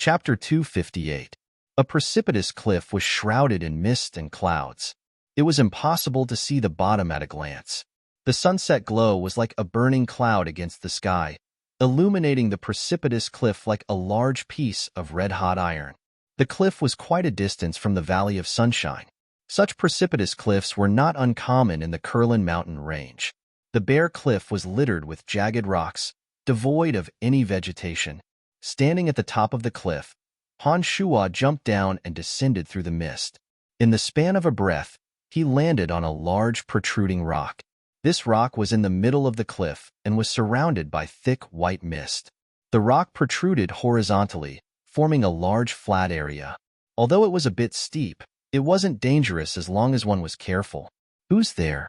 Chapter 258. A precipitous cliff was shrouded in mist and clouds. It was impossible to see the bottom at a glance. The sunset glow was like a burning cloud against the sky, illuminating the precipitous cliff like a large piece of red-hot iron. The cliff was quite a distance from the Valley of Sunshine. Such precipitous cliffs were not uncommon in the Kurlan mountain range. The bare cliff was littered with jagged rocks, devoid of any vegetation. Standing at the top of the cliff, Han Shuo jumped down and descended through the mist. In the span of a breath, he landed on a large protruding rock. This rock was in the middle of the cliff and was surrounded by thick white mist. The rock protruded horizontally, forming a large flat area. Although it was a bit steep, it wasn't dangerous as long as one was careful. "Who's there?"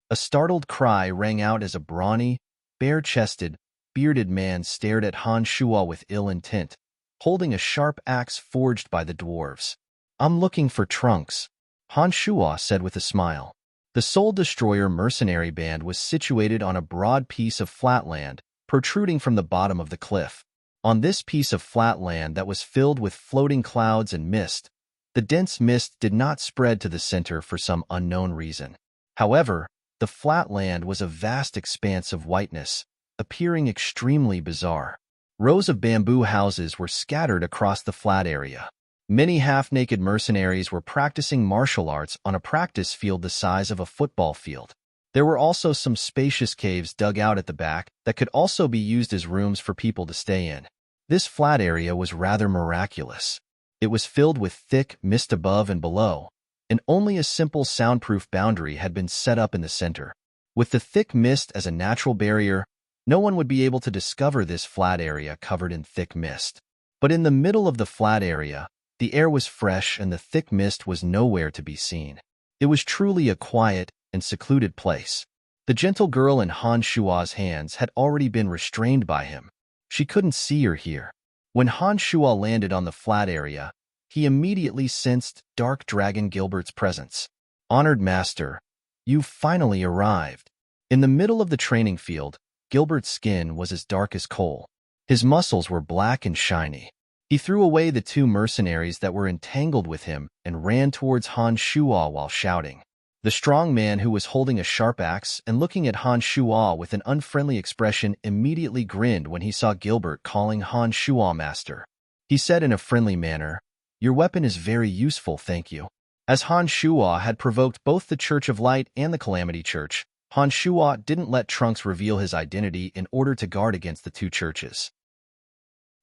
A startled cry rang out as a brawny, bare-chested, bearded man stared at Han Shuo with ill intent, holding a sharp axe forged by the dwarves. "I'm looking for Trunks," Han Shuo said with a smile. The Soul Destroyer mercenary band was situated on a broad piece of flat land, protruding from the bottom of the cliff. On this piece of flat land that was filled with floating clouds and mist, the dense mist did not spread to the center for some unknown reason. However, the flat land was a vast expanse of whiteness, appearing extremely bizarre. Rows of bamboo houses were scattered across the flat area. Many half-naked mercenaries were practicing martial arts on a practice field the size of a football field. There were also some spacious caves dug out at the back that could also be used as rooms for people to stay in. This flat area was rather miraculous. It was filled with thick mist above and below, and only a simple soundproof boundary had been set up in the center. With the thick mist as a natural barrier, no one would be able to discover this flat area covered in thick mist. But in the middle of the flat area, the air was fresh and the thick mist was nowhere to be seen. It was truly a quiet and secluded place. The gentle girl in Han Shuo's hands had already been restrained by him. She couldn't see or hear. When Han Shuo landed on the flat area, he immediately sensed Dark Dragon Gilbert's presence. "Honored Master, you've finally arrived." In the middle of the training field, Gilbert's skin was as dark as coal. His muscles were black and shiny. He threw away the two mercenaries that were entangled with him and ran towards Han Shuo while shouting. The strong man who was holding a sharp axe and looking at Han Shuo with an unfriendly expression immediately grinned when he saw Gilbert calling Han Shuo master. He said in a friendly manner, "Your weapon is very useful, thank you." As Han Shuo had provoked both the Church of Light and the Calamity Church, Han Shuo didn't let Trunks reveal his identity in order to guard against the two churches.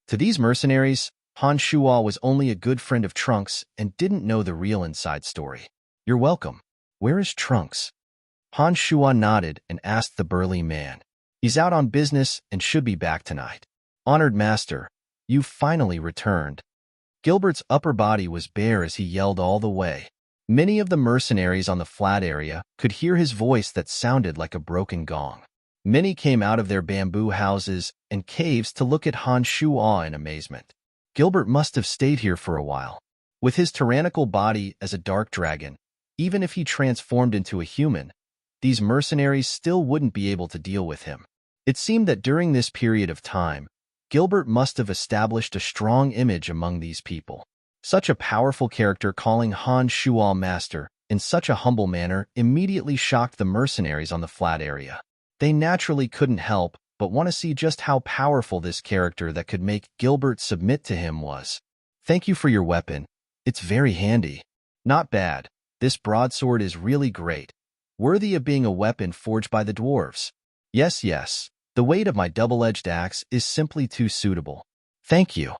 To these mercenaries, Han Shuo was only a good friend of Trunks and didn't know the real inside story. "You're welcome. Where is Trunks?" Han Shuo nodded and asked the burly man. "He's out on business and should be back tonight." "Honored Master, you've finally returned." Gilbert's upper body was bare as he yelled all the way. Many of the mercenaries on the flat area could hear his voice that sounded like a broken gong. Many came out of their bamboo houses and caves to look at Han Shuo in amazement. Gilbert must have stayed here for a while. With his tyrannical body as a dark dragon, even if he transformed into a human, these mercenaries still wouldn't be able to deal with him. It seemed that during this period of time, Gilbert must have established a strong image among these people. Such a powerful character calling Han Shuo master in such a humble manner immediately shocked the mercenaries on the flat area. They naturally couldn't help but want to see just how powerful this character that could make Gilbert submit to him was. "Thank you for your weapon. It's very handy." "Not bad. This broadsword is really great, worthy of being a weapon forged by the dwarves." Yes. The weight of my double-edged axe is simply too suitable." "Thank you."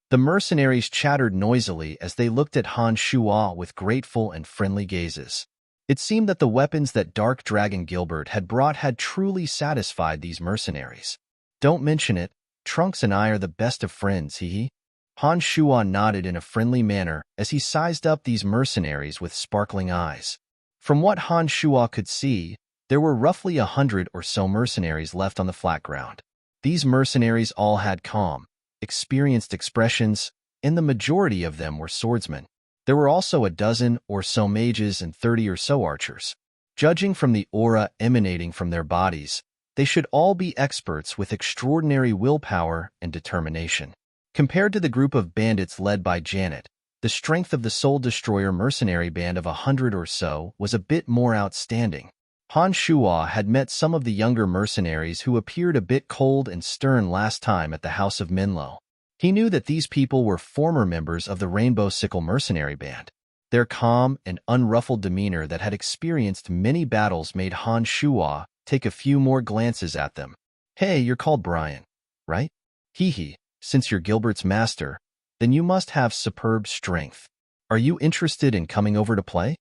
The mercenaries chattered noisily as they looked at Han Shuo with grateful and friendly gazes. It seemed that the weapons that Dark Dragon Gilbert had brought had truly satisfied these mercenaries. "Don't mention it. Trunks and I are the best of friends, hee." Han Shuo nodded in a friendly manner as he sized up these mercenaries with sparkling eyes. From what Han Shuo could see, there were roughly 100 or so mercenaries left on the flat ground. These mercenaries all had calm, experienced expressions, and the majority of them were swordsmen. There were also a dozen or so mages and 30 or so archers. Judging from the aura emanating from their bodies, they should all be experts with extraordinary willpower and determination. Compared to the group of bandits led by Janet, the strength of the Soul Destroyer mercenary band of 100 or so was a bit more outstanding. Han Shuo had met some of the younger mercenaries who appeared a bit cold and stern last time at the House of Minlo. He knew that these people were former members of the Rainbow Sickle mercenary band. Their calm and unruffled demeanor that had experienced many battles made Han Shuo take a few more glances at them. Hey, you're called Brian, right? Hee. Since you're Gilbert's master, then you must have superb strength. Are you interested in coming over to play?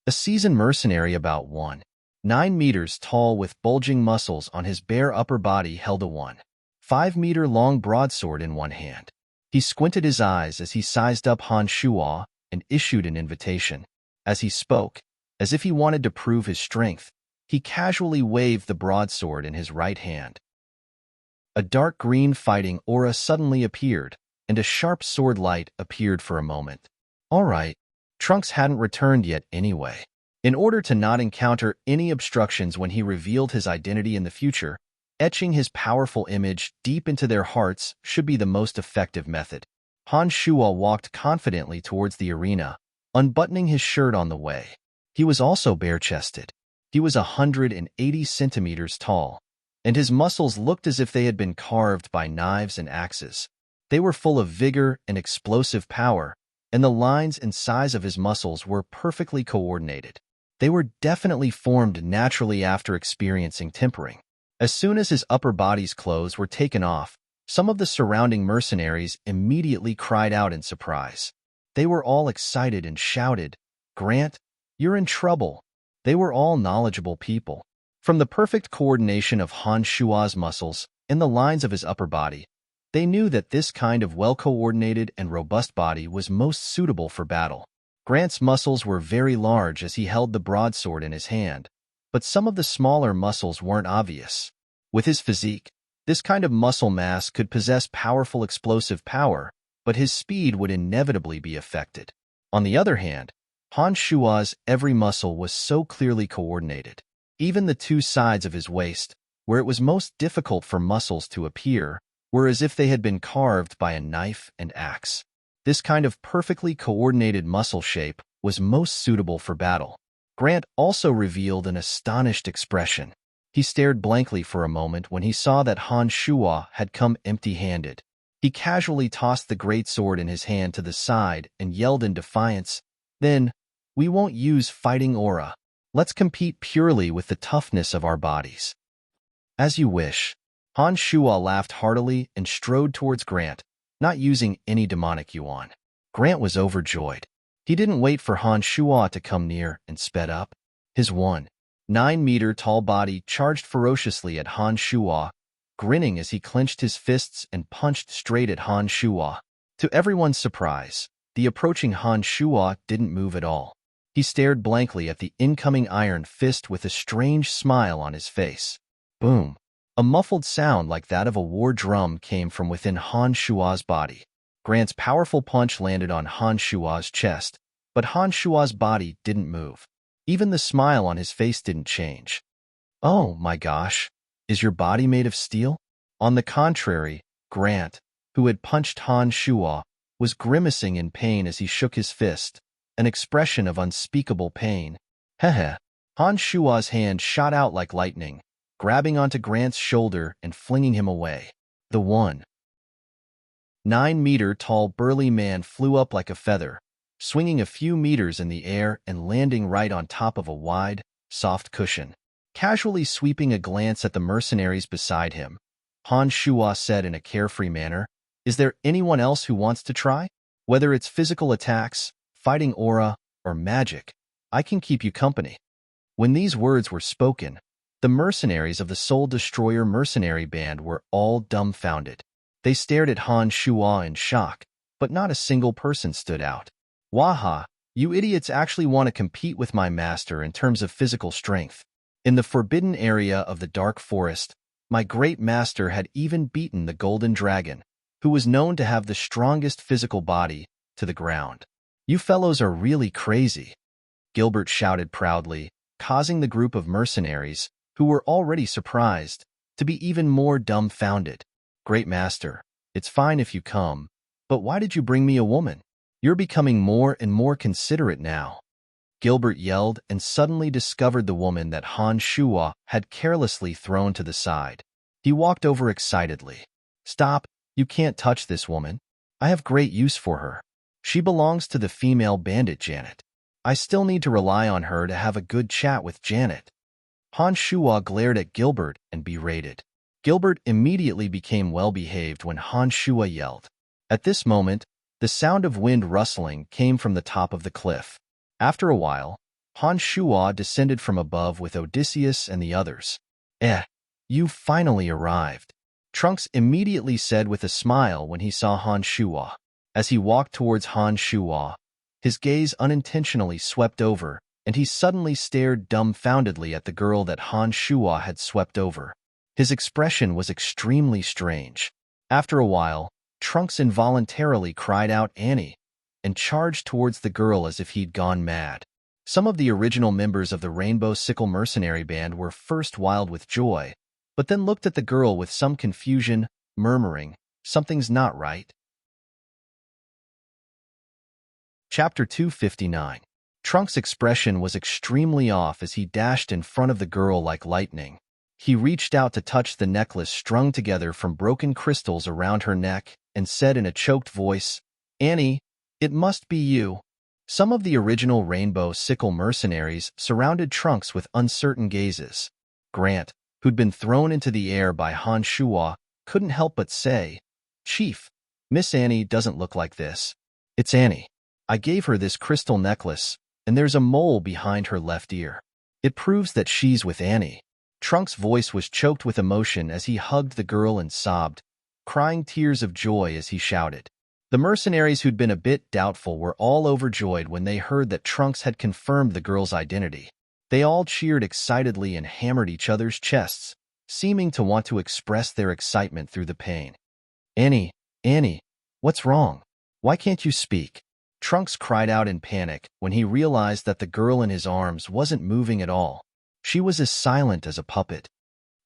A seasoned mercenary about 9 meters tall with bulging muscles on his bare upper body held a 5-meter-long broadsword in one hand. He squinted his eyes as he sized up Han Shuo and issued an invitation. As he spoke, as if he wanted to prove his strength, he casually waved the broadsword in his right hand. A dark green fighting aura suddenly appeared, and a sharp sword light appeared for a moment. All right, Trunks hadn't returned yet anyway. In order to not encounter any obstructions when he revealed his identity in the future, etching his powerful image deep into their hearts should be the most effective method. Han Shuo walked confidently towards the arena, unbuttoning his shirt on the way. He was also bare-chested. He was 180 centimeters tall, and his muscles looked as if they had been carved by knives and axes. They were full of vigor and explosive power, and the lines and size of his muscles were perfectly coordinated. They were definitely formed naturally after experiencing tempering. As soon as his upper body's clothes were taken off, some of the surrounding mercenaries immediately cried out in surprise. They were all excited and shouted, "Grant, you're in trouble." They were all knowledgeable people. From the perfect coordination of Han Shuo's muscles and the lines of his upper body, they knew that this kind of well-coordinated and robust body was most suitable for battle. Grant's muscles were very large as he held the broadsword in his hand, but some of the smaller muscles weren't obvious. With his physique, this kind of muscle mass could possess powerful explosive power, but his speed would inevitably be affected. On the other hand, Han Shuo's every muscle was so clearly coordinated. Even the two sides of his waist, where it was most difficult for muscles to appear, were as if they had been carved by a knife and axe. This kind of perfectly coordinated muscle shape was most suitable for battle. Grant also revealed an astonished expression. He stared blankly for a moment when he saw that Han Shuo had come empty-handed. He casually tossed the great sword in his hand to the side and yelled in defiance, "Then, we won't use fighting aura. Let's compete purely with the toughness of our bodies." "As you wish." Han Shuo laughed heartily and strode towards Grant, not using any demonic yuan. Grant was overjoyed. He didn't wait for Han Shuo to come near and sped up. His 9-meter-tall body charged ferociously at Han Shuo, grinning as he clenched his fists and punched straight at Han Shuo. To everyone's surprise, the approaching Han Shuo didn't move at all. He stared blankly at the incoming iron fist with a strange smile on his face. Boom! A muffled sound like that of a war drum came from within Han Shuo's body. Grant's powerful punch landed on Han Shuo's chest, but Han Shuo's body didn't move. Even the smile on his face didn't change. "Oh my gosh, is your body made of steel?" On the contrary, Grant, who had punched Han Shuo, was grimacing in pain as he shook his fist, an expression of unspeakable pain. Heh. Han Shuo's hand shot out like lightning, grabbing onto Grant's shoulder and flinging him away. The 9-meter-tall burly man flew up like a feather, swinging a few meters in the air and landing right on top of a wide, soft cushion. Casually sweeping a glance at the mercenaries beside him, Han Shuo said in a carefree manner, "Is there anyone else who wants to try? Whether it's physical attacks, fighting aura, or magic, I can keep you company." When these words were spoken, the mercenaries of the Soul Destroyer mercenary band were all dumbfounded. They stared at Han Shuo in shock, but not a single person stood out. "Waha, you idiots actually want to compete with my master in terms of physical strength. In the forbidden area of the Dark Forest, my great master had even beaten the Golden Dragon, who was known to have the strongest physical body, to the ground. You fellows are really crazy," Gilbert shouted proudly, causing the group of mercenaries, who were already surprised, to be even more dumbfounded. "Great master, it's fine if you come, But why did you bring me a woman? You're becoming more and more considerate now. Gilbert yelled and suddenly discovered the woman that Han Shuo had carelessly thrown to the side. He walked over excitedly. Stop, you can't touch this woman. I have great use for her. She belongs to the female bandit Janet. I still need to rely on her to have a good chat with Janet. Han Shuo glared at Gilbert and berated. Gilbert immediately became well-behaved when Han Shuo yelled. At this moment, the sound of wind rustling came from the top of the cliff. After a while, Han Shuo descended from above with Odysseus and the others. You finally arrived, Trunks immediately said with a smile when he saw Han Shuo. As he walked towards Han Shuo, his gaze unintentionally swept over, and he suddenly stared dumbfoundedly at the girl that Han Shuo had swept over. His expression was extremely strange. After a while, Trunks involuntarily cried out Annie, and charged towards the girl as if he'd gone mad. Some of the original members of the Rainbow Sickle Mercenary Band were first wild with joy, but then looked at the girl with some confusion, murmuring, "Something's not right." Chapter 259. Trunks' expression was extremely off as he dashed in front of the girl like lightning. He reached out to touch the necklace strung together from broken crystals around her neck and said in a choked voice, "Annie, it must be you." Some of the original Rainbow Sickle mercenaries surrounded Trunks with uncertain gazes. Grant, who'd been thrown into the air by Han Shuo, couldn't help but say, "Chief, Miss Annie doesn't look like this. It's Annie. I gave her this crystal necklace, and there's a mole behind her left ear. It proves that she's with Annie." Trunks' voice was choked with emotion as he hugged the girl and sobbed, crying tears of joy as he shouted. The mercenaries who'd been a bit doubtful were all overjoyed when they heard that Trunks had confirmed the girl's identity. They all cheered excitedly and hammered each other's chests, seeming to want to express their excitement through the pain. Annie, what's wrong? Why can't you speak?" Trunks cried out in panic when he realized that the girl in his arms wasn't moving at all. She was as silent as a puppet.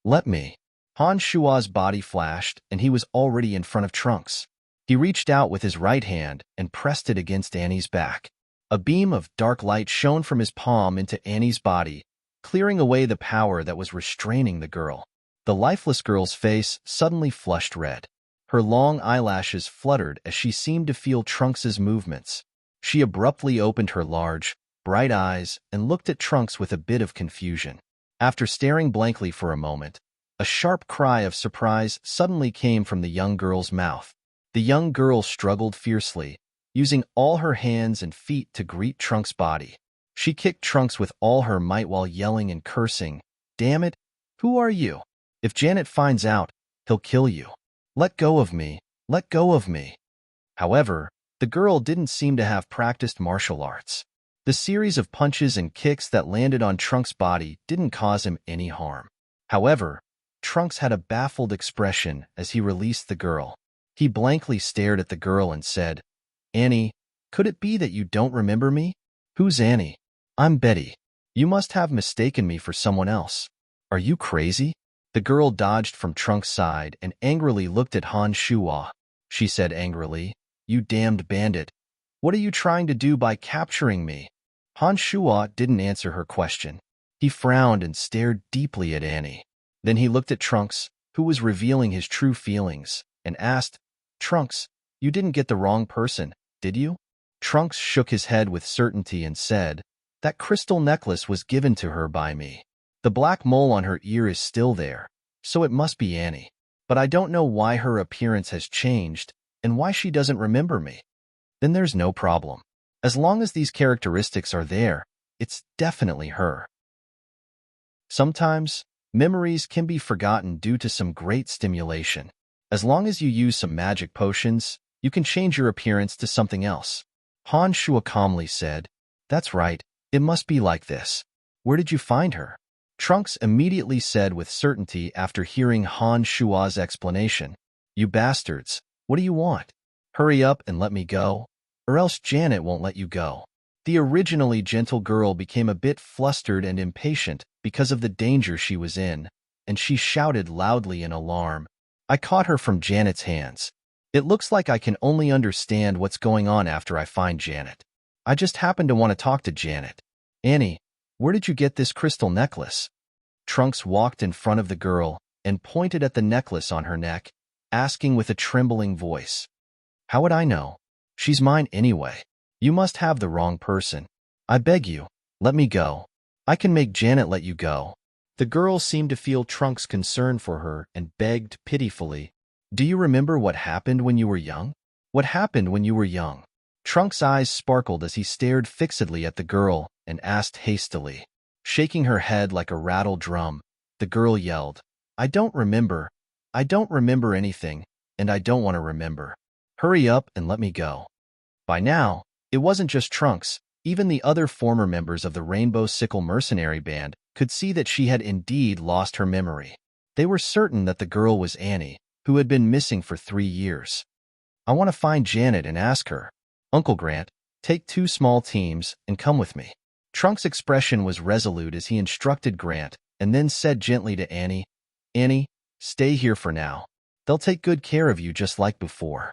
"Let me." Han Shuo's body flashed, and he was already in front of Trunks. He reached out with his right hand and pressed it against Annie's back. A beam of dark light shone from his palm into Annie's body, clearing away the power that was restraining the girl. The lifeless girl's face suddenly flushed red. Her long eyelashes fluttered as she seemed to feel Trunks's movements. She abruptly opened her large, bright eyes and looked at Trunks with a bit of confusion. After staring blankly for a moment, a sharp cry of surprise suddenly came from the young girl's mouth. The young girl struggled fiercely, using all her hands and feet to greet Trunks' body. She kicked Trunks with all her might while yelling and cursing, "Damn it, who are you? If Janet finds out, he'll kill you. Let go of me, let go of me." However, the girl didn't seem to have practiced martial arts. The series of punches and kicks that landed on Trunks' body didn't cause him any harm. However, Trunks had a baffled expression as he released the girl. He blankly stared at the girl and said, "Annie, could it be that you don't remember me?" "Who's Annie?" "I'm Betty. You must have mistaken me for someone else. Are you crazy?" The girl dodged from Trunks' side and angrily looked at Han Shuo. She said angrily, "You damned bandit. What are you trying to do by capturing me?" Han Shuo didn't answer her question. He frowned and stared deeply at Annie. Then he looked at Trunks, who was revealing his true feelings, and asked, "Trunks, you didn't get the wrong person, did you?" Trunks shook his head with certainty and said, "That crystal necklace was given to her by me. The black mole on her ear is still there, so it must be Annie. But I don't know why her appearance has changed and why she doesn't remember me." "Then there's no problem. As long as these characteristics are there, it's definitely her." Sometimes, memories can be forgotten due to some great stimulation. As long as you use some magic potions, you can change your appearance to something else. Han Shuo calmly said, "That's right, it must be like this. Where did you find her?" Trunks immediately said with certainty after hearing Han Shuo's explanation, "You bastards, what do you want? Hurry up and let me go, or else Janet won't let you go." The originally gentle girl became a bit flustered and impatient because of the danger she was in, and she shouted loudly in alarm, "I caught her from Janet's hands. It looks like I can only understand what's going on after I find Janet. I just happen to want to talk to Janet. Annie, where did you get this crystal necklace? Trunks walked in front of the girl and pointed at the necklace on her neck, asking with a trembling voice. How would I know? She's mine anyway. You must have the wrong person. I beg you, let me go. I can make Janet let you go. The girl seemed to feel Trunks' concern for her and begged pitifully. Do you remember what happened when you were young? What happened when you were young? Trunks' eyes sparkled as he stared fixedly at the girl and asked hastily. Shaking her head like a rattled drum, the girl yelled, I don't remember. I don't remember anything, and I don't want to remember. Hurry up and let me go. By now, it wasn't just Trunks. Even the other former members of the Rainbow Sickle Mercenary Band could see that she had indeed lost her memory. They were certain that the girl was Annie, who had been missing for 3 years. I want to find Janet and ask her. Uncle Grant, take 2 small teams and come with me. Trunks' expression was resolute as he instructed Grant and then said gently to Annie, Annie, stay here for now. They'll take good care of you just like before.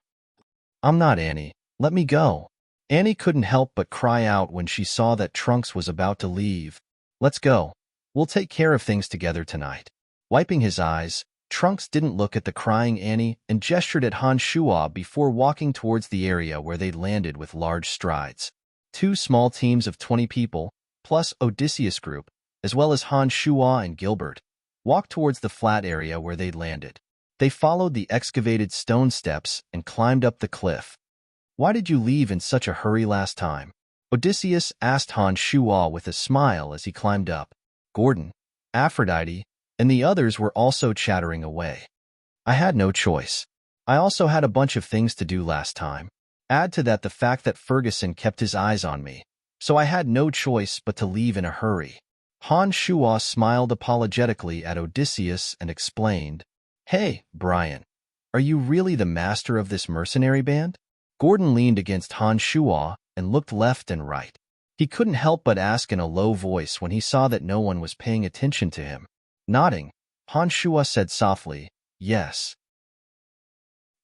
I'm not Annie. Let me go. Annie couldn't help but cry out when she saw that Trunks was about to leave. Let's go. We'll take care of things together tonight. Wiping his eyes, Trunks didn't look at the crying Annie and gestured at Han Shuo before walking towards the area where they'd landed with large strides. 2 small teams of 20 people, plus Odysseus group, as well as Han Shuo and Gilbert, walked towards the flat area where they'd landed. They followed the excavated stone steps and climbed up the cliff. Why did you leave in such a hurry last time? Odysseus asked Han Shuo with a smile as he climbed up. Gordon, Aphrodite, and the others were also chattering away. I had no choice. I also had a bunch of things to do last time. Add to that the fact that Ferguson kept his eyes on me, so I had no choice but to leave in a hurry. Han Shuo smiled apologetically at Odysseus and explained, Hey, Brian, are you really the master of this mercenary band? Gordon leaned against Han Shuo and looked left and right. He couldn't help but ask in a low voice when he saw that no one was paying attention to him. Nodding, Han Shuo said softly, Yes.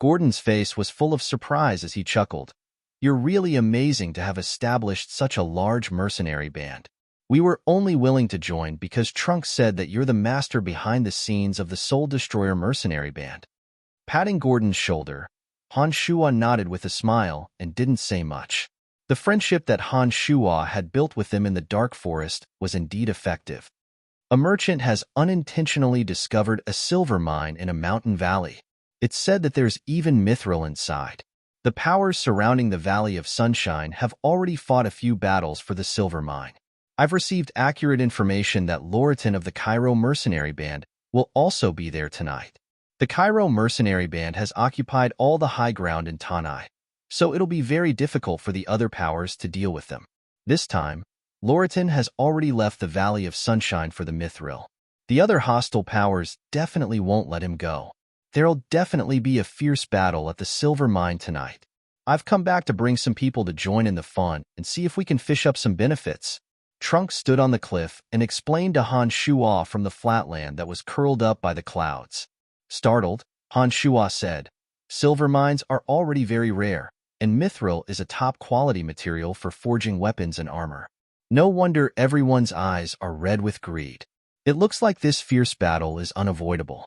Gordon's face was full of surprise as he chuckled. You're really amazing to have established such a large mercenary band. We were only willing to join because Trunks said that you're the master behind the scenes of the Soul Destroyer mercenary band. Patting Gordon's shoulder, Han Shuo nodded with a smile and didn't say much. The friendship that Han Shuo had built with them in the Dark Forest was indeed effective. A merchant has unintentionally discovered a silver mine in a mountain valley. It's said that there's even mithril inside. The powers surrounding the Valley of Sunshine have already fought a few battles for the silver mine. I've received accurate information that Loriton of the Cairo Mercenary Band will also be there tonight. The Cairo Mercenary Band has occupied all the high ground in Tanai, so it'll be very difficult for the other powers to deal with them. This time, Loriton has already left the Valley of Sunshine for the mithril. The other hostile powers definitely won't let him go. There'll definitely be a fierce battle at the silver mine tonight. I've come back to bring some people to join in the fun and see if we can fish up some benefits. Trunks stood on the cliff and explained to Han Shuo from the flatland that was curled up by the clouds. Startled, Han Shuo said, Silver mines are already very rare, and mithril is a top-quality material for forging weapons and armor. No wonder everyone's eyes are red with greed. It looks like this fierce battle is unavoidable.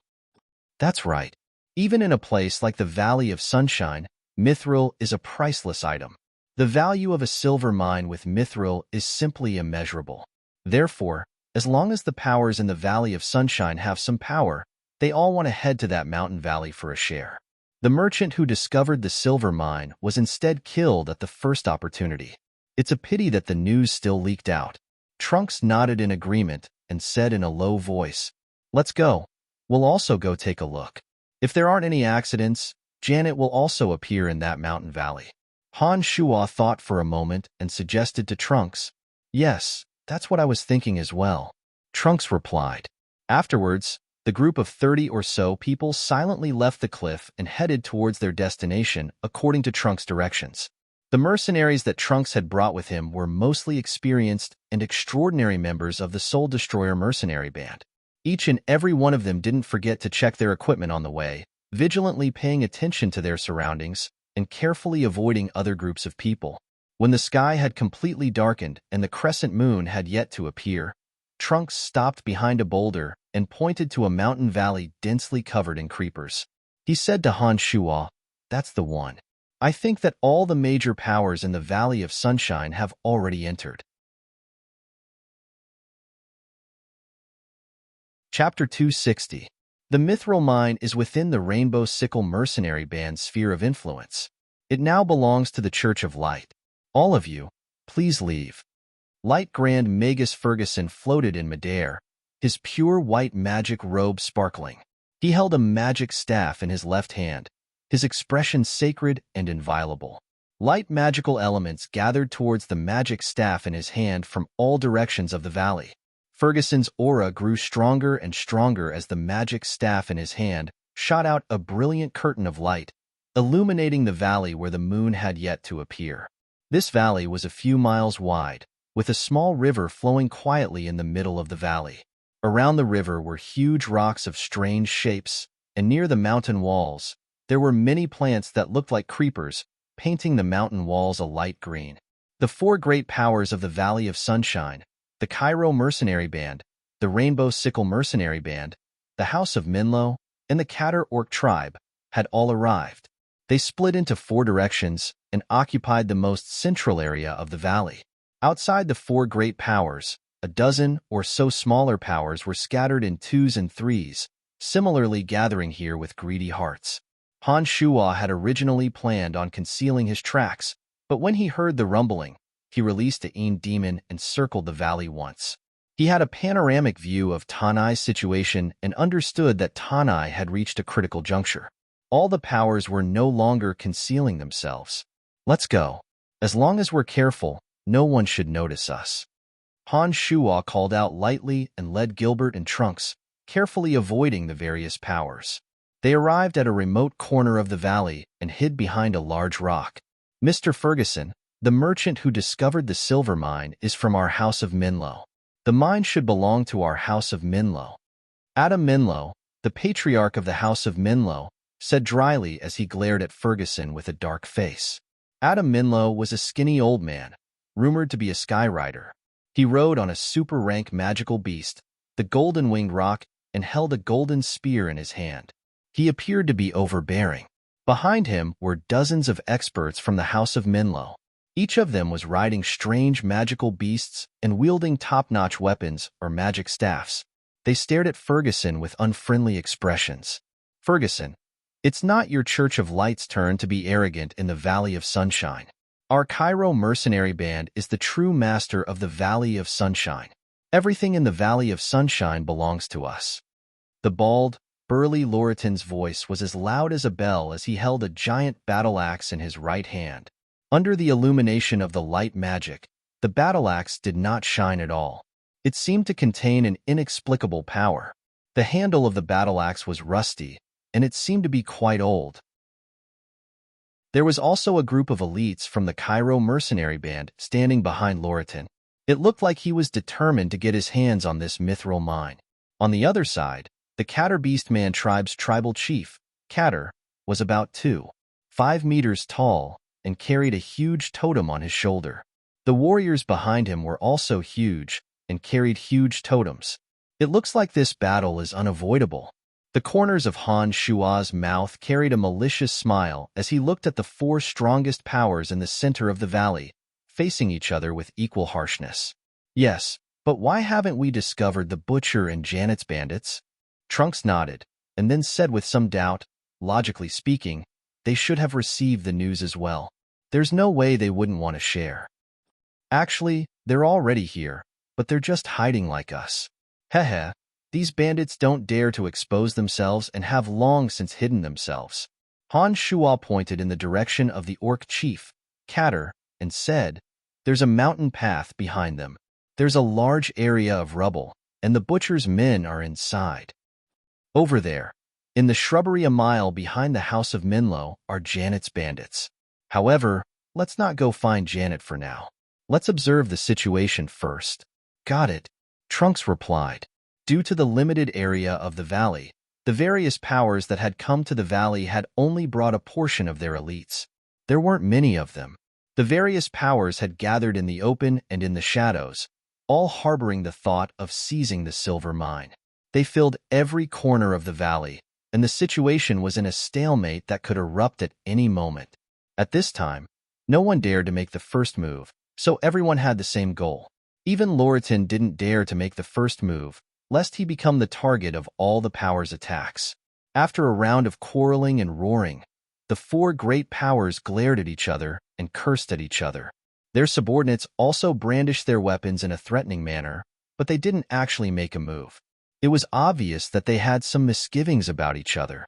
That's right. Even in a place like the Valley of Sunshine, mithril is a priceless item. The value of a silver mine with mithril is simply immeasurable. Therefore, as long as the powers in the Valley of Sunshine have some power, they all want to head to that mountain valley for a share. The merchant who discovered the silver mine was instead killed at the first opportunity. It's a pity that the news still leaked out. Trunks nodded in agreement and said in a low voice, Let's go. We'll also go take a look. If there aren't any accidents, Janet will also appear in that mountain valley. Han Shuo thought for a moment and suggested to Trunks, Yes, that's what I was thinking as well. Trunks replied. Afterwards, the group of 30 or so people silently left the cliff and headed towards their destination according to Trunks' directions. The mercenaries that Trunks had brought with him were mostly experienced and extraordinary members of the Soul Destroyer mercenary band. Each and every one of them didn't forget to check their equipment on the way, vigilantly paying attention to their surroundings and carefully avoiding other groups of people. When the sky had completely darkened and the crescent moon had yet to appear, Trunks stopped behind a boulder and pointed to a mountain valley densely covered in creepers. He said to Han Shuo, "That's the one. I think that all the major powers in the Valley of Sunshine have already entered." Chapter 260. The Mithril Mine is within the Rainbow Sickle Mercenary Band's sphere of influence. It now belongs to the Church of Light. All of you, please leave. Light Grand Magus Ferguson floated in midair, his pure white magic robe sparkling. He held a magic staff in his left hand, his expression sacred and inviolable. Light magical elements gathered towards the magic staff in his hand from all directions of the valley. Ferguson's aura grew stronger and stronger as the magic staff in his hand shot out a brilliant curtain of light, illuminating the valley where the moon had yet to appear. This valley was a few miles wide, with a small river flowing quietly in the middle of the valley. Around the river were huge rocks of strange shapes, and near the mountain walls, there were many plants that looked like creepers, painting the mountain walls a light green. The four great powers of the Valley of Sunshine, the Cairo Mercenary Band, the Rainbow Sickle Mercenary Band, the House of Minlo, and the Katter Orc tribe, had all arrived. They split into four directions and occupied the most central area of the valley. Outside the four great powers, a dozen or so smaller powers were scattered in twos and threes, similarly gathering here with greedy hearts. Han Shuo had originally planned on concealing his tracks, but when he heard the rumbling, he released the Een demon and circled the valley once. He had a panoramic view of Tanai's situation and understood that Tanai had reached a critical juncture. All the powers were no longer concealing themselves. "Let's go. As long as we're careful, no one should notice us." Han Shuo called out lightly and led Gilbert and Trunks, carefully avoiding the various powers. They arrived at a remote corner of the valley and hid behind a large rock. "Mr. Ferguson, the merchant who discovered the silver mine, is from our House of Minlo. The mine should belong to our House of Minlo." Adam Minlo, the patriarch of the House of Minlo, said dryly as he glared at Ferguson with a dark face. Adam Minlo was a skinny old man, rumored to be a skyrider. He rode on a super-rank magical beast, the golden-winged roc, and held a golden spear in his hand. He appeared to be overbearing. Behind him were dozens of experts from the House of Minlo. Each of them was riding strange magical beasts and wielding top-notch weapons or magic staffs. They stared at Ferguson with unfriendly expressions. "Ferguson, it's not your Church of Light's turn to be arrogant in the Valley of Sunshine. Our Cairo Mercenary Band is the true master of the Valley of Sunshine. Everything in the Valley of Sunshine belongs to us." The bald, burly Loritan's voice was as loud as a bell as he held a giant battle axe in his right hand. Under the illumination of the light magic, the battle axe did not shine at all. It seemed to contain an inexplicable power. The handle of the battle axe was rusty, and it seemed to be quite old. There was also a group of elites from the Cairo Mercenary Band standing behind Loritan. It looked like he was determined to get his hands on this mithril mine. On the other side, the Katter Beastman tribe's tribal chief, Katter, was about 2.5 meters tall and carried a huge totem on his shoulder. The warriors behind him were also huge and carried huge totems. It looks like this battle is unavoidable. The corners of Han Shuo's mouth carried a malicious smile as he looked at the four strongest powers in the center of the valley, facing each other with equal harshness. "Yes, but why haven't we discovered the Butcher and Janet's bandits?" Trunks nodded, and then said with some doubt, "Logically speaking, they should have received the news as well. There's no way they wouldn't want to share. Actually, they're already here, but they're just hiding like us. Heh. These bandits don't dare to expose themselves and have long since hidden themselves." Han Shuo pointed in the direction of the orc chief, Katter, and said, "There's a mountain path behind them. There's a large area of rubble, and the butcher's men are inside. Over there, in the shrubbery a mile behind the House of Minlo, are Janet's bandits. However, let's not go find Janet for now. Let's observe the situation first." "Got it," Trunks replied. Due to the limited area of the valley, The various powers that had come to the valley had only brought a portion of their elites. There weren't many of them. The various powers had gathered in the open and in the shadows, all harboring the thought of seizing the silver mine. They filled every corner of the valley, and the situation was in a stalemate that could erupt at any moment. At this time, no one dared to make the first move, so everyone had the same goal. Even Loritin didn't dare to make the first move, lest he become the target of all the powers' attacks. After a round of quarreling and roaring, the four great powers glared at each other and cursed at each other. Their subordinates also brandished their weapons in a threatening manner, but they didn't actually make a move. It was obvious that they had some misgivings about each other.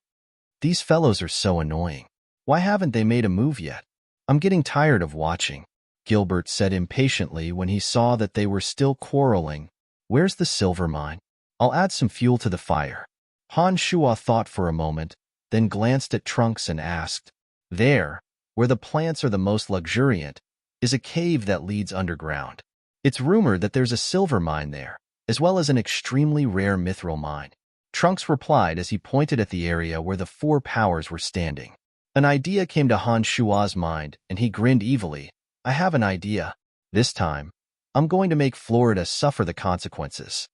These fellows are so annoying. Why haven't they made a move yet? I'm getting tired of watching, Gilbert said impatiently when he saw that they were still quarreling. Where's the silver mine? I'll add some fuel to the fire. Han Shua thought for a moment, then glanced at Trunks and asked, There, where the plants are the most luxuriant, is a cave that leads underground. It's rumored that there's a silver mine there, as well as an extremely rare mithril mine. Trunks replied as he pointed at the area where the four powers were standing. An idea came to Han Shua's mind, and he grinned evilly. I have an idea. This time, I'm going to make Florida suffer the consequences.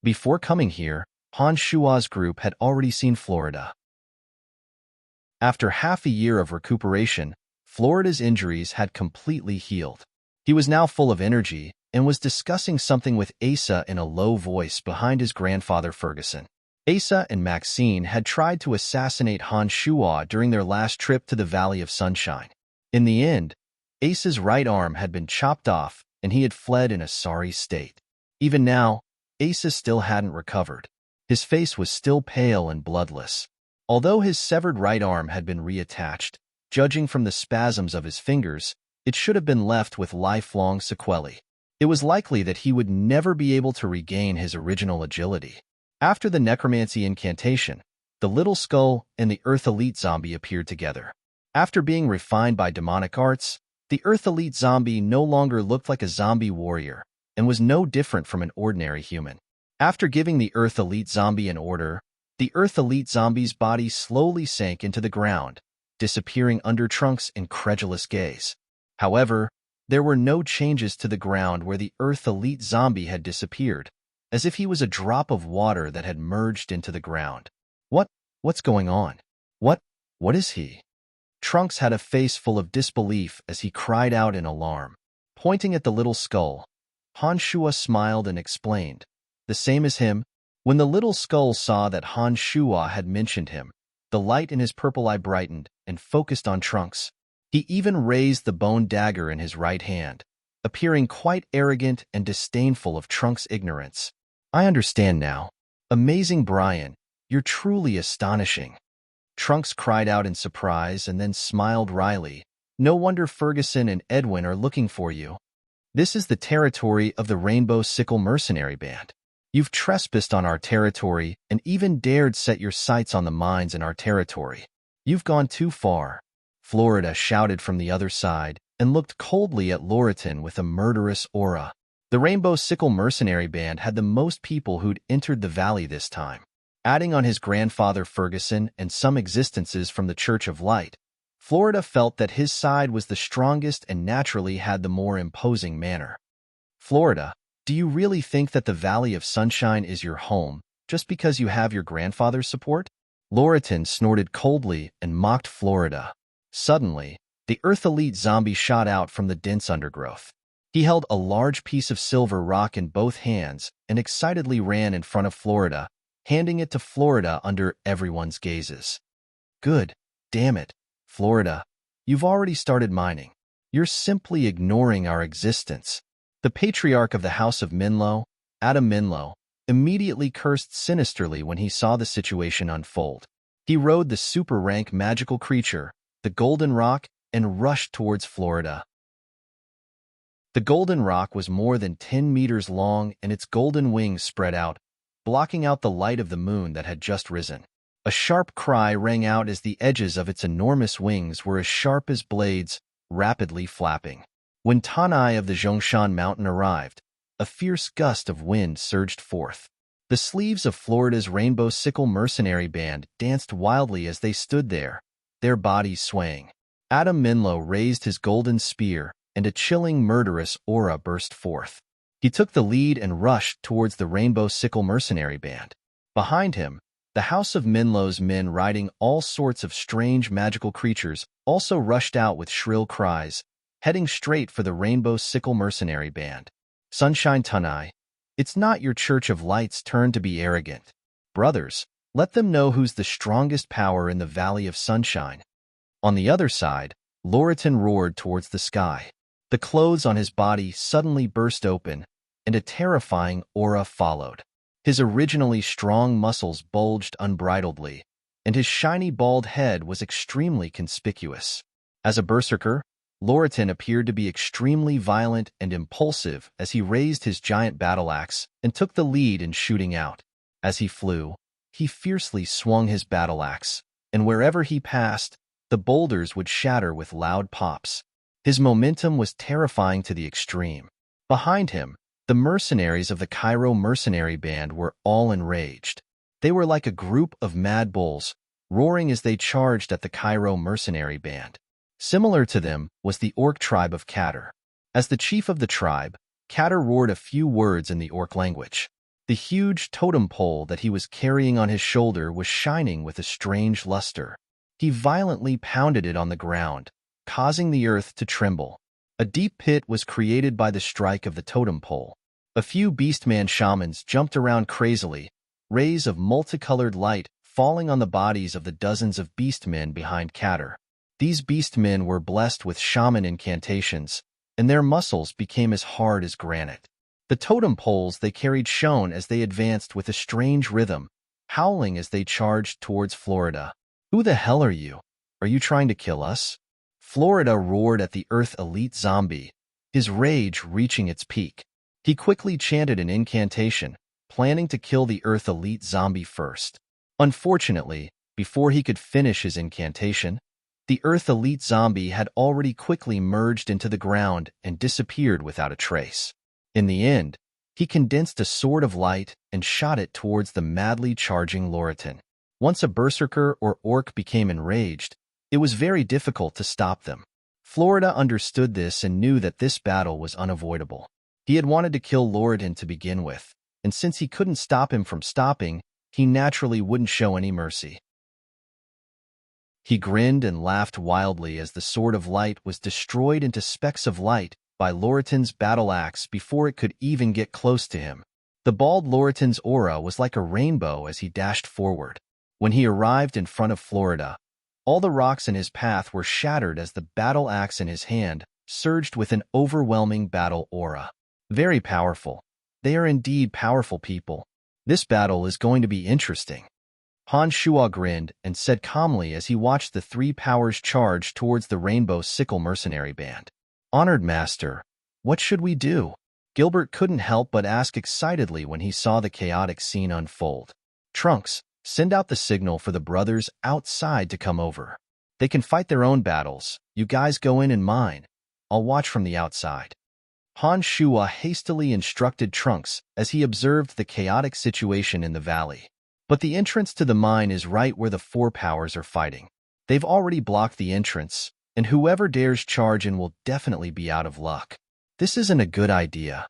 Before coming here, Han Shua's group had already seen Florida. After half a year of recuperation, Florida's injuries had completely healed. He was now full of energy and was discussing something with Asa in a low voice behind his grandfather Ferguson. Asa and Maxine had tried to assassinate Han Shua during their last trip to the Valley of Sunshine. In the end, Asa's right arm had been chopped off and he had fled in a sorry state. Even now, Asa still hadn't recovered. His face was still pale and bloodless. Although his severed right arm had been reattached, judging from the spasms of his fingers, it should have been left with lifelong sequelae. It was likely that he would never be able to regain his original agility. After the necromancy incantation, the little skull and the Earth Elite zombie appeared together. After being refined by demonic arts, the Earth Elite zombie no longer looked like a zombie warrior and was no different from an ordinary human. After giving the Earth Elite zombie an order, the Earth Elite zombie's body slowly sank into the ground, disappearing under Trunks' incredulous gaze. However, there were no changes to the ground where the Earth Elite zombie had disappeared, as if he was a drop of water that had merged into the ground. What's going on? What is he? Trunks had a face full of disbelief as he cried out in alarm. Pointing at the little skull, Han Shua smiled and explained, the same as him. When the little skull saw that Han Shua had mentioned him, the light in his purple eye brightened and focused on Trunks. He even raised the bone dagger in his right hand, appearing quite arrogant and disdainful of Trunks' ignorance. I understand now. Amazing Brian, you're truly astonishing. Trunks cried out in surprise and then smiled wryly. No wonder Ferguson and Edwin are looking for you. This is the territory of the Rainbow Sickle Mercenary Band. You've trespassed on our territory and even dared set your sights on the mines in our territory. You've gone too far. Florida shouted from the other side and looked coldly at Loritin with a murderous aura. The Rainbow Sickle Mercenary Band had the most people who'd entered the valley this time. Adding on his grandfather Ferguson and some existences from the Church of Light, Florida felt that his side was the strongest and naturally had the more imposing manner. Florida, do you really think that the Valley of Sunshine is your home just because you have your grandfather's support? Loritin snorted coldly and mocked Florida. Suddenly, the Earth Elite zombie shot out from the dense undergrowth. He held a large piece of silver rock in both hands and excitedly ran in front of Florida, handing it to Florida under everyone's gazes. Good, damn it, Florida, you've already started mining. You're simply ignoring our existence. The patriarch of the House of Minlo, Adam Minlo, immediately cursed sinisterly when he saw the situation unfold. He rode the super-rank magical creature, the Golden Rock, and rushed towards Florida. The Golden Rock was more than 10 meters long and its golden wings spread out, blocking out the light of the moon that had just risen. A sharp cry rang out as the edges of its enormous wings were as sharp as blades, rapidly flapping. When Tanai of the Zhongshan Mountain arrived, a fierce gust of wind surged forth. The sleeves of Florida's Rainbow Sickle Mercenary Band danced wildly as they stood there, their bodies swaying. Adam Minlow raised his golden spear, and a chilling, murderous aura burst forth. He took the lead and rushed towards the Rainbow Sickle Mercenary Band. Behind him, the House of Minlow's men riding all sorts of strange magical creatures also rushed out with shrill cries, heading straight for the Rainbow Sickle Mercenary Band. Sunshine Tunai, it's not your Church of Light's turn to be arrogant. Brothers, let them know who's the strongest power in the Valley of Sunshine. On the other side, Loritan roared towards the sky. The clothes on his body suddenly burst open, and a terrifying aura followed. His originally strong muscles bulged unbridledly, and his shiny bald head was extremely conspicuous. As a berserker, Loritan appeared to be extremely violent and impulsive as he raised his giant battle axe and took the lead in shooting out. As he flew, he fiercely swung his battle axe, and wherever he passed, the boulders would shatter with loud pops. His momentum was terrifying to the extreme. Behind him, the mercenaries of the Cairo Mercenary Band were all enraged. They were like a group of mad bulls, roaring as they charged at the Cairo Mercenary Band. Similar to them was the Orc tribe of Katter. As the chief of the tribe, Katter roared a few words in the Orc language. The huge totem pole that he was carrying on his shoulder was shining with a strange luster. He violently pounded it on the ground, causing the earth to tremble. A deep pit was created by the strike of the totem pole. A few Beastman shamans jumped around crazily, rays of multicolored light falling on the bodies of the dozens of beastmen behind Katter. These beastmen were blessed with shaman incantations, and their muscles became as hard as granite. The totem poles they carried shone as they advanced with a strange rhythm, howling as they charged towards Florida. "Who the hell are you? Are you trying to kill us?" Florida roared at the Earth Elite Zombie, his rage reaching its peak. He quickly chanted an incantation, planning to kill the Earth Elite Zombie first. Unfortunately, before he could finish his incantation, the Earth Elite Zombie had already quickly merged into the ground and disappeared without a trace. In the end, he condensed a sword of light and shot it towards the madly charging Loritan. Once a berserker or orc became enraged, it was very difficult to stop them. Florida understood this and knew that this battle was unavoidable. He had wanted to kill Loritan to begin with, and since he couldn't stop him from stopping, he naturally wouldn't show any mercy. He grinned and laughed wildly as the Sword of Light was destroyed into specks of light by Loritan's battle axe before it could even get close to him. The bald Loritan's aura was like a rainbow as he dashed forward. When he arrived in front of Florida, all the rocks in his path were shattered as the battle axe in his hand surged with an overwhelming battle aura. Very powerful. They are indeed powerful people. This battle is going to be interesting. Han Shua grinned and said calmly as he watched the three powers charge towards the Rainbow Sickle Mercenary Band. "Honored Master, what should we do?" Gilbert couldn't help but ask excitedly when he saw the chaotic scene unfold. "Trunks, send out the signal for the brothers outside to come over. They can fight their own battles. You guys go in and mine. I'll watch from the outside." Han Shua hastily instructed Trunks as he observed the chaotic situation in the valley. But the entrance to the mine is right where the four powers are fighting. They've already blocked the entrance, and whoever dares charge in will definitely be out of luck. This isn't a good idea.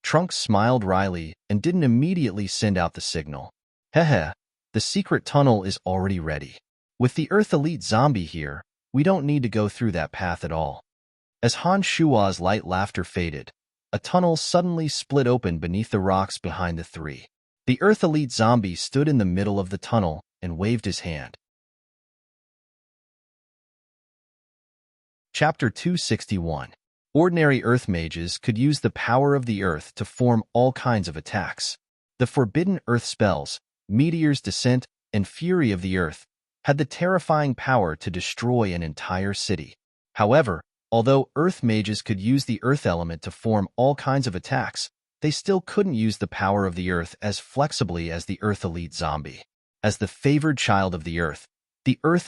Trunks smiled wryly and didn't immediately send out the signal. Heh, the secret tunnel is already ready. With the Earth Elite Zombie here, we don't need to go through that path at all. As Han Shua's light laughter faded, a tunnel suddenly split open beneath the rocks behind the three. The Earth Elite Zombie stood in the middle of the tunnel and waved his hand. Chapter 261. Ordinary Earth mages could use the power of the Earth to form all kinds of attacks. The Forbidden Earth spells, Meteor's Descent, and Fury of the Earth, had the terrifying power to destroy an entire city. However, although Earth mages could use the Earth element to form all kinds of attacks, they still couldn't use the power of the Earth as flexibly as the Earth Elite Zombie. As the favored child of the Earth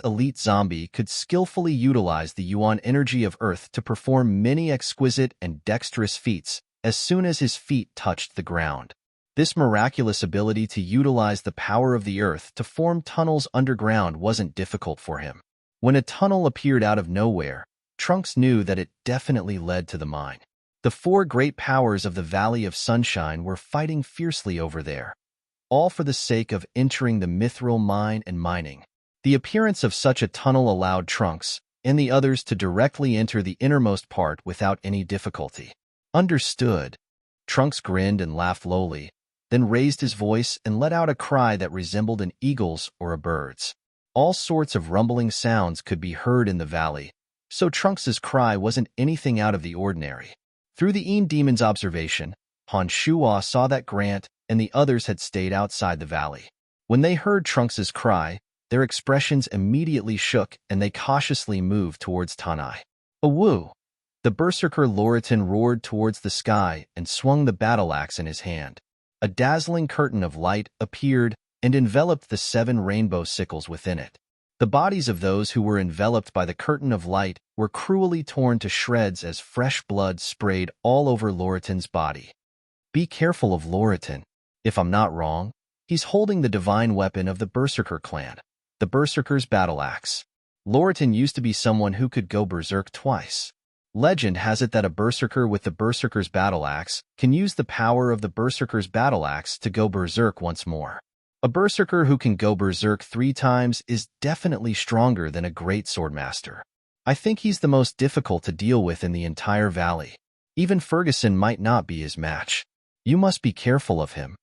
Elite Zombie could skillfully utilize the Yuan energy of Earth to perform many exquisite and dexterous feats as soon as his feet touched the ground. This miraculous ability to utilize the power of the earth to form tunnels underground wasn't difficult for him. When a tunnel appeared out of nowhere, Trunks knew that it definitely led to the mine. The four great powers of the Valley of Sunshine were fighting fiercely over there, all for the sake of entering the mithril mine and mining. The appearance of such a tunnel allowed Trunks and the others to directly enter the innermost part without any difficulty. Understood. Trunks grinned and laughed lowly, then raised his voice and let out a cry that resembled an eagle's or a bird's. All sorts of rumbling sounds could be heard in the valley, so Trunks's cry wasn't anything out of the ordinary. Through the Een Demon's observation, Han Shuo saw that Grant and the others had stayed outside the valley. When they heard Trunks's cry, their expressions immediately shook and they cautiously moved towards Tanai. Awoo! The berserker Loritan roared towards the sky and swung the battle axe in his hand. A dazzling curtain of light appeared and enveloped the 7 rainbow sickles within it. The bodies of those who were enveloped by the curtain of light were cruelly torn to shreds as fresh blood sprayed all over Loritan's body. Be careful of Loritan. If I'm not wrong, he's holding the divine weapon of the Berserker clan, the Berserker's battle axe. Loritan used to be someone who could go berserk twice. Legend has it that a Berserker with the Berserker's battle axe can use the power of the Berserker's battle axe to go berserk once more. A Berserker who can go berserk 3 times is definitely stronger than a great swordmaster. I think he's the most difficult to deal with in the entire valley. Even Ferguson might not be his match. You must be careful of him.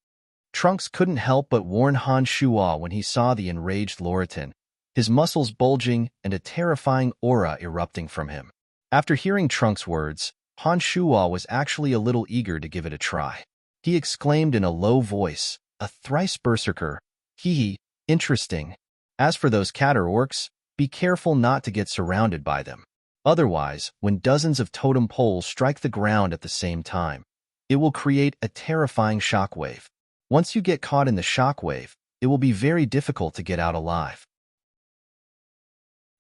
Trunks couldn't help but warn Han Shuo when he saw the enraged Loritan, his muscles bulging and a terrifying aura erupting from him. After hearing Trunks' words, Han Shuo was actually a little eager to give it a try. He exclaimed in a low voice, "A thrice berserker. Hee, interesting. As for those catter orcs, be careful not to get surrounded by them. Otherwise, when dozens of totem poles strike the ground at the same time, it will create a terrifying shockwave. Once you get caught in the shockwave, it will be very difficult to get out alive."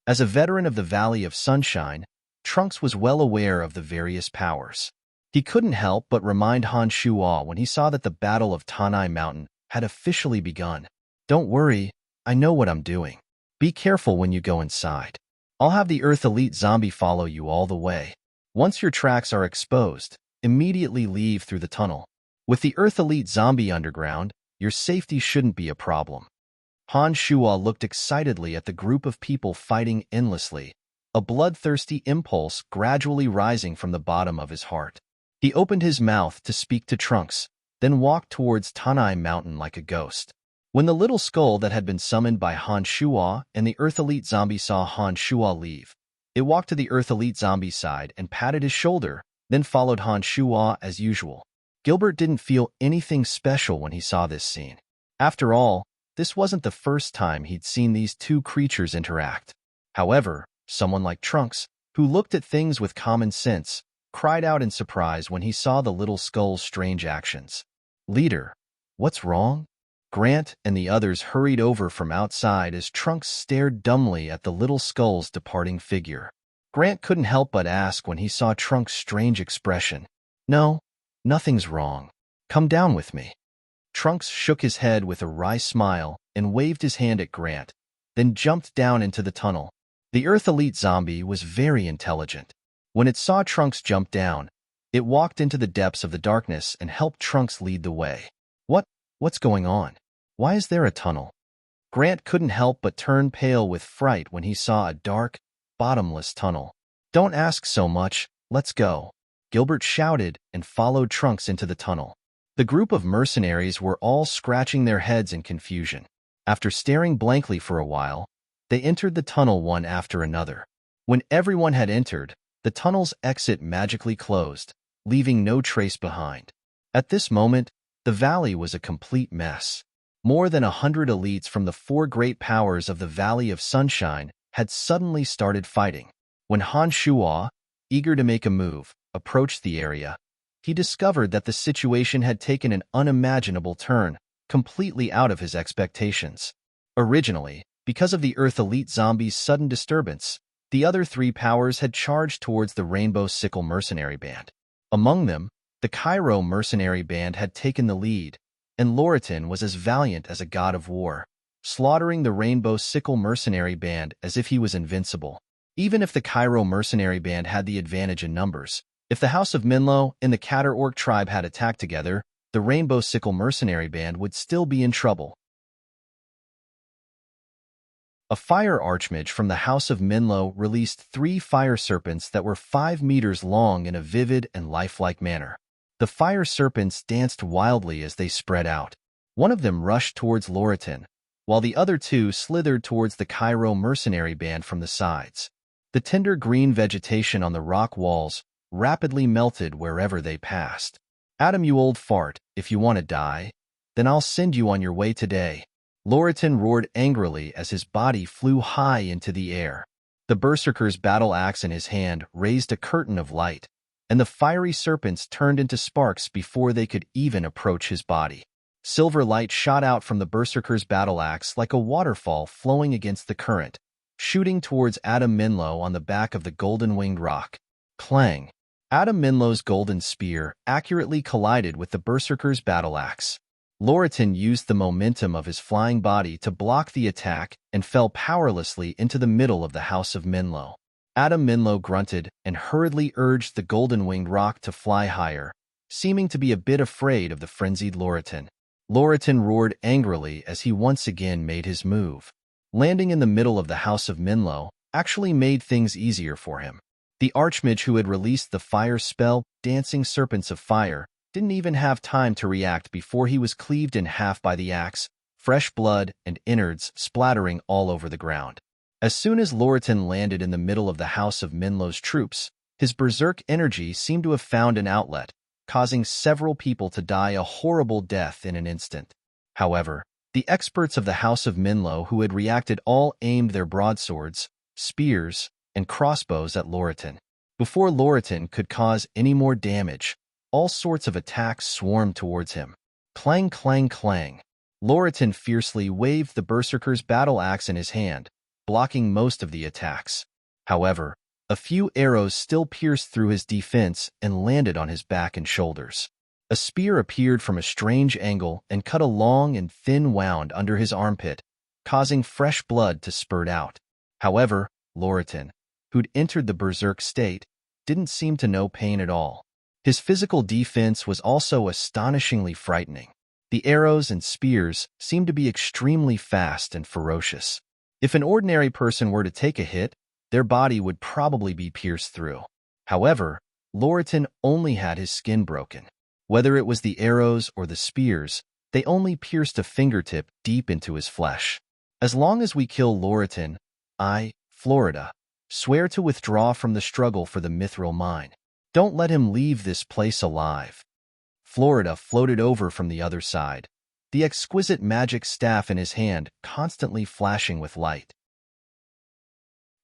As a veteran of the Valley of Sunshine, Trunks was well aware of the various powers. He couldn't help but remind Han Shuo when he saw that the Battle of Tanai Mountain had officially begun. "Don't worry, I know what I'm doing. Be careful when you go inside. I'll have the Earth Elite Zombie follow you all the way. Once your tracks are exposed, immediately leave through the tunnel. With the Earth Elite Zombie underground, your safety shouldn't be a problem." Han Shuo looked excitedly at the group of people fighting endlessly, a bloodthirsty impulse gradually rising from the bottom of his heart. He opened his mouth to speak to Trunks, then walked towards Tanai Mountain like a ghost. When the little skull that had been summoned by Han Shuo and the Earth Elite Zombie saw Han Shuo leave, it walked to the Earth Elite Zombie side and patted his shoulder, then followed Han Shuo as usual. Gilbert didn't feel anything special when he saw this scene. After all, this wasn't the first time he'd seen these two creatures interact. However, someone like Trunks, who looked at things with common sense, cried out in surprise when he saw the little skull's strange actions. "Leader, what's wrong?" Grant and the others hurried over from outside as Trunks stared dumbly at the little skull's departing figure. Grant couldn't help but ask when he saw Trunks' strange expression. "No, nothing's wrong. Come down with me." Trunks shook his head with a wry smile and waved his hand at Grant, then jumped down into the tunnel. The Earth Elite Zombie was very intelligent. When it saw Trunks jump down, it walked into the depths of the darkness and helped Trunks lead the way. What's going on? Why is there a tunnel?" Grant couldn't help but turn pale with fright when he saw a dark, bottomless tunnel. "Don't ask so much, let's go," Gilbert shouted and followed Trunks into the tunnel. The group of mercenaries were all scratching their heads in confusion. After staring blankly for a while, they entered the tunnel one after another. When everyone had entered, the tunnel's exit magically closed, leaving no trace behind. At this moment, the valley was a complete mess. More than 100 elites from the 4 great powers of the Valley of Sunshine had suddenly started fighting. When Han Shuo, eager to make a move, approached the area, he discovered that the situation had taken an unimaginable turn, completely out of his expectations. Originally, because of the Earth Elite Zombie's sudden disturbance, the other 3 powers had charged towards the Rainbow Sickle Mercenary Band. Among them, the Cairo Mercenary Band had taken the lead, and Loritin was as valiant as a god of war, slaughtering the Rainbow Sickle mercenary band as if he was invincible. Even if the Cairo mercenary band had the advantage in numbers, if the House of Minlo and the Catter Orc tribe had attacked together, the Rainbow Sickle mercenary band would still be in trouble. A fire archmage from the House of Minlo released 3 fire serpents that were 5 meters long in a vivid and lifelike manner. The fire serpents danced wildly as they spread out. One of them rushed towards Loritin, while the other 2 slithered towards the Cairo mercenary band from the sides. The tender green vegetation on the rock walls rapidly melted wherever they passed. "Adam, you old fart, if you want to die, then I'll send you on your way today." Loritin roared angrily as his body flew high into the air. The berserker's battle axe in his hand raised a curtain of light, and the fiery serpents turned into sparks before they could even approach his body. Silver light shot out from the berserker's battle axe like a waterfall flowing against the current, shooting towards Adam Minlo on the back of the golden-winged rock. Clang! Adam Minlo's golden spear accurately collided with the berserker's battle axe. Loritin used the momentum of his flying body to block the attack and fell powerlessly into the middle of the House of Minlo. Adam Minlo grunted and hurriedly urged the golden-winged rock to fly higher, seeming to be a bit afraid of the frenzied Loritin. Loritin roared angrily as he once again made his move. Landing in the middle of the House of Minlo actually made things easier for him. The archmage who had released the fire spell, Dancing Serpents of Fire, didn't even have time to react before he was cleaved in half by the axe, fresh blood and innards splattering all over the ground. As soon as Loritin landed in the middle of the House of Minlo's troops, his berserk energy seemed to have found an outlet, causing several people to die a horrible death in an instant. However, the experts of the House of Minlo who had reacted all aimed their broadswords, spears, and crossbows at Loritin. Before Loritin could cause any more damage, all sorts of attacks swarmed towards him. Clang, clang, clang. Loritin fiercely waved the berserker's battle axe in his hand, blocking most of the attacks. However, a few arrows still pierced through his defense and landed on his back and shoulders. A spear appeared from a strange angle and cut a long and thin wound under his armpit, causing fresh blood to spurt out. However, Loritin, who'd entered the berserk state, didn't seem to know pain at all. His physical defense was also astonishingly frightening. The arrows and spears seemed to be extremely fast and ferocious. If an ordinary person were to take a hit, their body would probably be pierced through. However, Loritin only had his skin broken. Whether it was the arrows or the spears, they only pierced a fingertip deep into his flesh. As long as we kill Loritin, I, Florida, swear to withdraw from the struggle for the mithril mine. Don't let him leave this place alive. Florida floated over from the other side, the exquisite magic staff in his hand constantly flashing with light.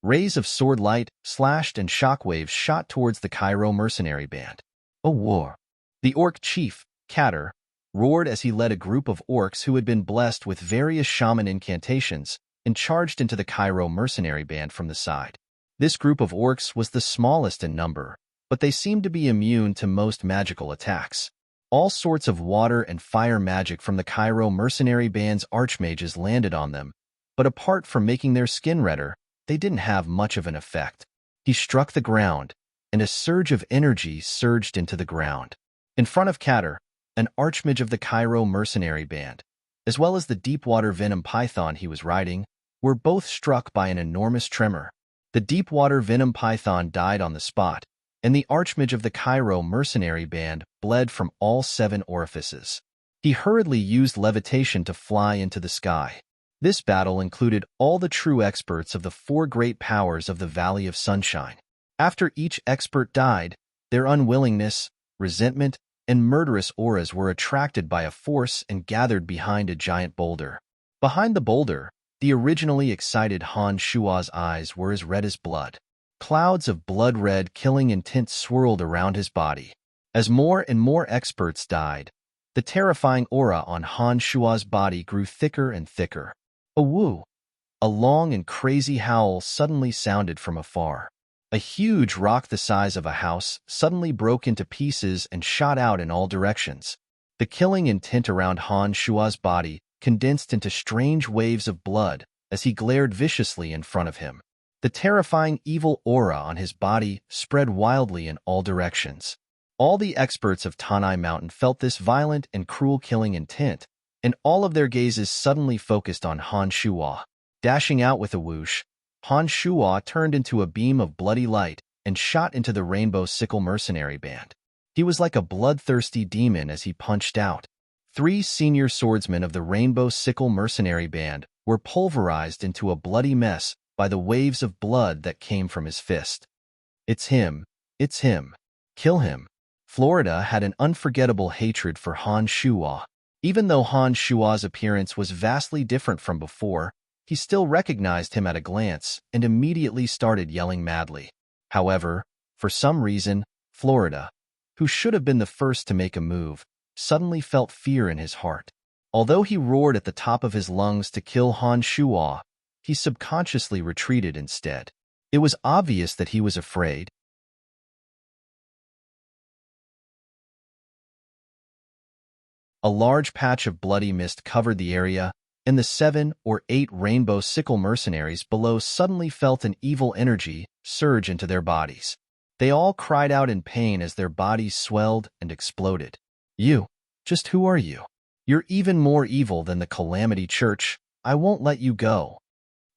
Rays of sword light slashed and shockwaves shot towards the Cairo mercenary band. A war. The orc chief, Catter, roared as he led a group of orcs who had been blessed with various shaman incantations and charged into the Cairo mercenary band from the side. This group of orcs was the smallest in number, but they seemed to be immune to most magical attacks. All sorts of water and fire magic from the Cairo mercenary band's archmages landed on them, but apart from making their skin redder, they didn't have much of an effect. He struck the ground, and a surge of energy surged into the ground. In front of Catter, an archmage of the Cairo mercenary band, as well as the deep-water venom python he was riding, were both struck by an enormous tremor. The deep-water venom python died on the spot, and the archmage of the Cairo mercenary band bled from all 7 orifices. He hurriedly used levitation to fly into the sky. This battle included all the true experts of the 4 great powers of the Valley of Sunshine. After each expert died, their unwillingness, resentment, and murderous auras were attracted by a force and gathered behind a giant boulder. Behind the boulder, the originally excited Han Shua's eyes were as red as blood. Clouds of blood-red killing intent swirled around his body. As more and more experts died, the terrifying aura on Han Shua's body grew thicker and thicker. A woo! A long and crazy howl suddenly sounded from afar. A huge rock the size of a house suddenly broke into pieces and shot out in all directions. The killing intent around Han Shua's body condensed into strange waves of blood as he glared viciously in front of him. The terrifying evil aura on his body spread wildly in all directions. All the experts of Tanai Mountain felt this violent and cruel killing intent, and all of their gazes suddenly focused on Han Shua. Dashing out with a whoosh, Han Shua turned into a beam of bloody light and shot into the Rainbow Sickle Mercenary Band. He was like a bloodthirsty demon as he punched out. 3 senior swordsmen of the Rainbow Sickle Mercenary Band were pulverized into a bloody mess by the waves of blood that came from his fist. It's him. It's him. Kill him. Florida had an unforgettable hatred for Han Shua. Even though Han Shua's appearance was vastly different from before, he still recognized him at a glance and immediately started yelling madly. However, for some reason, Florida, who should have been the first to make a move, suddenly felt fear in his heart. Although he roared at the top of his lungs to kill Han Shua, he subconsciously retreated instead. It was obvious that he was afraid. A large patch of bloody mist covered the area, and the 7 or 8 Rainbow Sickle mercenaries below suddenly felt an evil energy surge into their bodies. They all cried out in pain as their bodies swelled and exploded. You, just who are you? You're even more evil than the Calamity Church. I won't let you go.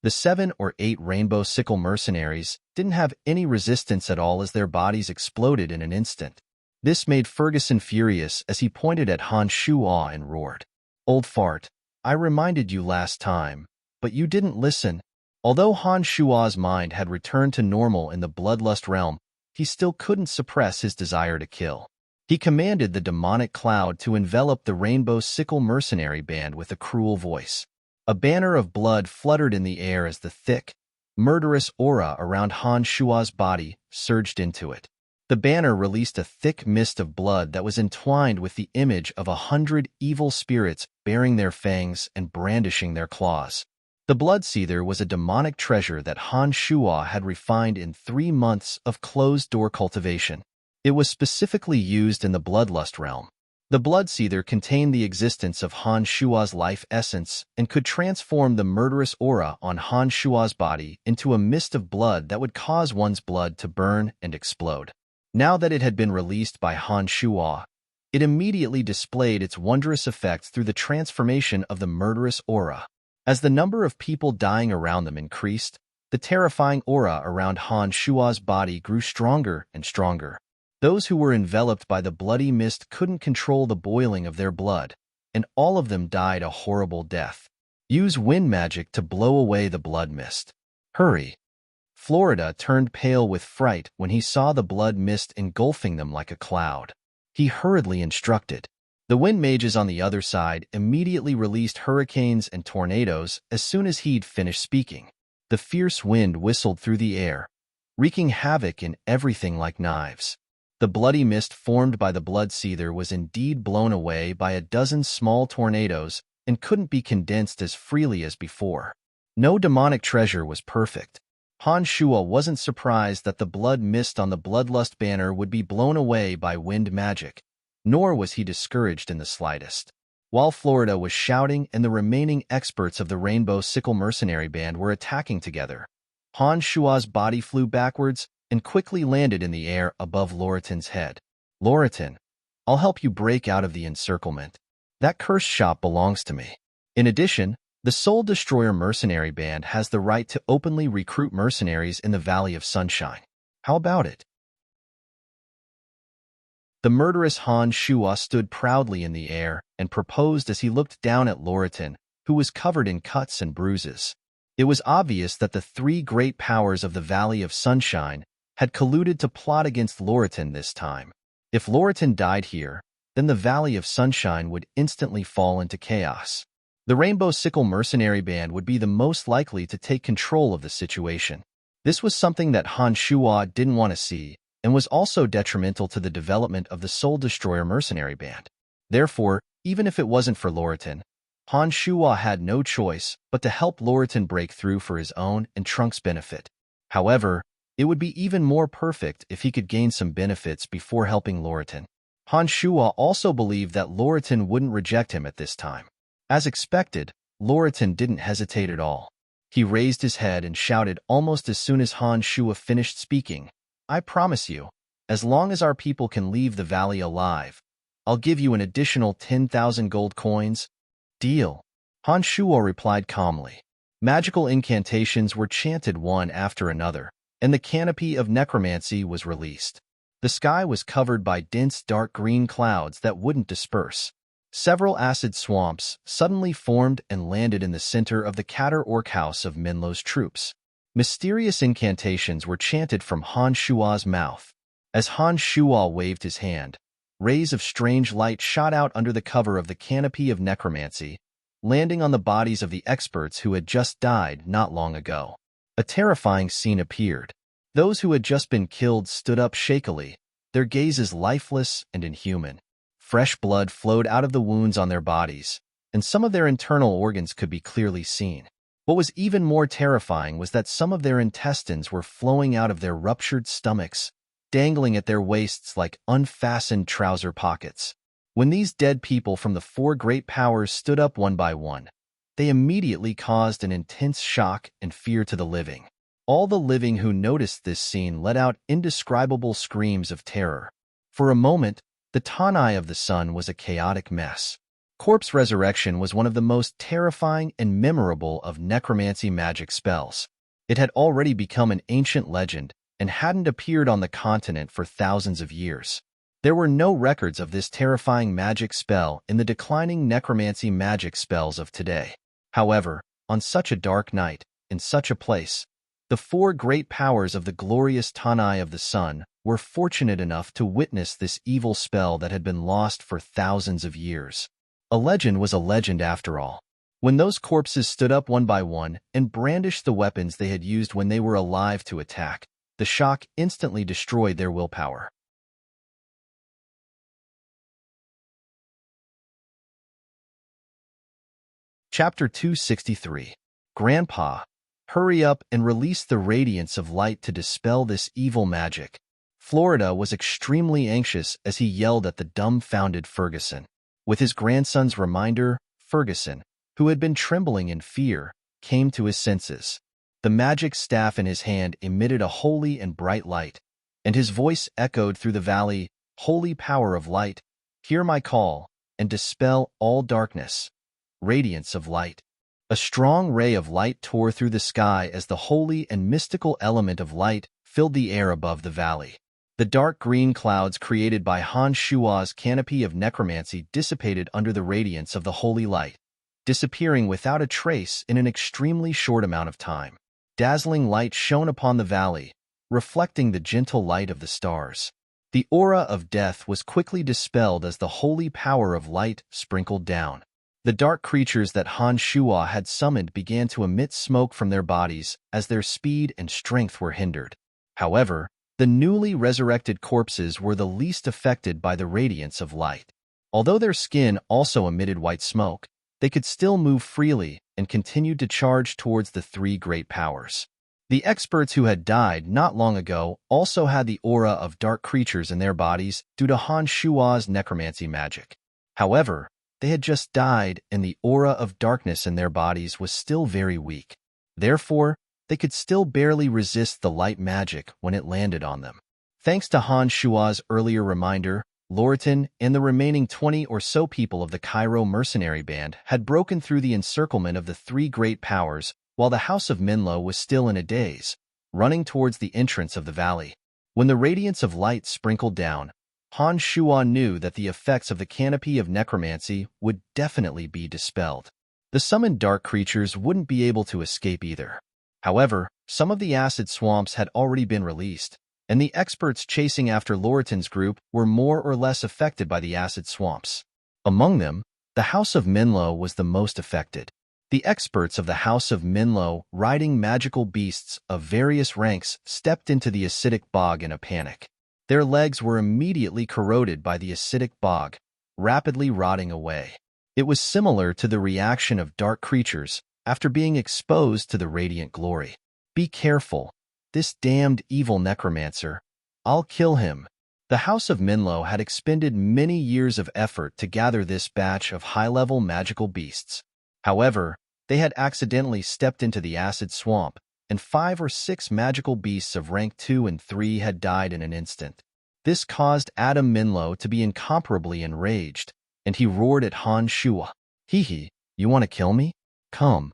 The 7 or 8 Rainbow Sickle mercenaries didn't have any resistance at all as their bodies exploded in an instant. This made Ferguson furious as he pointed at Han Shua and roared, "Old fart, I reminded you last time, but you didn't listen." Although Han Shua's mind had returned to normal in the Bloodlust realm, he still couldn't suppress his desire to kill. He commanded the demonic cloud to envelop the Rainbow Sickle mercenary band with a cruel voice. A banner of blood fluttered in the air as the thick, murderous aura around Han Shua's body surged into it. The banner released a thick mist of blood that was entwined with the image of 100 evil spirits baring their fangs and brandishing their claws. The Bloodseether was a demonic treasure that Han Shua had refined in 3 months of closed-door cultivation. It was specifically used in the Bloodlust realm. The Bloodseether contained the existence of Han Shua's life essence and could transform the murderous aura on Han Shua's body into a mist of blood that would cause one's blood to burn and explode. Now that it had been released by Han Shua, it immediately displayed its wondrous effects through the transformation of the murderous aura. As the number of people dying around them increased, the terrifying aura around Han Shua's body grew stronger and stronger. Those who were enveloped by the bloody mist couldn't control the boiling of their blood, and all of them died a horrible death. Use wind magic to blow away the blood mist. Hurry. Florida turned pale with fright when he saw the blood mist engulfing them like a cloud. He hurriedly instructed. The wind mages on the other side immediately released hurricanes and tornadoes as soon as he'd finished speaking. The fierce wind whistled through the air, wreaking havoc in everything like knives. The bloody mist formed by the Bloodseether was indeed blown away by a dozen small tornadoes and couldn't be condensed as freely as before. No demonic treasure was perfect. Han Shua wasn't surprised that the blood mist on the Bloodlust banner would be blown away by wind magic, nor was he discouraged in the slightest. While Florida was shouting and the remaining experts of the Rainbow Sickle mercenary band were attacking together, Han Shua's body flew backwards and quickly landed in the air above Loritin's head. "Loritin, I'll help you break out of the encirclement. That cursed shop belongs to me. In addition, the Soul Destroyer mercenary band has the right to openly recruit mercenaries in the Valley of Sunshine. How about it?" The murderous Han Shua stood proudly in the air and proposed as he looked down at Loritin, who was covered in cuts and bruises. It was obvious that the 3 great powers of the Valley of Sunshine had colluded to plot against Loritin this time. If Loritin died here, then the Valley of Sunshine would instantly fall into chaos. The Rainbow Sickle mercenary band would be the most likely to take control of the situation. This was something that Han Shua didn't want to see, and was also detrimental to the development of the Soul Destroyer mercenary band. Therefore, even if it wasn't for Loritin, Han Shua had no choice but to help Loritin break through for his own and Trunk's benefit. However, it would be even more perfect if he could gain some benefits before helping Loritin. Han Shua also believed that Loritan wouldn't reject him at this time. As expected, Loritan didn't hesitate at all. He raised his head and shouted almost as soon as Han Shua finished speaking, "I promise you, as long as our people can leave the valley alive, I'll give you an additional 10,000 gold coins." "Deal," Han Shua replied calmly. Magical incantations were chanted one after another, and the canopy of necromancy was released. The sky was covered by dense dark green clouds that wouldn't disperse. Several acid swamps suddenly formed and landed in the center of the Katter Orc house of Minlo's troops. Mysterious incantations were chanted from Han Shua's mouth. As Han Shua waved his hand, rays of strange light shot out under the cover of the canopy of necromancy, landing on the bodies of the experts who had just died not long ago. A terrifying scene appeared. Those who had just been killed stood up shakily, their gazes lifeless and inhuman. Fresh blood flowed out of the wounds on their bodies, and some of their internal organs could be clearly seen. What was even more terrifying was that some of their intestines were flowing out of their ruptured stomachs, dangling at their waists like unfastened trouser pockets. When these dead people from the four great powers stood up one by one, they immediately caused an intense shock and fear to the living. All the living who noticed this scene let out indescribable screams of terror. For a moment, the Tanai of the Sun was a chaotic mess. Corpse resurrection was one of the most terrifying and memorable of necromancy magic spells. It had already become an ancient legend and hadn't appeared on the continent for thousands of years. There were no records of this terrifying magic spell in the declining necromancy magic spells of today. However, on such a dark night, in such a place, the four great powers of the glorious Tanai of the Sun were fortunate enough to witness this evil spell that had been lost for thousands of years. A legend was a legend after all. When those corpses stood up one by one and brandished the weapons they had used when they were alive to attack, the shock instantly destroyed their willpower. Chapter 263. Grandpa, hurry up and release the radiance of light to dispel this evil magic. Florida was extremely anxious as he yelled at the dumbfounded Ferguson. With his grandson's reminder, Ferguson, who had been trembling in fear, came to his senses. The magic staff in his hand emitted a holy and bright light, and his voice echoed through the valley, "Holy power of light, hear my call, and dispel all darkness." Radiance of light. A strong ray of light tore through the sky as the holy and mystical element of light filled the air above the valley. The dark green clouds created by Han Shua's canopy of necromancy dissipated under the radiance of the holy light, disappearing without a trace in an extremely short amount of time. Dazzling light shone upon the valley, reflecting the gentle light of the stars. The aura of death was quickly dispelled as the holy power of light sprinkled down. The dark creatures that Han Shua had summoned began to emit smoke from their bodies as their speed and strength were hindered. However, the newly resurrected corpses were the least affected by the radiance of light. Although their skin also emitted white smoke, they could still move freely and continued to charge towards the three great powers. The experts who had died not long ago also had the aura of dark creatures in their bodies due to Han Shua's necromancy magic. However, they had just died and the aura of darkness in their bodies was still very weak. Therefore, they could still barely resist the light magic when it landed on them. Thanks to Han Shua's earlier reminder, Loritan and the remaining 20 or so people of the Cairo mercenary band had broken through the encirclement of the three great powers while the House of Minlo was still in a daze, running towards the entrance of the valley. When the radiance of light sprinkled down, Han Shua knew that the effects of the canopy of necromancy would definitely be dispelled. The summoned dark creatures wouldn't be able to escape either. However, some of the acid swamps had already been released, and the experts chasing after Loritan's group were more or less affected by the acid swamps. Among them, the House of Minlo was the most affected. The experts of the House of Minlo, riding magical beasts of various ranks, stepped into the acidic bog in a panic. Their legs were immediately corroded by the acidic bog, rapidly rotting away. It was similar to the reaction of dark creatures after being exposed to the radiant glory. "Be careful, this damned evil necromancer. I'll kill him," The House of Minlo had expended many years of effort to gather this batch of high-level magical beasts. However, they had accidentally stepped into the acid swamp, and 5 or 6 magical beasts of rank 2 and 3 had died in an instant. This caused Adam Minlo to be incomparably enraged, and he roared at Han Shua. Hee, you want to kill me? Come.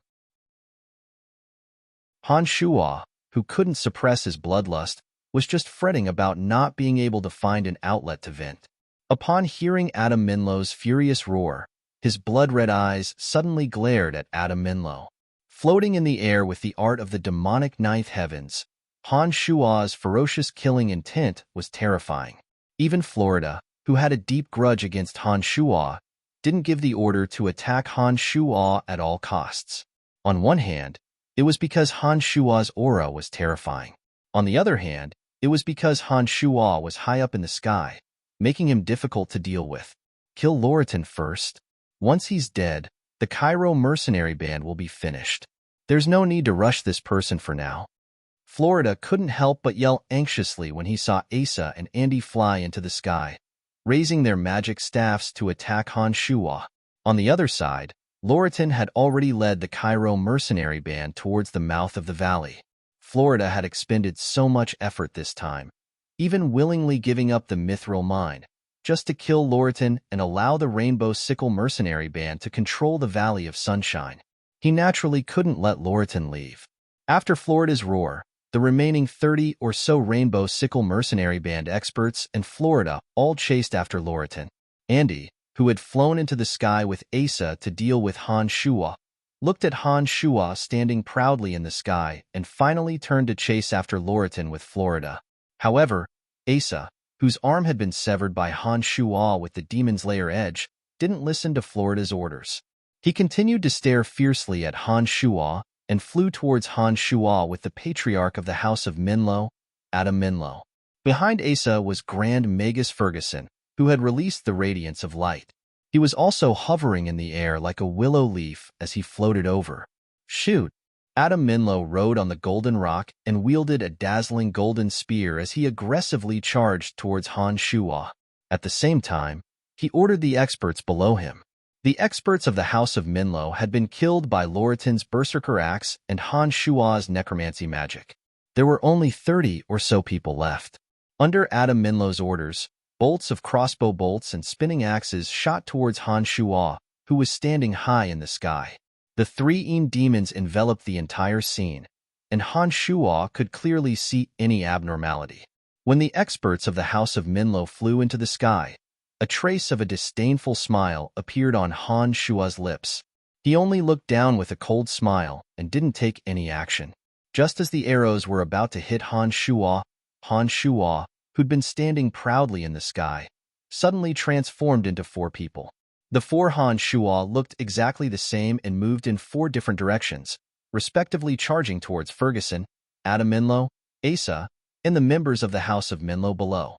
Han Shua, who couldn't suppress his bloodlust, was just fretting about not being able to find an outlet to vent. Upon hearing Adam Minlo's furious roar, his blood-red eyes suddenly glared at Adam Minlo. Floating in the air with the art of the demonic ninth heavens, Han Shua's ferocious killing intent was terrifying. Even Florida, who had a deep grudge against Han Shua, didn't give the order to attack Han Shua at all costs. On one hand, it was because Han Shua's aura was terrifying. On the other hand, it was because Han Shua was high up in the sky, making him difficult to deal with. Kill Loritan first. Once he's dead, the Cairo mercenary band will be finished. There's no need to rush this person for now. Florida couldn't help but yell anxiously when he saw Asa and Andy fly into the sky, raising their magic staffs to attack Han Shua. On the other side, Loritan had already led the Cairo mercenary band towards the mouth of the valley. Florida had expended so much effort this time, even willingly giving up the mithril mine, just to kill Loritan and allow the Rainbow Sickle mercenary band to control the Valley of Sunshine. He naturally couldn't let Loritan leave. After Florida's roar, the remaining 30 or so Rainbow Sickle mercenary band experts and Florida all chased after Loritan. Andy, who had flown into the sky with Asa to deal with Han Shua, looked at Han Shua standing proudly in the sky and finally turned to chase after Loritan with Florida. However, Asa, whose arm had been severed by Han Shua with the Demon's Lair edge, didn't listen to Florida's orders. He continued to stare fiercely at Han Shua and flew towards Han Shua with the patriarch of the House of Minlo, Adam Minlo. Behind Asa was Grand Magus Ferguson, who had released the radiance of light. He was also hovering in the air like a willow leaf as he floated over. Shoot! Adam Minlo rode on the golden rock and wielded a dazzling golden spear as he aggressively charged towards Han Shua. At the same time, he ordered the experts below him. The experts of the House of Minlo had been killed by Loritan's Berserker Axe and Han Shua's Necromancy magic. There were only 30 or so people left. Under Adam Minlo's orders, bolts of crossbow bolts and spinning axes shot towards Han Shua, who was standing high in the sky. The 3 demons enveloped the entire scene, and Han Shua could clearly see any abnormality. When the experts of the House of Minlo flew into the sky, a trace of a disdainful smile appeared on Han Shua's lips. He only looked down with a cold smile and didn't take any action. Just as the arrows were about to hit Han Shua, who'd been standing proudly in the sky, suddenly transformed into 4 people. The 4 Han Shua looked exactly the same and moved in 4 different directions, respectively charging towards Ferguson, Adam Minlo, Asa, and the members of the House of Minlo below.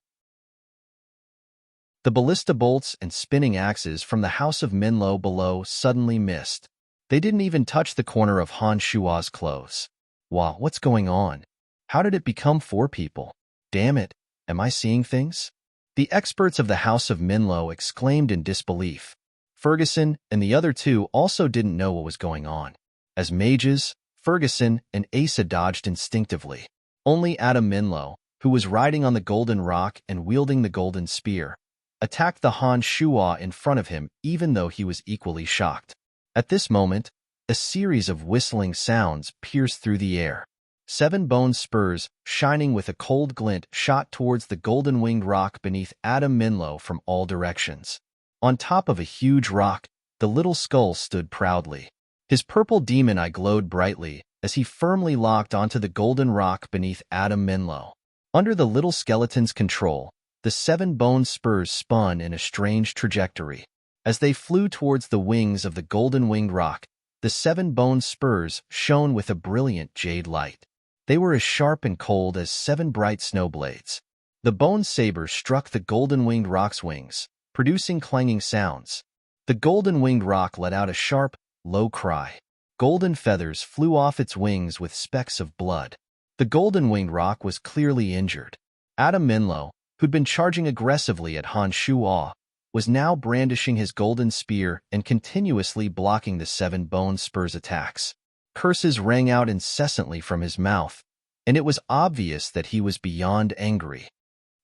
The ballista bolts and spinning axes from the House of Minlo below suddenly missed. They didn't even touch the corner of Han Shua's clothes. Wow, what's going on? How did it become 4 people? Damn it, am I seeing things? The experts of the House of Minlo exclaimed in disbelief. Ferguson and the other 2 also didn't know what was going on. As mages, Ferguson and Asa dodged instinctively. Only Adam Minlo, who was riding on the golden rock and wielding the golden spear, attacked the Han Shua in front of him even though he was equally shocked. At this moment, a series of whistling sounds pierced through the air. 7 bone spurs, shining with a cold glint, shot towards the golden-winged rock beneath Adam Minlo from all directions. On top of a huge rock, the little skull stood proudly. His purple demon eye glowed brightly as he firmly locked onto the golden rock beneath Adam Minlo. Under the little skeleton's control, the 7 bone spurs spun in a strange trajectory. As they flew towards the wings of the golden-winged rock, the 7 bone spurs shone with a brilliant jade light. They were as sharp and cold as 7 bright snow blades. The bone saber struck the golden-winged rock's wings, producing clanging sounds. The golden-winged rock let out a sharp, low cry. Golden feathers flew off its wings with specks of blood. The golden-winged rock was clearly injured. Adam Minlo, who'd been charging aggressively at Han Shuo, was now brandishing his golden spear and continuously blocking the seven bone spurs attacks. Curses rang out incessantly from his mouth, and it was obvious that he was beyond angry.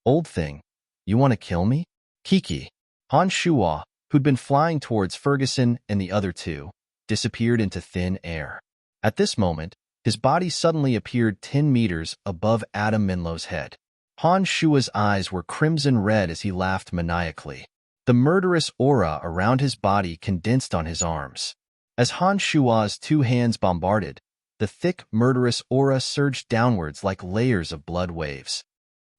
"Old thing, you want to kill me?" Kiki. Han Shuo, who'd been flying towards Ferguson and the other two, disappeared into thin air. At this moment, his body suddenly appeared 10 meters above Adam Minlo's head. Han Shuo's eyes were crimson red as he laughed maniacally. The murderous aura around his body condensed on his arms. As Han Shuo's two hands bombarded, the thick, murderous aura surged downwards like layers of blood waves.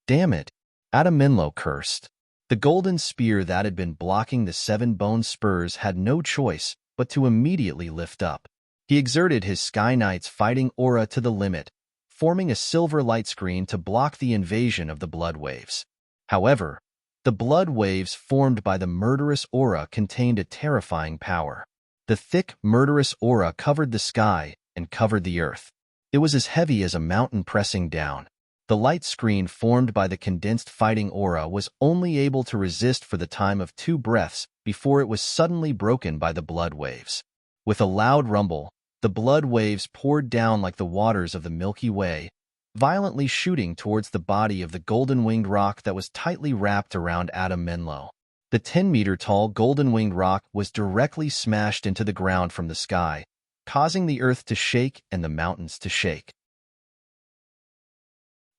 "Damn it," Adam Minlo cursed. The golden spear that had been blocking the seven bone spurs had no choice but to immediately lift up. He exerted his Sky Knight's fighting aura to the limit, forming a silver light screen to block the invasion of the blood waves. However, the blood waves formed by the murderous aura contained a terrifying power. The thick, murderous aura covered the sky and covered the earth. It was as heavy as a mountain pressing down. The light screen formed by the condensed fighting aura was only able to resist for the time of 2 breaths before it was suddenly broken by the blood waves. With a loud rumble, the blood waves poured down like the waters of the Milky Way, violently shooting towards the body of the golden-winged rock that was tightly wrapped around Adam Minlo. The 10-meter-tall golden-winged rock was directly smashed into the ground from the sky, causing the earth to shake and the mountains to shake.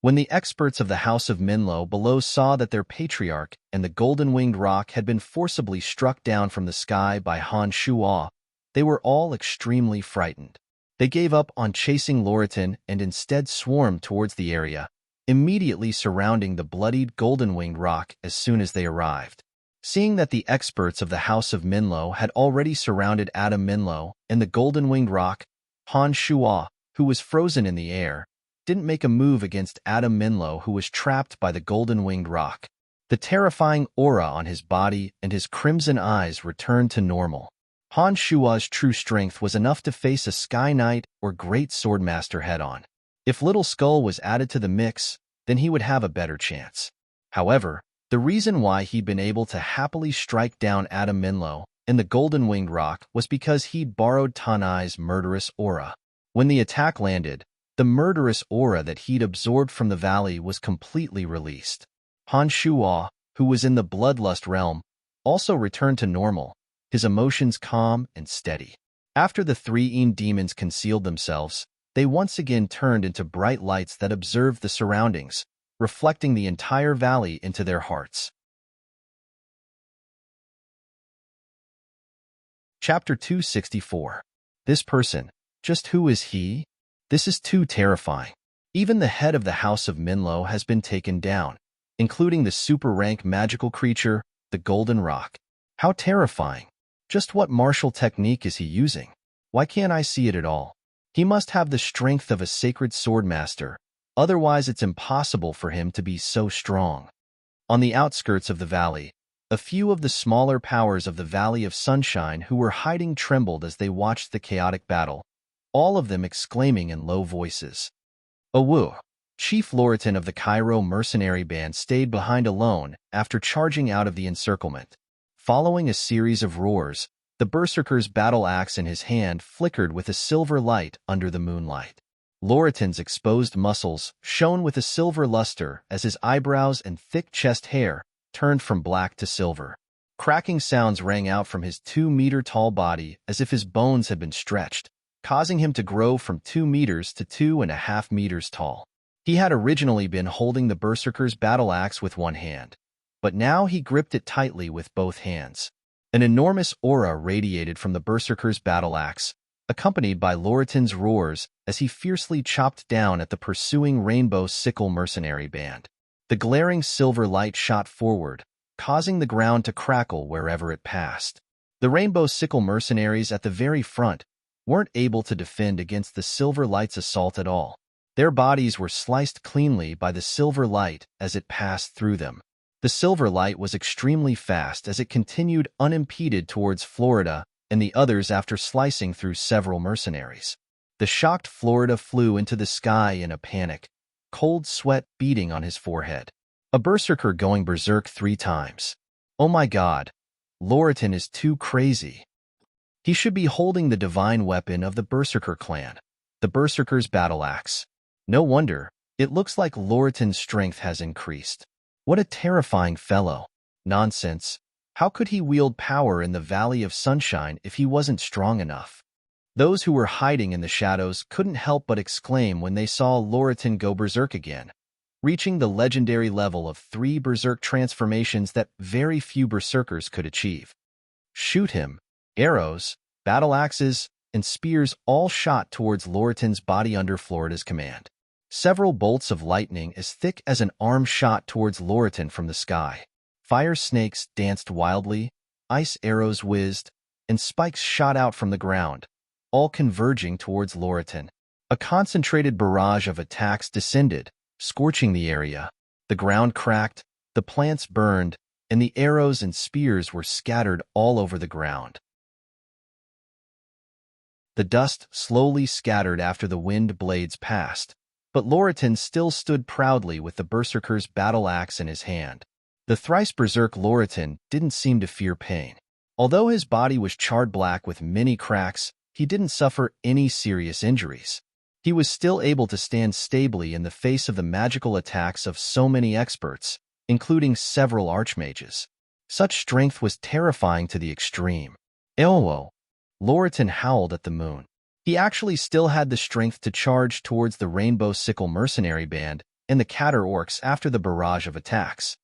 When the experts of the House of Minlo below saw that their patriarch and the golden-winged rock had been forcibly struck down from the sky by Han Shuo, they were all extremely frightened. They gave up on chasing Loritan and instead swarmed towards the area, immediately surrounding the bloodied golden-winged rock as soon as they arrived. Seeing that the experts of the House of Minlo had already surrounded Adam Minlo and the golden-winged rock, Han Shuo, who was frozen in the air, didn't make a move against Adam Minlo, who was trapped by the golden-winged rock. The terrifying aura on his body and his crimson eyes returned to normal. Han Shuo's true strength was enough to face a Sky Knight or Great Swordmaster head-on. If Little Skull was added to the mix, then he would have a better chance. However, the reason why he'd been able to happily strike down Adam Minlo and the golden-winged rock was because he'd borrowed Tanai's murderous aura. When the attack landed, the murderous aura that he'd absorbed from the valley was completely released. Han Shuo, who was in the bloodlust realm, also returned to normal, his emotions calm and steady. After the 3 Een demons concealed themselves, they once again turned into bright lights that observed the surroundings, reflecting the entire valley into their hearts. Chapter 264. This person, just who is he? This is too terrifying. Even the head of the House of Minlo has been taken down, including the super-rank magical creature, the Golden Rock. How terrifying. Just what martial technique is he using? Why can't I see it at all? He must have the strength of a sacred swordmaster, otherwise it's impossible for him to be so strong. On the outskirts of the valley, a few of the smaller powers of the Valley of Sunshine who were hiding trembled as they watched the chaotic battle, all of them exclaiming in low voices. Awu, Chief Loritan of the Cairo mercenary band, stayed behind alone after charging out of the encirclement. Following a series of roars, the berserker's battle axe in his hand flickered with a silver light under the moonlight. Loritan's exposed muscles shone with a silver luster as his eyebrows and thick chest hair turned from black to silver. Cracking sounds rang out from his 2-meter-tall body as if his bones had been stretched, causing him to grow from 2 meters to 2.5 meters tall. He had originally been holding the berserker's battle axe with one hand, but now he gripped it tightly with both hands. An enormous aura radiated from the berserker's battle axe, accompanied by Loritan's roars as he fiercely chopped down at the pursuing Rainbow Sickle mercenary band. The glaring silver light shot forward, causing the ground to crackle wherever it passed. The Rainbow Sickle mercenaries at the very front weren't able to defend against the silver light's assault at all. Their bodies were sliced cleanly by the silver light as it passed through them. The silver light was extremely fast as it continued unimpeded towards Florida and the others after slicing through several mercenaries. The shocked Florida flew into the sky in a panic, cold sweat beading on his forehead. A berserker going berserk 3 times. Oh my god, Loritan is too crazy. He should be holding the divine weapon of the Berserker clan, the Berserker's battle axe. No wonder, it looks like Loritan's strength has increased. What a terrifying fellow. Nonsense. How could he wield power in the Valley of Sunshine if he wasn't strong enough? Those who were hiding in the shadows couldn't help but exclaim when they saw Loritan go berserk again, reaching the legendary level of 3 berserk transformations that very few berserkers could achieve. Shoot him. Arrows, battle axes, and spears all shot towards Loritan's body under Florida's command. Several bolts of lightning as thick as an arm shot towards Loritan from the sky. Fire snakes danced wildly, ice arrows whizzed, and spikes shot out from the ground, all converging towards Loritan. A concentrated barrage of attacks descended, scorching the area. The ground cracked, the plants burned, and the arrows and spears were scattered all over the ground. The dust slowly scattered after the wind blades passed, but Loritan still stood proudly with the Berserker's battle axe in his hand. The thrice berserk Loritan didn't seem to fear pain. Although his body was charred black with many cracks, he didn't suffer any serious injuries. He was still able to stand stably in the face of the magical attacks of so many experts, including several archmages. Such strength was terrifying to the extreme. Elwo! Loritan howled at the moon. He actually still had the strength to charge towards the Rainbow Sickle mercenary band and the Catter Orcs after the barrage of attacks.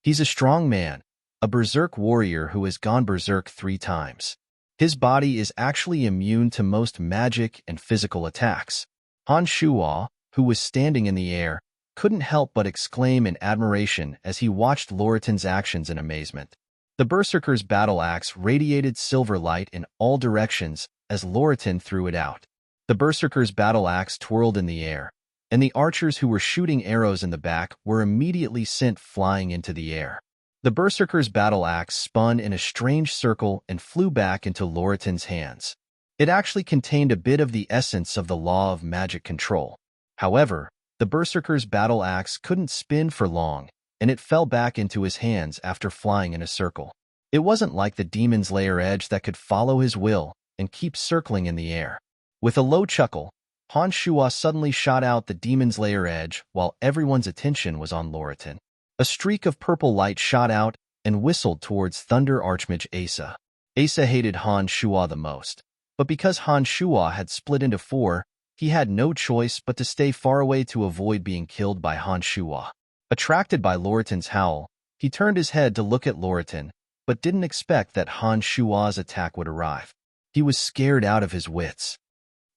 He's a strong man, a berserk warrior who has gone berserk 3 times. His body is actually immune to most magic and physical attacks. Han Shuo, who was standing in the air, couldn't help but exclaim in admiration as he watched Loritan's actions in amazement. The Berserker's battle axe radiated silver light in all directions as Loritan threw it out. The Berserker's battle axe twirled in the air, and the archers who were shooting arrows in the back were immediately sent flying into the air. The Berserker's battle axe spun in a strange circle and flew back into Loritan's hands. It actually contained a bit of the essence of the law of magic control. However, the Berserker's battle axe couldn't spin for long, and it fell back into his hands after flying in a circle. It wasn't like the Demon's Lair edge that could follow his will and keep circling in the air. With a low chuckle, Han Shuo suddenly shot out the Demon's Lair edge while everyone's attention was on Loritan. A streak of purple light shot out and whistled towards Thunder Archmage Asa. Asa hated Han Shuo the most, but because Han Shuo had split into 4, he had no choice but to stay far away to avoid being killed by Han Shuo. Attracted by Loritan's howl, he turned his head to look at Loritan, but didn't expect that Han Shuo's attack would arrive. He was scared out of his wits.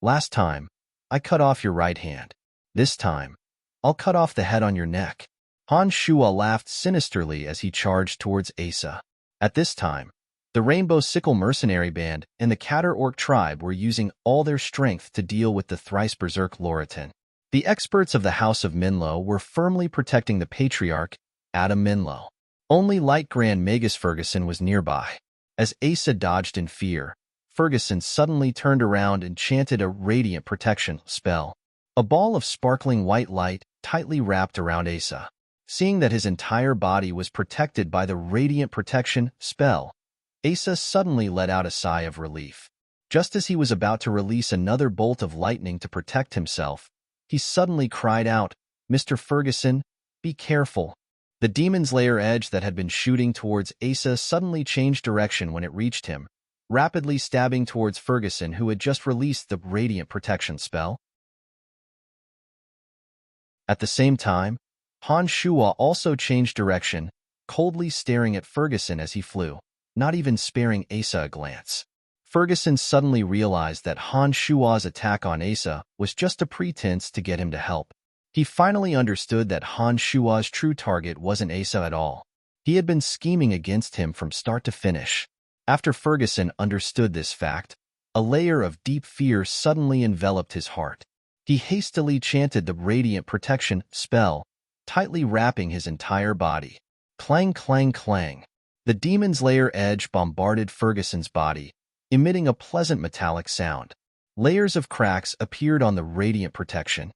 Last time, I cut off your right hand. This time, I'll cut off the head on your neck. Han Shuo laughed sinisterly as he charged towards Asa. At this time, the Rainbow Sickle mercenary band and the Catter Orc tribe were using all their strength to deal with the thrice berserk Loritan. The experts of the House of Minlo were firmly protecting the Patriarch, Adam Minlo. Only Light Grand Magus Ferguson was nearby. As Asa dodged in fear, Ferguson suddenly turned around and chanted a radiant protection spell. A ball of sparkling white light tightly wrapped around Asa. Seeing that his entire body was protected by the radiant protection spell, Asa suddenly let out a sigh of relief. Just as he was about to release another bolt of lightning to protect himself, he suddenly cried out, "Mr. Ferguson, be careful." The Demon's Lair edge that had been shooting towards Asa suddenly changed direction when it reached him, rapidly stabbing towards Ferguson, who had just released the radiant protection spell. At the same time, Han Shuo also changed direction, coldly staring at Ferguson as he flew, not even sparing Asa a glance. Ferguson suddenly realized that Han Shuo's attack on Asa was just a pretense to get him to help. He finally understood that Han Shuo's true target wasn't Asa at all. He had been scheming against him from start to finish. After Ferguson understood this fact, a layer of deep fear suddenly enveloped his heart. He hastily chanted the radiant protection spell, tightly wrapping his entire body. Clang, clang, clang. The Demon's Lair edge bombarded Ferguson's body, emitting a pleasant metallic sound. Layers of cracks appeared on the radiant protection.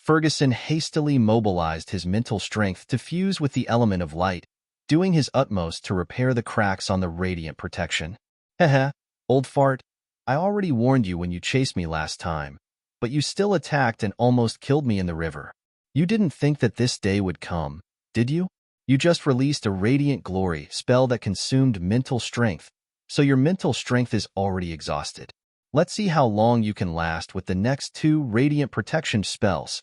Ferguson hastily mobilized his mental strength to fuse with the element of light, doing his utmost to repair the cracks on the radiant protection. Heh, old fart, I already warned you when you chased me last time, but you still attacked and almost killed me in the river. You didn't think that this day would come, did you? You just released a radiant glory spell that consumed mental strength, so your mental strength is already exhausted. Let's see how long you can last with the next 2 radiant protection spells.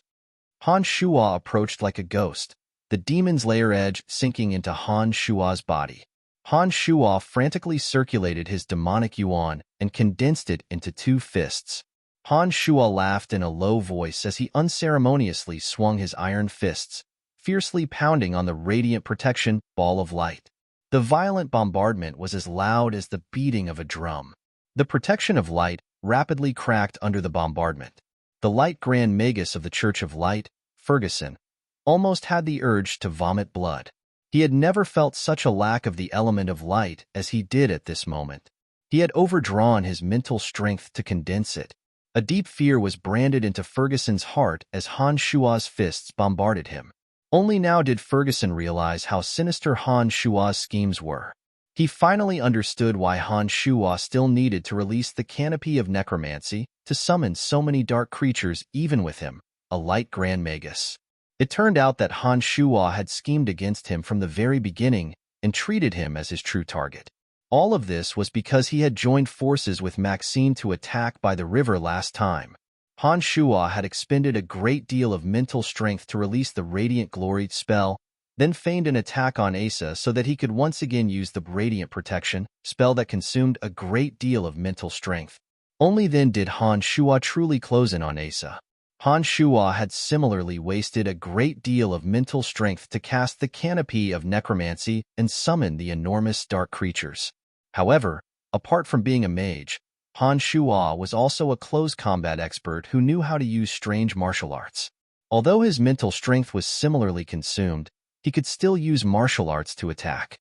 Han Shuo approached like a ghost, the demon's lair edge sinking into Han Shuo's body. Han Shuo frantically circulated his demonic yuan and condensed it into 2 fists. Han Shuo laughed in a low voice as he unceremoniously swung his iron fists, fiercely pounding on the radiant protection ball of light. The violent bombardment was as loud as the beating of a drum. The protection of light rapidly cracked under the bombardment. The light grand magus of the Church of Light, Ferguson, almost had the urge to vomit blood. He had never felt such a lack of the element of light as he did at this moment. He had overdrawn his mental strength to condense it. A deep fear was branded into Ferguson's heart as Han Shuo's fists bombarded him. Only now did Ferguson realize how sinister Han Shuo's schemes were. He finally understood why Han Shuo still needed to release the canopy of necromancy to summon so many dark creatures even with him, a light grand magus. It turned out that Han Shuo had schemed against him from the very beginning and treated him as his true target. All of this was because he had joined forces with Maxine to attack by the river last time. Han Shuo had expended a great deal of mental strength to release the Radiant Glory spell, then feigned an attack on Asa so that he could once again use the Radiant Protection spell that consumed a great deal of mental strength. Only then did Han Shuo truly close in on Asa. Han Shuo had similarly wasted a great deal of mental strength to cast the canopy of necromancy and summon the enormous dark creatures. However, apart from being a mage, Han Shuo was also a close combat expert who knew how to use strange martial arts. Although his mental strength was similarly consumed, he could still use martial arts to attack.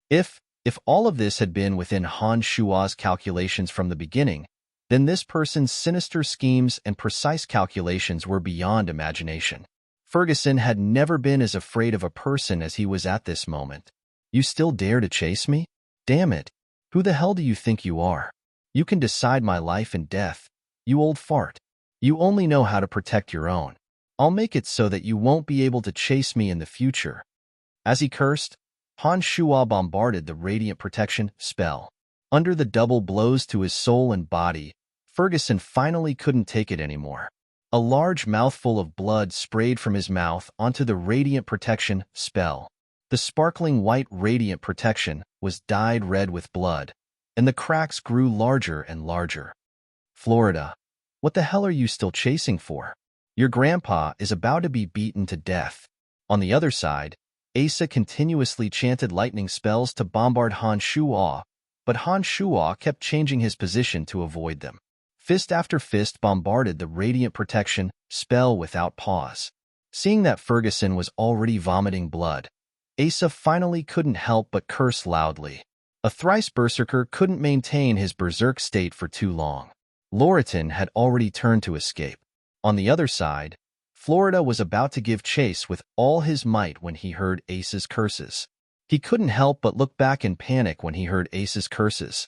If all of this had been within Han Shuo's calculations from the beginning, then this person's sinister schemes and precise calculations were beyond imagination. Ferguson had never been as afraid of a person as he was at this moment. You still dare to chase me? Damn it. Who the hell do you think you are? You can decide my life and death, you old fart. You only know how to protect your own. I'll make it so that you won't be able to chase me in the future. As he cursed, Han Shuo bombarded the Radiant Protection spell. Under the double blows to his soul and body, Ferguson finally couldn't take it anymore. A large mouthful of blood sprayed from his mouth onto the Radiant Protection spell. The sparkling white Radiant Protection was dyed red with blood, and the cracks grew larger and larger. Florida, what the hell are you still chasing for? Your grandpa is about to be beaten to death. On the other side, Asa continuously chanted lightning spells to bombard Han Shuo, but Han Shuo kept changing his position to avoid them. Fist after fist bombarded the Radiant Protection spell without pause. Seeing that Ferguson was already vomiting blood, Asa finally couldn't help but curse loudly. A thrice berserker couldn't maintain his berserk state for too long. Loriton had already turned to escape. On the other side, Florida was about to give chase with all his might when he heard Asa's curses. He couldn't help but look back in panic when he heard Asa's curses.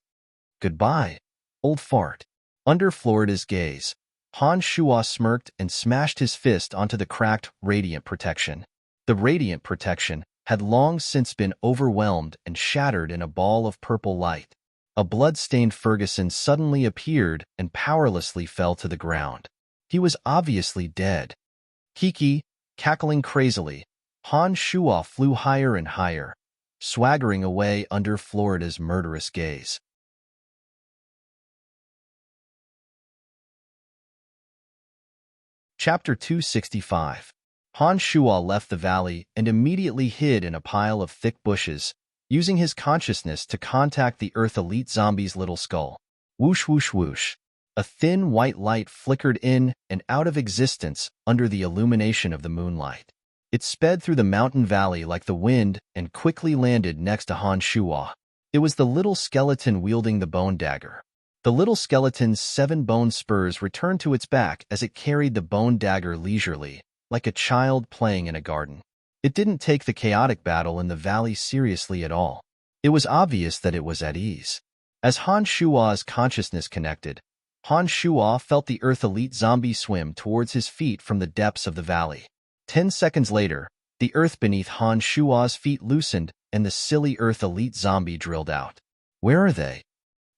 Goodbye, old fart. Under Florida's gaze, Han Shuo smirked and smashed his fist onto the cracked Radiant Protection. The Radiant Protection had long since been overwhelmed and shattered in a ball of purple light. A blood-stained Ferguson suddenly appeared and powerlessly fell to the ground. He was obviously dead. Kiki, cackling crazily, Han Shuo flew higher and higher, swaggering away under Florida's murderous gaze. Chapter 265. Han Shuo left the valley and immediately hid in a pile of thick bushes, using his consciousness to contact the Earth Elite Zombie's little skull. Whoosh whoosh whoosh. A thin white light flickered in and out of existence under the illumination of the moonlight. It sped through the mountain valley like the wind and quickly landed next to Han Shuo. It was the little skeleton wielding the bone dagger. The little skeleton's 7-bone spurs returned to its back as it carried the bone dagger leisurely, like a child playing in a garden. It didn't take the chaotic battle in the valley seriously at all. It was obvious that it was at ease. As Han Shua's consciousness connected, Han Shua felt the Earth Elite zombie swim towards his feet from the depths of the valley. 10 seconds later, the earth beneath Han Shua's feet loosened and the silly Earth Elite zombie drilled out. "Where are they?"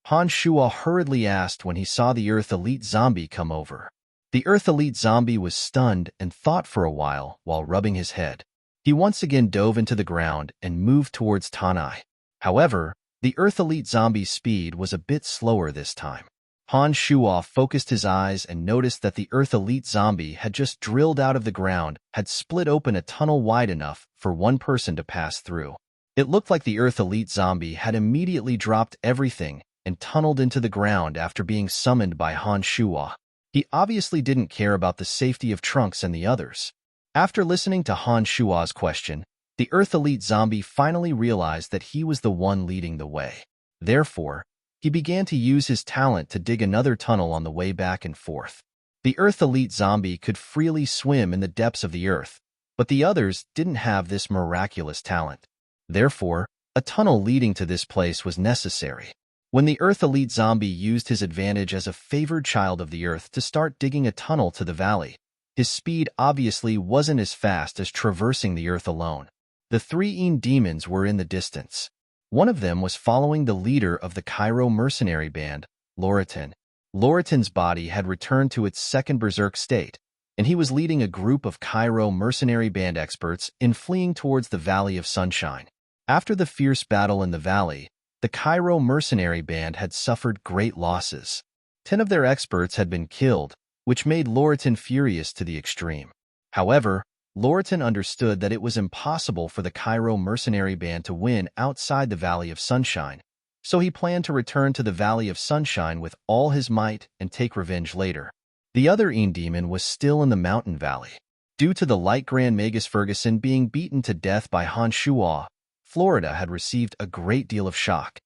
Han Shua hurriedly asked when he saw the Earth Elite zombie come over. The Earth Elite zombie was stunned and thought for a while rubbing his head. He once again dove into the ground and moved towards Tanai. However, the Earth Elite zombie's speed was a bit slower this time. Han Shua focused his eyes and noticed that the Earth Elite zombie had just drilled out of the ground, had split open a tunnel wide enough for one person to pass through. It looked like the Earth Elite zombie had immediately dropped everything and tunneled into the ground after being summoned by Han Shua. He obviously didn't care about the safety of Trunks and the others. After listening to Han Shua's question, the Earth Elite zombie finally realized that he was the one leading the way. Therefore, he began to use his talent to dig another tunnel on the way back and forth. The Earth Elite zombie could freely swim in the depths of the earth, but the others didn't have this miraculous talent. Therefore, a tunnel leading to this place was necessary. When the Earth Elite zombie used his advantage as a favored child of the earth to start digging a tunnel to the valley, his speed obviously wasn't as fast as traversing the earth alone. The 3 demons were in the distance. One of them was following the leader of the Cairo mercenary band, Loritan. Loritan's body had returned to its second berserk state, and he was leading a group of Cairo mercenary band experts in fleeing towards the Valley of Sunshine. After the fierce battle in the valley, the Cairo mercenary band had suffered great losses. 10 of their experts had been killed, which made Loritan furious to the extreme. However, Loritan understood that it was impossible for the Cairo mercenary band to win outside the Valley of Sunshine, so he planned to return to the Valley of Sunshine with all his might and take revenge later. The other demon was still in the mountain valley. Due to the Light Grand Magus Ferguson being beaten to death by Han Shua, Florida had received a great deal of shock.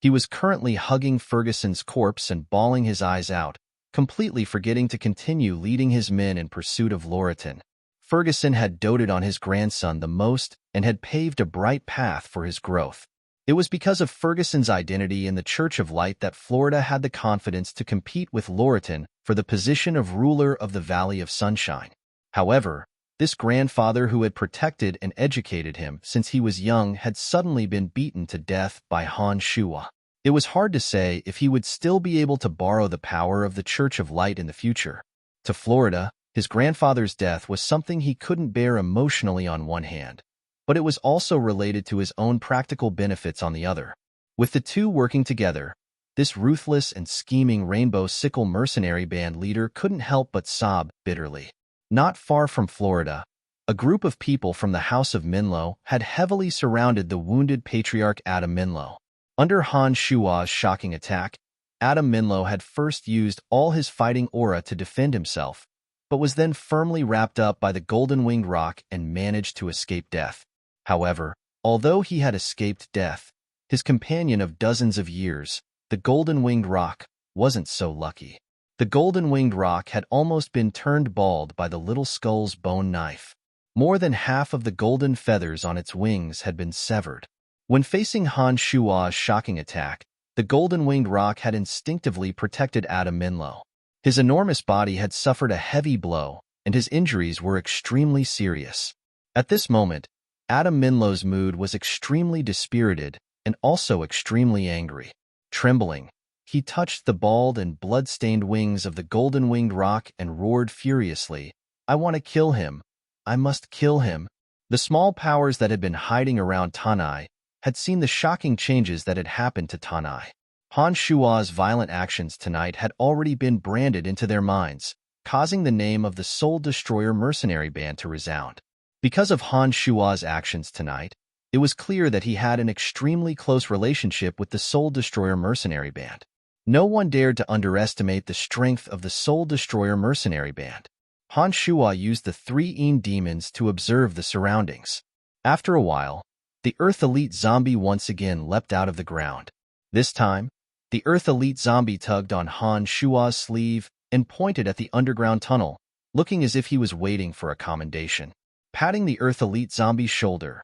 He was currently hugging Ferguson's corpse and bawling his eyes out, completely forgetting to continue leading his men in pursuit of Loritan. Ferguson had doted on his grandson the most and had paved a bright path for his growth. It was because of Ferguson's identity in the Church of Light that Florida had the confidence to compete with Loritan for the position of ruler of the Valley of Sunshine. However, this grandfather who had protected and educated him since he was young had suddenly been beaten to death by Han Shua. It was hard to say if he would still be able to borrow the power of the Church of Light in the future. To Florida, his grandfather's death was something he couldn't bear emotionally on one hand, but it was also related to his own practical benefits on the other. With the two working together, this ruthless and scheming Rainbow Sickle mercenary band leader couldn't help but sob bitterly. Not far from Florida, a group of people from the House of Minlo had heavily surrounded the wounded patriarch Adam Minlo. Under Han Shua's shocking attack, Adam Minlo had first used all his fighting aura to defend himself, but was then firmly wrapped up by the golden-winged rock and managed to escape death. However, although he had escaped death, his companion of dozens of years, the golden-winged rock, wasn't so lucky. The golden-winged rock had almost been turned bald by the little skull's bone knife. More than half of the golden feathers on its wings had been severed. When facing Han Shua's shocking attack, the golden-winged rock had instinctively protected Adam Minlo. His enormous body had suffered a heavy blow, and his injuries were extremely serious. At this moment, Adam Minlo's mood was extremely dispirited and also extremely angry. Trembling, he touched the bald and blood-stained wings of the golden-winged rock and roared furiously, "I want to kill him. I must kill him." The small powers that had been hiding around Tanai had seen the shocking changes that had happened to Tanai. Han Shua's violent actions tonight had already been branded into their minds, causing the name of the Soul Destroyer mercenary band to resound. Because of Han Shua's actions tonight, it was clear that he had an extremely close relationship with the Soul Destroyer mercenary band. No one dared to underestimate the strength of the Soul Destroyer mercenary band. Han Shua used the 3 demons to observe the surroundings. After a while, the Earth Elite zombie once again leapt out of the ground. This time, the Earth Elite zombie tugged on Han Shua's sleeve and pointed at the underground tunnel, looking as if he was waiting for a commendation. Patting the Earth Elite zombie's shoulder,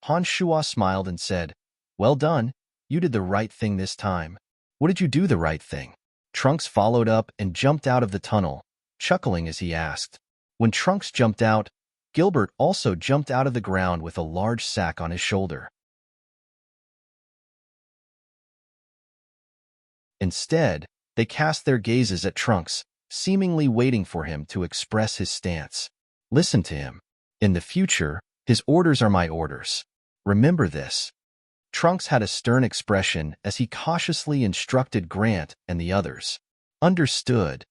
Han Shua smiled and said, "Well done, you did the right thing this time." "What did you do the right thing?" Trunks followed up and jumped out of the tunnel, chuckling as he asked. When Trunks jumped out, Gilbert also jumped out of the ground with a large sack on his shoulder. Instead, they cast their gazes at Trunks, seemingly waiting for him to express his stance. Listen to him. In the future, his orders are my orders. Remember this. Trunks had a stern expression as he cautiously instructed Grant and the others. Understood.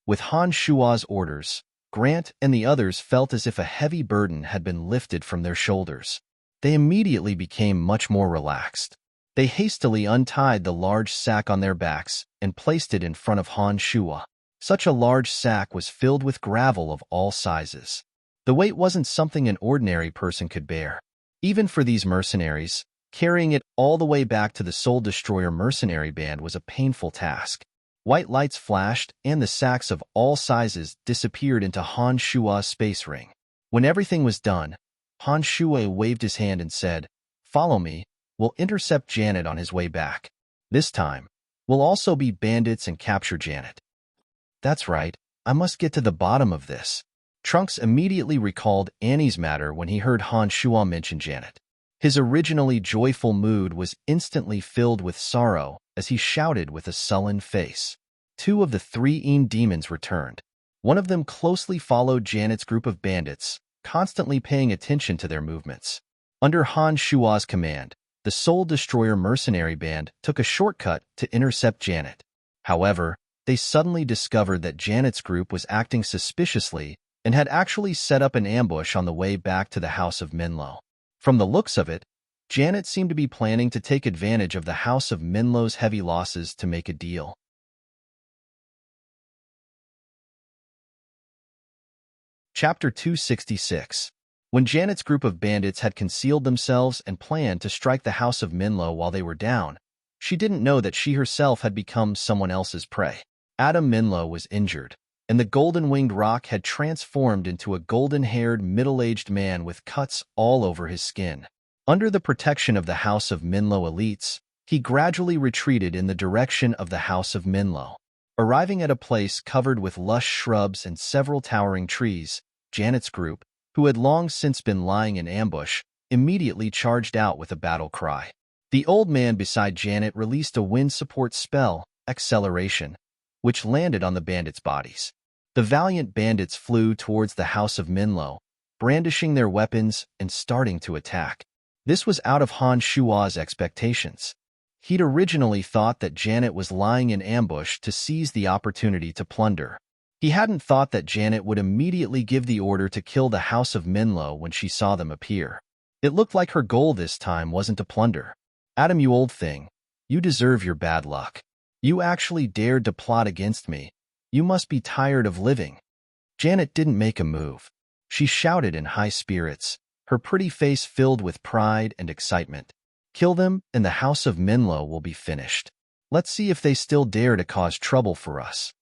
With Han Shua's orders, Grant and the others felt as if a heavy burden had been lifted from their shoulders. They immediately became much more relaxed. They hastily untied the large sack on their backs and placed it in front of Han Shua. Such a large sack was filled with gravel of all sizes. The weight wasn't something an ordinary person could bear. Even for these mercenaries, carrying it all the way back to the Soul Destroyer mercenary band was a painful task. White lights flashed, and the sacks of all sizes disappeared into Han Shua's space ring. When everything was done, Han Shua waved his hand and said, "Follow me, we'll intercept Janet on his way back. This time, we'll also be bandits and capture Janet." "That's right, I must get to the bottom of this." Trunks immediately recalled Annie's matter when he heard Han Shua mention Janet. His originally joyful mood was instantly filled with sorrow as he shouted with a sullen face. Two of the three demons returned. One of them closely followed Janet's group of bandits, constantly paying attention to their movements. Under Han Shua's command, the Soul Destroyer mercenary band took a shortcut to intercept Janet. However, they suddenly discovered that Janet's group was acting suspiciously and had actually set up an ambush on the way back to the House of Minlo. From the looks of it, Janet seemed to be planning to take advantage of the House of Minlo's heavy losses to make a deal. Chapter 266. When Janet's group of bandits had concealed themselves and planned to strike the House of Minlo while they were down, she didn't know that she herself had become someone else's prey. Adam Minlo was injured, and the golden-winged rock had transformed into a golden-haired, middle-aged man with cuts all over his skin. Under the protection of the House of Minlo elites, he gradually retreated in the direction of the House of Minlo. Arriving at a place covered with lush shrubs and several towering trees, Janet's group, who had long since been lying in ambush, immediately charged out with a battle cry. The old man beside Janet released a wind support spell, Acceleration, which landed on the bandits' bodies. The valiant bandits flew towards the House of Minlo, brandishing their weapons and starting to attack. This was out of Han Shua's expectations. He'd originally thought that Janet was lying in ambush to seize the opportunity to plunder. He hadn't thought that Janet would immediately give the order to kill the House of Minlo when she saw them appear. It looked like her goal this time wasn't to plunder. "Adam, you old thing, you deserve your bad luck. You actually dared to plot against me. You must be tired of living." Janet didn't make a move. She shouted in high spirits, her pretty face filled with pride and excitement. "Kill them, and the House of Minlo will be finished. Let's see if they still dare to cause trouble for us."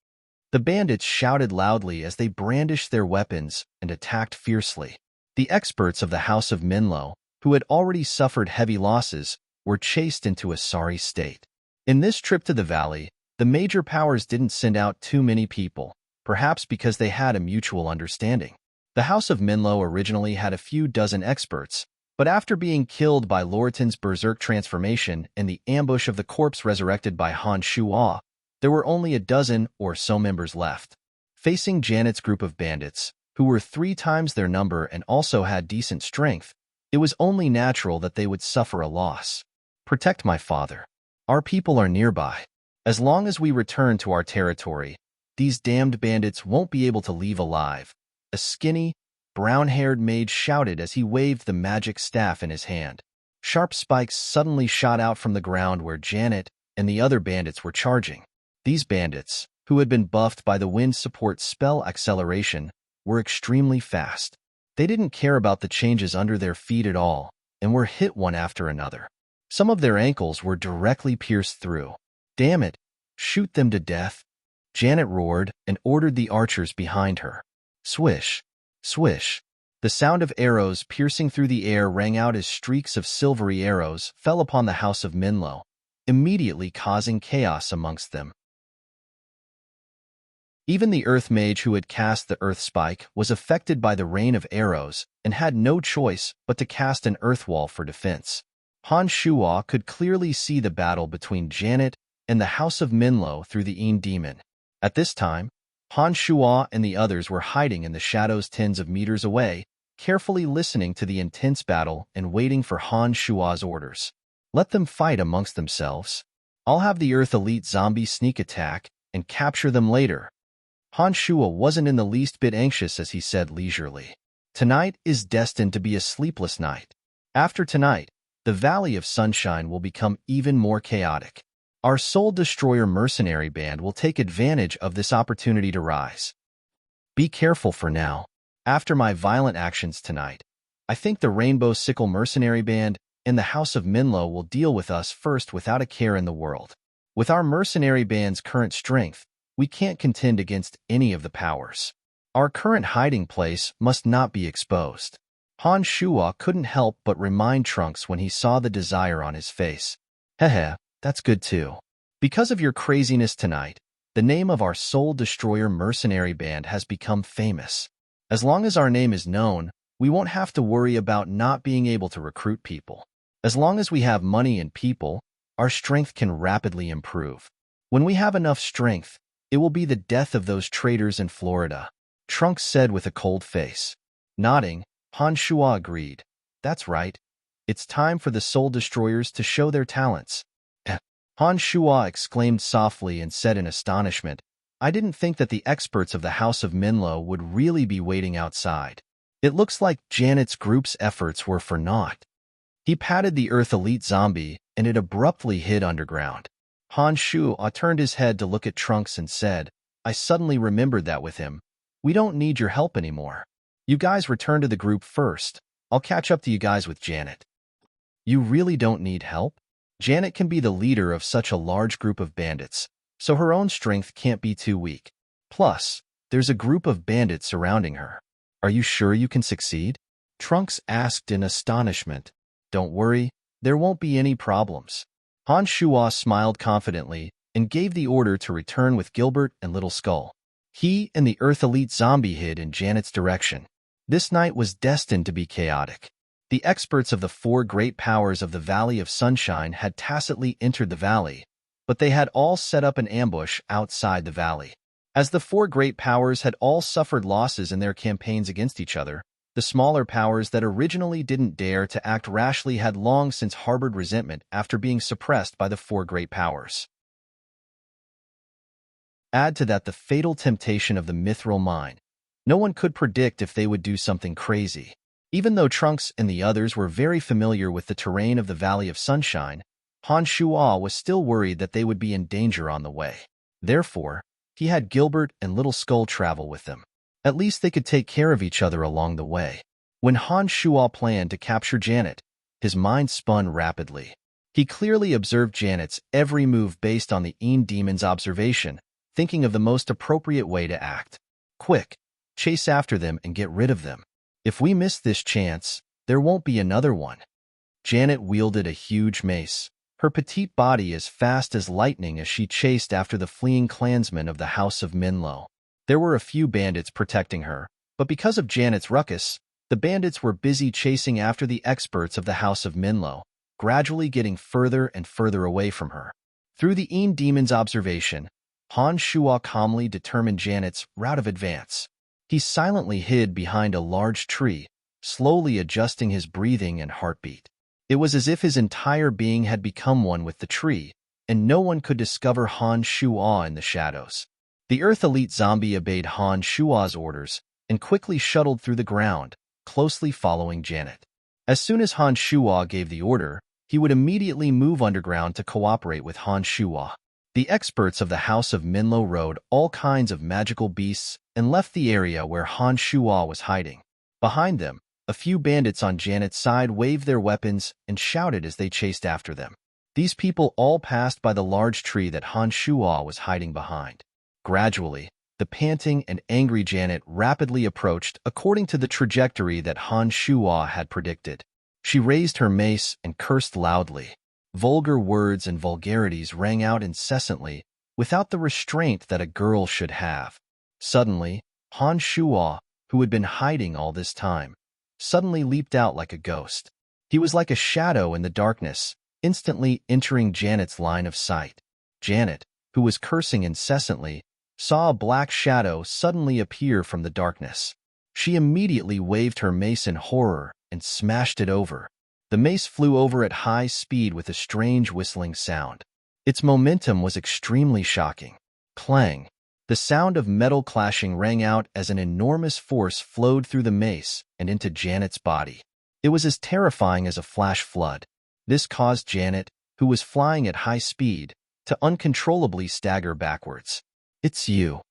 The bandits shouted loudly as they brandished their weapons and attacked fiercely. The experts of the House of Minlo, who had already suffered heavy losses, were chased into a sorry state. In this trip to the valley, the major powers didn't send out too many people, perhaps because they had a mutual understanding. The House of Minlo originally had a few dozen experts, but after being killed by Lorton's berserk transformation and the ambush of the corpse resurrected by Han Shua, there were only a dozen or so members left. Facing Janet's group of bandits, who were 3 times their number and also had decent strength, it was only natural that they would suffer a loss. "Protect my father. Our people are nearby. As long as we return to our territory, these damned bandits won't be able to leave alive," a skinny, brown-haired mage shouted as he waved the magic staff in his hand. Sharp spikes suddenly shot out from the ground where Janet and the other bandits were charging. These bandits, who had been buffed by the wind support spell Acceleration, were extremely fast. They didn't care about the changes under their feet at all, and were hit one after another. Some of their ankles were directly pierced through. "Damn it! Shoot them to death!" Janet roared and ordered the archers behind her. Swish, swish. The sound of arrows piercing through the air rang out as streaks of silvery arrows fell upon the house of Minlo, immediately causing chaos amongst them. Even the Earth Mage who had cast the Earth Spike was affected by the rain of arrows and had no choice but to cast an Earth Wall for defense. Han Shuo could clearly see the battle between Janet and the House of Minlo through the Een Demon. At this time, Han Shuo and the others were hiding in the shadows tens of meters away, carefully listening to the intense battle and waiting for Han Shuo's orders. Let them fight amongst themselves. I'll have the Earth Elite Zombie sneak attack and capture them later. Han Shuo wasn't in the least bit anxious as he said leisurely. Tonight is destined to be a sleepless night. After tonight, the Valley of Sunshine will become even more chaotic. Our Soul Destroyer mercenary band will take advantage of this opportunity to rise. Be careful for now. After my violent actions tonight, I think the Rainbow Sickle mercenary band and the House of Minlo will deal with us first without a care in the world. With our mercenary band's current strength, we can't contend against any of the powers. Our current hiding place must not be exposed. Han Shuo couldn't help but remind Trunks when he saw the desire on his face. Hehe, that's good too. Because of your craziness tonight, the name of our Soul Destroyer mercenary band has become famous. As long as our name is known, we won't have to worry about not being able to recruit people. As long as we have money and people, our strength can rapidly improve. When we have enough strength, it will be the death of those traitors in Florida, Trunks said with a cold face. Nodding, Han Shuo agreed. That's right. It's time for the Soul Destroyers to show their talents. Han Shuo exclaimed softly and said in astonishment, I didn't think that the experts of the House of Minlo would really be waiting outside. It looks like Janet's group's efforts were for naught. He patted the Earth Elite Zombie, and it abruptly hid underground. Han Shuo turned his head to look at Trunks and said, I suddenly remembered that with him. We don't need your help anymore. You guys return to the group first. I'll catch up to you guys with Janet. You really don't need help? Janet can be the leader of such a large group of bandits, so her own strength can't be too weak. Plus, there's a group of bandits surrounding her. Are you sure you can succeed? Trunks asked in astonishment. Don't worry, there won't be any problems. Han Shuo smiled confidently and gave the order to return with Gilbert and Little Skull. He and the Earth Elite Zombie hid in Janet's direction. This night was destined to be chaotic. The experts of the four great powers of the Valley of Sunshine had tacitly entered the valley, but they had all set up an ambush outside the valley. As the four great powers had all suffered losses in their campaigns against each other, the smaller powers that originally didn't dare to act rashly had long since harbored resentment after being suppressed by the four great powers. Add to that the fatal temptation of the mithril mine. No one could predict if they would do something crazy. Even though Trunks and the others were very familiar with the terrain of the Valley of Sunshine, Han Shuo was still worried that they would be in danger on the way. Therefore, he had Gilbert and Little Skull travel with them. At least they could take care of each other along the way. When Han Shuo planned to capture Janet, his mind spun rapidly. He clearly observed Janet's every move based on the Een Demon's observation, thinking of the most appropriate way to act. Quick, chase after them and get rid of them. If we miss this chance, there won't be another one. Janet wielded a huge mace, her petite body as fast as lightning as she chased after the fleeing clansmen of the House of Minlo. There were a few bandits protecting her, but because of Janet's ruckus, the bandits were busy chasing after the experts of the House of Minlo, gradually getting further and further away from her. Through the Een Demon's observation, Han Shuo calmly determined Janet's route of advance. He silently hid behind a large tree, slowly adjusting his breathing and heartbeat. It was as if his entire being had become one with the tree, and no one could discover Han Shuo in the shadows. The Earth Elite Zombie obeyed Han Shuo's orders and quickly shuttled through the ground, closely following Janet. As soon as Han Shuo gave the order, he would immediately move underground to cooperate with Han Shuo. The experts of the House of Minlo rode all kinds of magical beasts and left the area where Han Shuo was hiding. Behind them, A few bandits on Janet's side waved their weapons and shouted as they chased after them. These people all passed by the large tree that Han Shuo was hiding behind. Gradually, the panting and angry Janet rapidly approached according to the trajectory that Han Shuo had predicted. She raised her mace and cursed loudly. Vulgar words and vulgarities rang out incessantly, without the restraint that a girl should have. Suddenly, Han Shuo, who had been hiding all this time, suddenly leaped out like a ghost. He was like a shadow in the darkness, instantly entering Janet's line of sight. Janet, who was cursing incessantly, saw a black shadow suddenly appear from the darkness. She immediately waved her mace in horror and smashed it over. The mace flew over at high speed with a strange whistling sound. Its momentum was extremely shocking. Clang! The sound of metal clashing rang out as an enormous force flowed through the mace and into Janet's body. It was as terrifying as a flash flood. This caused Janet, who was flying at high speed, to uncontrollably stagger backwards. "It's you."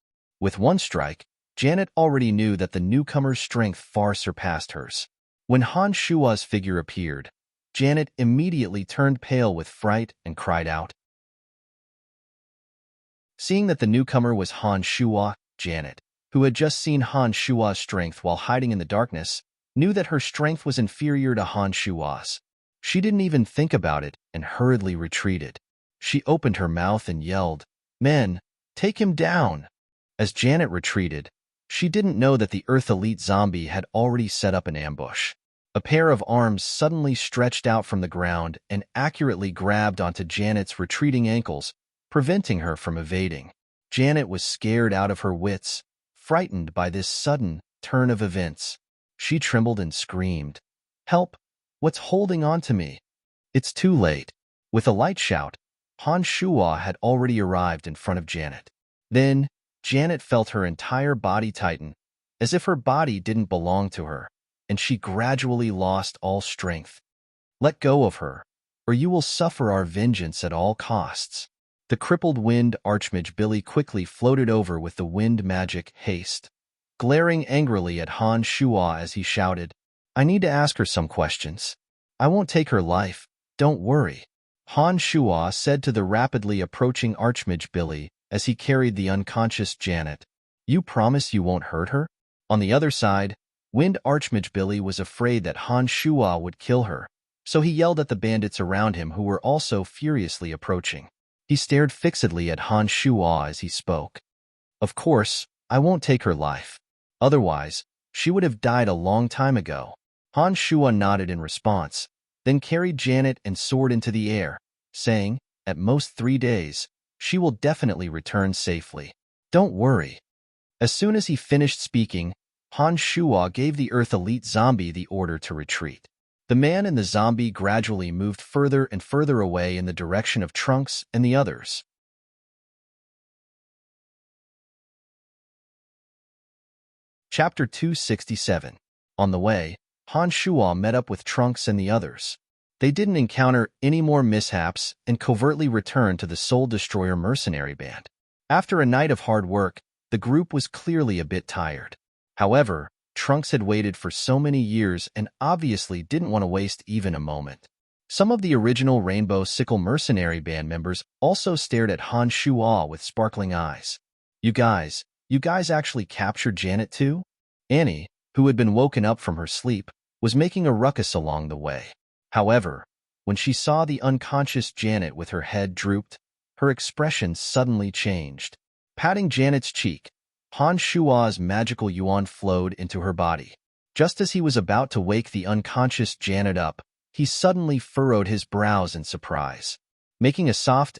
With one strike, Janet already knew that the newcomer's strength far surpassed hers. When Han Shua's figure appeared, Janet immediately turned pale with fright and cried out. Seeing that the newcomer was Han Shua, Janet, who had just seen Han Shua's strength while hiding in the darkness, knew that her strength was inferior to Han Shua's. She didn't even think about it and hurriedly retreated. She opened her mouth and yelled, "Men, take him down!" As Janet retreated, she didn't know that the Earth Elite zombie had already set up an ambush. A pair of arms suddenly stretched out from the ground and accurately grabbed onto Janet's retreating ankles, preventing her from evading. Janet was scared out of her wits, frightened by this sudden turn of events. She trembled and screamed, "Help! What's holding on to me?" It's too late. With a light shout, Han Shuo had already arrived in front of Janet. Then, Janet felt her entire body tighten, as if her body didn't belong to her, and she gradually lost all strength. "Let go of her, or you will suffer our vengeance at all costs." The crippled wind archmage Billy quickly floated over with the wind magic haste, glaring angrily at Han Shuo as he shouted, "I need to ask her some questions. I won't take her life, don't worry." Han Shuo said to the rapidly approaching archmage Billy as he carried the unconscious Janet, "You promise you won't hurt her?" On the other side, Wind Archmage Billy was afraid that Han Shuo would kill her, so he yelled at the bandits around him who were also furiously approaching. He stared fixedly at Han Shuo as he spoke. "Of course, I won't take her life. Otherwise, she would have died a long time ago." Han Shuo nodded in response, then carried Janet and soared into the air, saying, "At most 3 days, she will definitely return safely. Don't worry." As soon as he finished speaking, Han Shuo gave the Earth Elite zombie the order to retreat. The man and the zombie gradually moved further and further away in the direction of Trunks and the others. Chapter 267. On the way, Han Shuo met up with Trunks and the others. They didn't encounter any more mishaps and covertly returned to the Soul Destroyer mercenary band. After a night of hard work, the group was clearly a bit tired. However, Trunks had waited for so many years and obviously didn't want to waste even a moment. Some of the original Rainbow Sickle mercenary band members also stared at Han Shuo with sparkling eyes. You guys actually captured Janet too?" Annie, who had been woken up from her sleep, was making a ruckus along the way. However, when she saw the unconscious Janet with her head drooped, her expression suddenly changed. Patting Janet's cheek, Han Shuo's magical yuan flowed into her body. Just as he was about to wake the unconscious Janet up, he suddenly furrowed his brows in surprise. Making a soft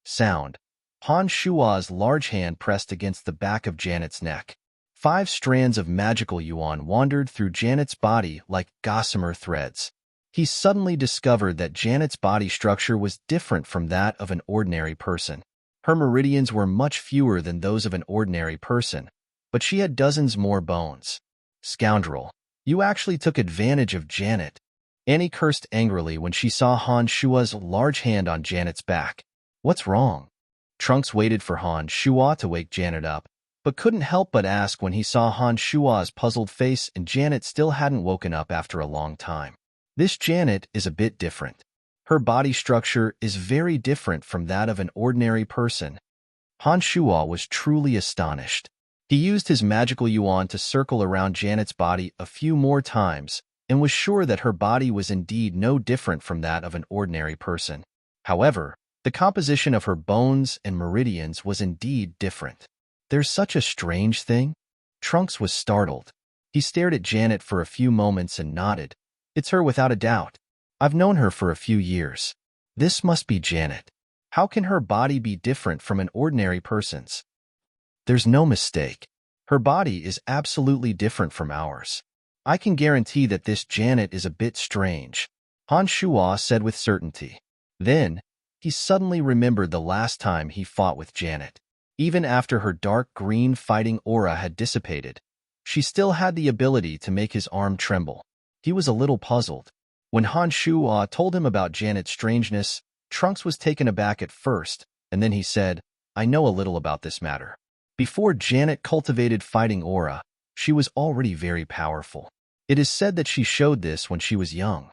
sound, Han Shuo's large hand pressed against the back of Janet's neck. 5 strands of magical yuan wandered through Janet's body like gossamer threads. He suddenly discovered that Janet's body structure was different from that of an ordinary person. Her meridians were much fewer than those of an ordinary person, but she had dozens more bones. "Scoundrel, you actually took advantage of Janet." Annie cursed angrily when she saw Han Shuo's large hand on Janet's back. "What's wrong?" Trunks waited for Han Shuo to wake Janet up, but couldn't help but ask when he saw Han Shua's puzzled face and Janet still hadn't woken up after a long time. This Janet is a bit different. Her body structure is very different from that of an ordinary person. Han Shua was truly astonished. He used his magical yuan to circle around Janet's body a few more times and was sure that her body was indeed no different from that of an ordinary person. However, the composition of her bones and meridians was indeed different. There's such a strange thing? Trunks was startled. He stared at Janet for a few moments and nodded. It's her without a doubt. I've known her for a few years. This must be Janet. How can her body be different from an ordinary person's? There's no mistake. Her body is absolutely different from ours. I can guarantee that this Janet is a bit strange, Han Shua said with certainty. Then, he suddenly remembered the last time he fought with Janet. Even after her dark green fighting aura had dissipated, she still had the ability to make his arm tremble. He was a little puzzled. When Han Shua told him about Janet's strangeness, Trunks was taken aback at first, and then he said, I know a little about this matter. Before Janet cultivated fighting aura, she was already very powerful. It is said that she showed this when she was young.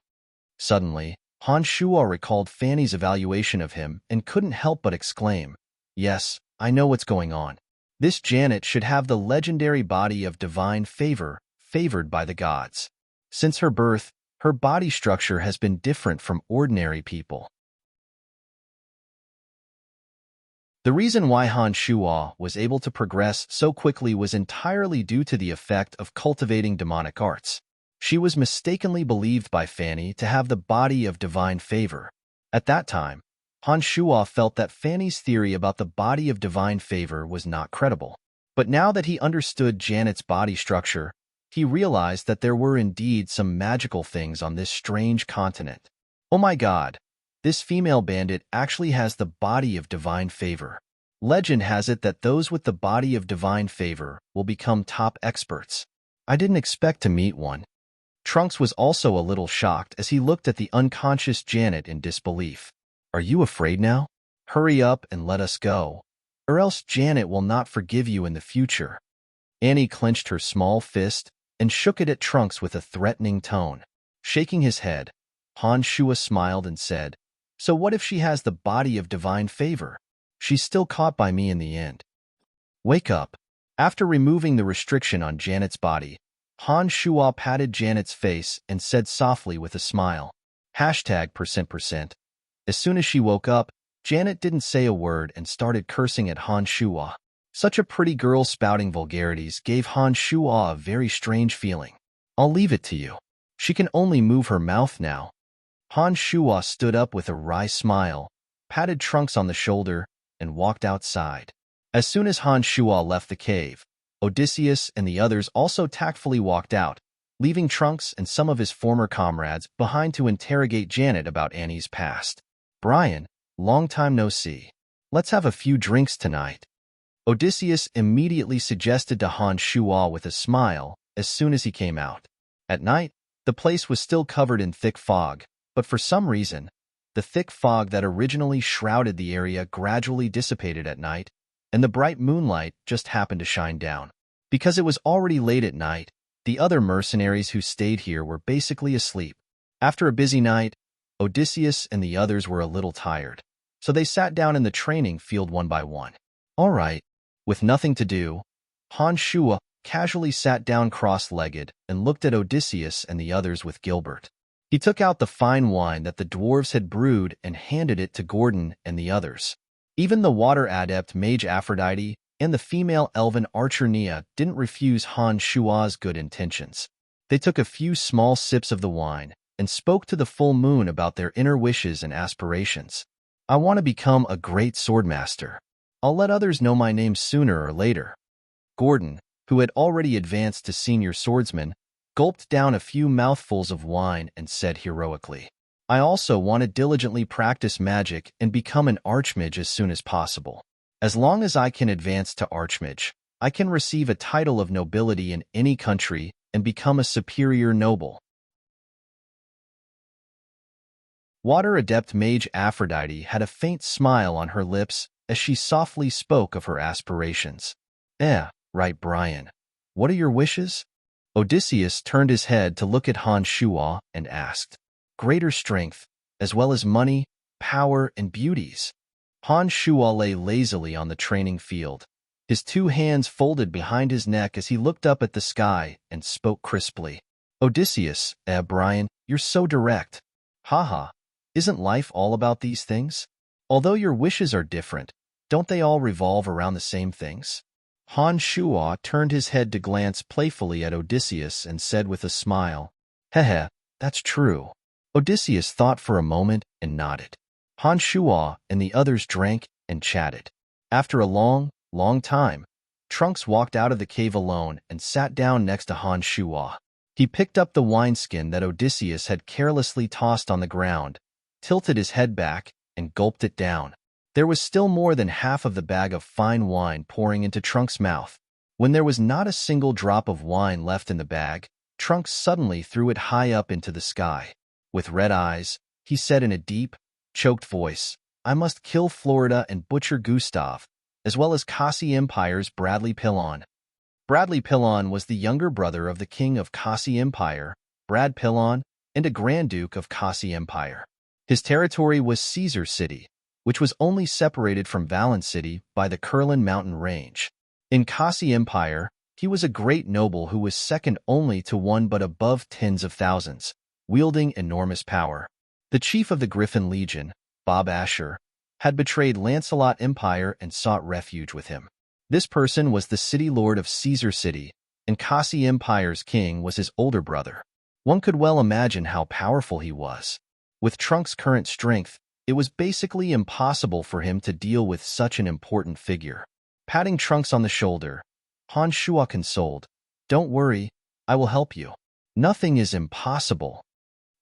Suddenly, Han Shua recalled Fanny's evaluation of him and couldn't help but exclaim, Yes, I know what's going on. This Janet should have the legendary body of divine favor, favored by the gods. Since her birth, her body structure has been different from ordinary people. The reason why Han Shua was able to progress so quickly was entirely due to the effect of cultivating demonic arts. She was mistakenly believed by Fanny to have the body of divine favor. At that time, Han Shua felt that Fanny's theory about the body of divine favor was not credible. But now that he understood Janet's body structure, he realized that there were indeed some magical things on this strange continent. Oh my God, this female bandit actually has the body of divine favor. Legend has it that those with the body of divine favor will become top experts. I didn't expect to meet one. Trunks was also a little shocked as he looked at the unconscious Janet in disbelief. Are you afraid now? Hurry up and let us go, or else Janet will not forgive you in the future. Annie clenched her small fist and shook it at Trunks with a threatening tone. Shaking his head, Han Shua smiled and said, So what if she has the body of divine favor? She's still caught by me in the end. Wake up. After removing the restriction on Janet's body, Han Shua patted Janet's face and said softly with a smile, #%%. As soon as she woke up, Janet didn't say a word and started cursing at Han Shua. Such a pretty girl spouting vulgarities gave Han Shua a very strange feeling. I'll leave it to you. She can only move her mouth now. Han Shua stood up with a wry smile, patted Trunks on the shoulder, and walked outside. As soon as Han Shua left the cave, Odysseus and the others also tactfully walked out, leaving Trunks and some of his former comrades behind to interrogate Janet about Annie's past. Brian, long time no see. Let's have a few drinks tonight. Odysseus immediately suggested to Han Shua with a smile as soon as he came out. At night, the place was still covered in thick fog, but for some reason, the thick fog that originally shrouded the area gradually dissipated at night, and the bright moonlight just happened to shine down. Because it was already late at night, the other mercenaries who stayed here were basically asleep. After a busy night, Odysseus and the others were a little tired, so they sat down in the training field one by one. All right. With nothing to do, Han Shua casually sat down cross-legged and looked at Odysseus and the others with Gilbert. He took out the fine wine that the dwarves had brewed and handed it to Gordon and the others. Even the water adept mage Aphrodite and the female elven archer Nia didn't refuse Han Shua's good intentions. They took a few small sips of the wine and spoke to the full moon about their inner wishes and aspirations. I want to become a great swordmaster. I'll let others know my name sooner or later. Gordon, who had already advanced to senior swordsman, gulped down a few mouthfuls of wine and said heroically, I also want to diligently practice magic and become an archmage as soon as possible. As long as I can advance to archmage, I can receive a title of nobility in any country and become a superior noble. Water adept mage Aphrodite had a faint smile on her lips as she softly spoke of her aspirations. Right, Brian. What are your wishes? Odysseus turned his head to look at Han Shuo and asked, Greater strength, as well as money, power, and beauties. Han Shuo lay lazily on the training field, his two hands folded behind his neck as he looked up at the sky and spoke crisply. Odysseus, Brian, you're so direct. Haha, isn't life all about these things? Although your wishes are different, don't they all revolve around the same things? Han Shuo turned his head to glance playfully at Odysseus and said with a smile, Hehe, that's true. Odysseus thought for a moment and nodded. Han Shuo and the others drank and chatted. After a long time, Trunks walked out of the cave alone and sat down next to Han Shuo. He picked up the wineskin that Odysseus had carelessly tossed on the ground, tilted his head back, and gulped it down. There was still more than half of the bag of fine wine pouring into Trunks' mouth. When there was not a single drop of wine left in the bag, Trunks suddenly threw it high up into the sky. With red eyes, he said in a deep, choked voice, I must kill Florida and butcher Gustav, as well as Kasi Empire's Bradley Pillon. Bradley Pillon was the younger brother of the king of Kasi Empire, Brad Pillon, and a Grand Duke of Kasi Empire. His territory was Caesar City, which was only separated from Valence City by the Kurlan mountain range. In Kasi Empire, he was a great noble who was second only to one but above tens of thousands, wielding enormous power. The chief of the Griffin Legion, Bob Asher, had betrayed Lancelot Empire and sought refuge with him. This person was the city lord of Caesar City, and Kasi Empire's king was his older brother. One could well imagine how powerful he was. With Trunks' current strength, it was basically impossible for him to deal with such an important figure. Patting Trunks on the shoulder, Han Shuo consoled, Don't worry, I will help you. Nothing is impossible.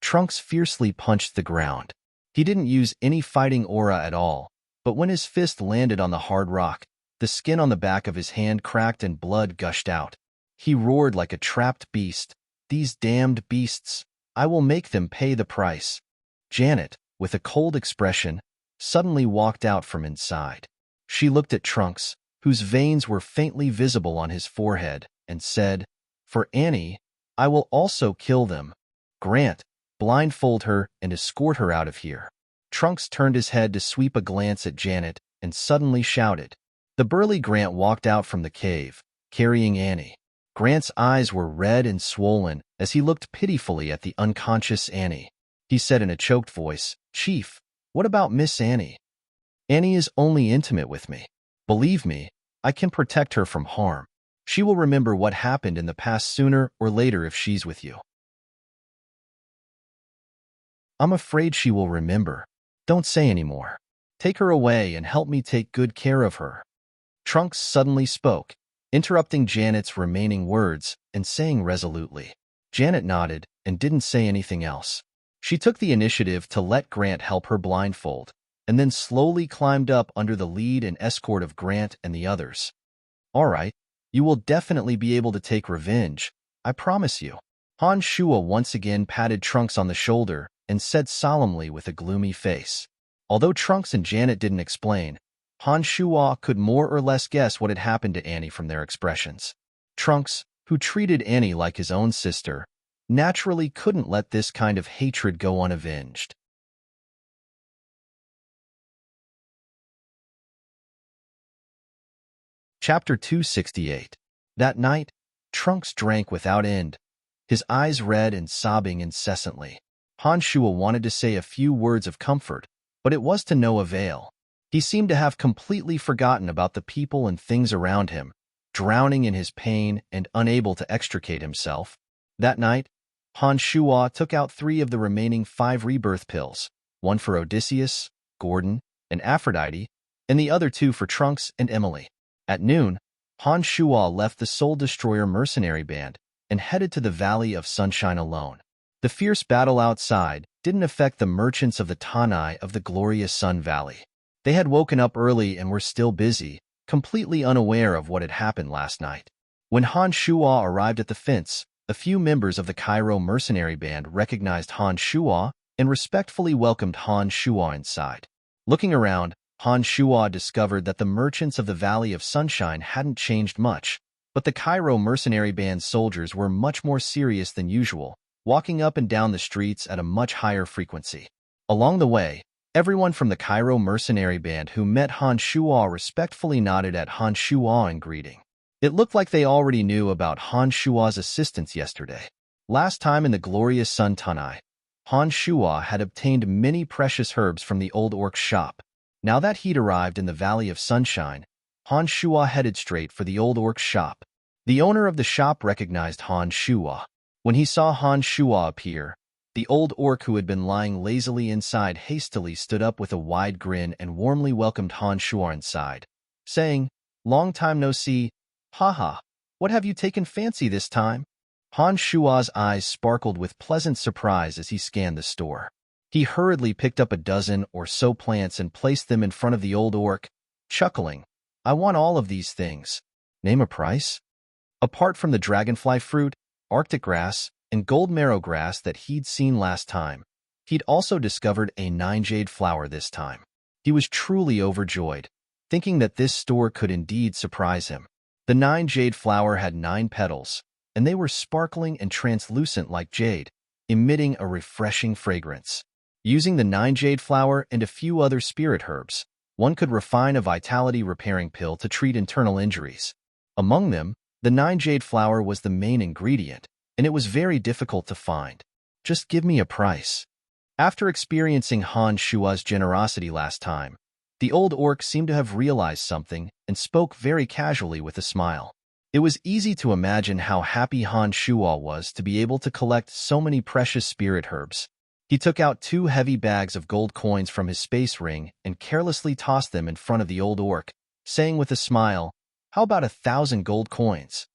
Trunks fiercely punched the ground. He didn't use any fighting aura at all, but when his fist landed on the hard rock, the skin on the back of his hand cracked and blood gushed out. He roared like a trapped beast, These damned beasts, I will make them pay the price. Janet, with a cold expression, suddenly walked out from inside. She looked at Trunks, whose veins were faintly visible on his forehead, and said, For Annie, I will also kill them. Grant, blindfold her and escort her out of here. Trunks turned his head to sweep a glance at Janet and suddenly shouted. The burly Grant walked out from the cave, carrying Annie. Grant's eyes were red and swollen as he looked pitifully at the unconscious Annie. He said in a choked voice, Chief, what about Miss Annie? Annie is only intimate with me. Believe me, I can protect her from harm. She will remember what happened in the past sooner or later if she's with you. I'm afraid she will remember. Don't say any more. Take her away and help me take good care of her. Trunks suddenly spoke, interrupting Janet's remaining words and saying resolutely. Janet nodded and didn't say anything else. She took the initiative to let Grant help her blindfold, and then slowly climbed up under the lead and escort of Grant and the others. All right, you will definitely be able to take revenge, I promise you. Han Shuo once again patted Trunks on the shoulder and said solemnly with a gloomy face. Although Trunks and Janet didn't explain, Han Shuo could more or less guess what had happened to Annie from their expressions. Trunks, who treated Annie like his own sister, naturally couldn't let this kind of hatred go unavenged. Chapter 268. That night, Trunks drank without end, his eyes red and sobbing incessantly. Han Shuo wanted to say a few words of comfort, but it was to no avail. He seemed to have completely forgotten about the people and things around him, drowning in his pain and unable to extricate himself. That night, Han Shuo took out 3 of the remaining 5 rebirth pills, one for Odysseus, Gordon, and Aphrodite, and the other 2 for Trunks and Emily. At noon, Han Shuo left the Soul Destroyer mercenary band and headed to the Valley of Sunshine alone. The fierce battle outside didn't affect the merchants of the Tanai of the glorious Sun Valley. They had woken up early and were still busy, completely unaware of what had happened last night. When Han Shuo arrived at the fence, a few members of the Cairo mercenary band recognized Han Shuo and respectfully welcomed Han Shuo inside. Looking around, Han Shuo discovered that the merchants of the Valley of Sunshine hadn't changed much. But the Cairo mercenary band's soldiers were much more serious than usual, walking up and down the streets at a much higher frequency. Along the way, everyone from the Cairo mercenary band who met Han Shuo respectfully nodded at Han Shuo in greeting. It looked like they already knew about Han Shuo's assistance yesterday. Last time in the glorious Sun Tanai, Han Shuo had obtained many precious herbs from the old orc's shop. Now that he'd arrived in the Valley of Sunshine, Han Shuo headed straight for the old orc's shop. The owner of the shop recognized Han Shuo. When he saw Han Shuo appear, the old orc who had been lying lazily inside hastily stood up with a wide grin and warmly welcomed Han Shuo inside, saying, "Long time no see. Haha, what have you taken fancy this time?" Han Shuo's eyes sparkled with pleasant surprise as he scanned the store. He hurriedly picked up a dozen or so plants and placed them in front of the old orc, chuckling, "I want all of these things. Name a price?" Apart from the dragonfly fruit, arctic grass, and gold marrow grass that he'd seen last time, he'd also discovered a 9-jade flower this time. He was truly overjoyed, thinking that this store could indeed surprise him. The 9-jade flower had 9 petals, and they were sparkling and translucent like jade, emitting a refreshing fragrance. Using the 9-jade flower and a few other spirit herbs, one could refine a vitality-repairing pill to treat internal injuries. Among them, the 9-jade flower was the main ingredient, and it was very difficult to find. "Just give me a price." After experiencing Han Shuo's generosity last time, the old orc seemed to have realized something and spoke very casually with a smile. It was easy to imagine how happy Han Shuo was to be able to collect so many precious spirit herbs. He took out 2 heavy bags of gold coins from his space ring and carelessly tossed them in front of the old orc, saying with a smile, "How about 1,000 gold coins?"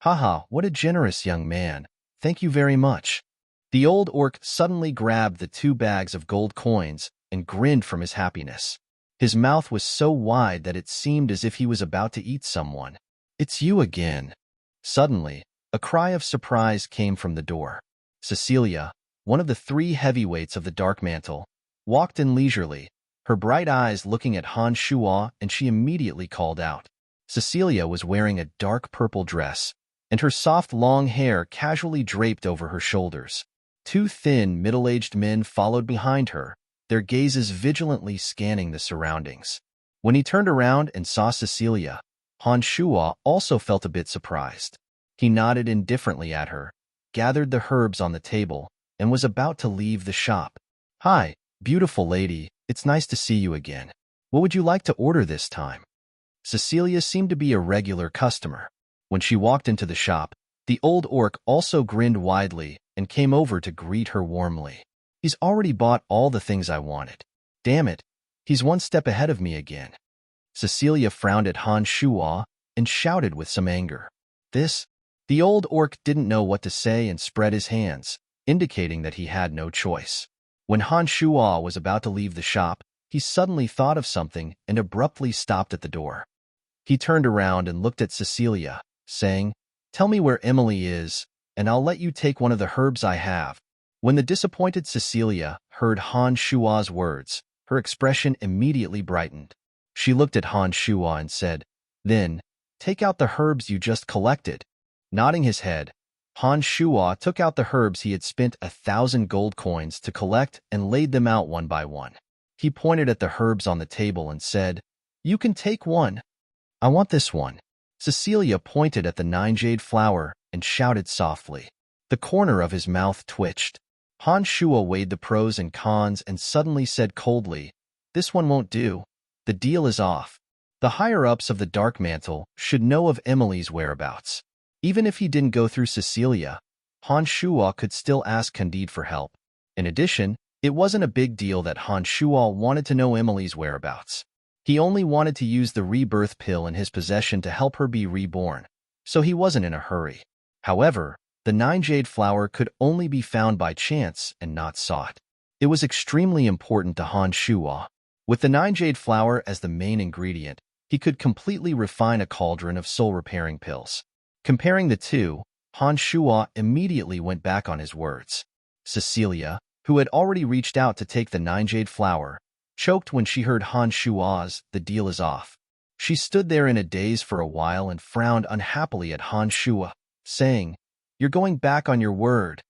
"Haha, what a generous young man. Thank you very much." The old orc suddenly grabbed the 2 bags of gold coins and grinned from his happiness. His mouth was so wide that it seemed as if he was about to eat someone. "It's you again." Suddenly, a cry of surprise came from the door. Cecilia, one of the 3 heavyweights of the Dark Mantle, walked in leisurely, her bright eyes looking at Han Shuo, and she immediately called out. Cecilia was wearing a dark purple dress, and her soft long hair casually draped over her shoulders. 2 thin, middle-aged men followed behind her, their gazes vigilantly scanning the surroundings. When he turned around and saw Cecilia, Han Shuo also felt a bit surprised. He nodded indifferently at her, gathered the herbs on the table, and was about to leave the shop. "Hi, beautiful lady, it's nice to see you again. What would you like to order this time?" Cecilia seemed to be a regular customer. When she walked into the shop, the old orc also grinned widely and came over to greet her warmly. "He's already bought all the things I wanted. Damn it, he's one step ahead of me again." Cecilia frowned at Han Shuo and shouted with some anger, "This?" The old orc didn't know what to say and spread his hands, indicating that he had no choice. When Han Shuo was about to leave the shop, he suddenly thought of something and abruptly stopped at the door. He turned around and looked at Cecilia, saying, "Tell me where Emily is, and I'll let you take one of the herbs I have." When the disappointed Cecilia heard Han Shuo's words, her expression immediately brightened. She looked at Han Shuo and said, "Then, take out the herbs you just collected." Nodding his head, Han Shuo took out the herbs he had spent 1,000 gold coins to collect and laid them out one by one. He pointed at the herbs on the table and said, "You can take one. I want this one." Cecilia pointed at the 9-jade flower and shouted softly. The corner of his mouth twitched. Han Shuo weighed the pros and cons and suddenly said coldly, "This one won't do. The deal is off." The higher-ups of the Dark Mantle should know of Emily's whereabouts. Even if he didn't go through Cecilia, Han Shuo could still ask Candide for help. In addition, it wasn't a big deal that Han Shuo wanted to know Emily's whereabouts. He only wanted to use the rebirth pill in his possession to help her be reborn, so he wasn't in a hurry. However, the 9-jade flower could only be found by chance and not sought. It was extremely important to Han Shuo. With the 9-jade flower as the main ingredient, he could completely refine a cauldron of soul-repairing pills. Comparing the two, Han Shuo immediately went back on his words. Cecilia, who had already reached out to take the 9-jade flower, choked when she heard Han Shuo's "the deal is off." She stood there in a daze for a while and frowned unhappily at Han Shua, saying, "You're going back on your word.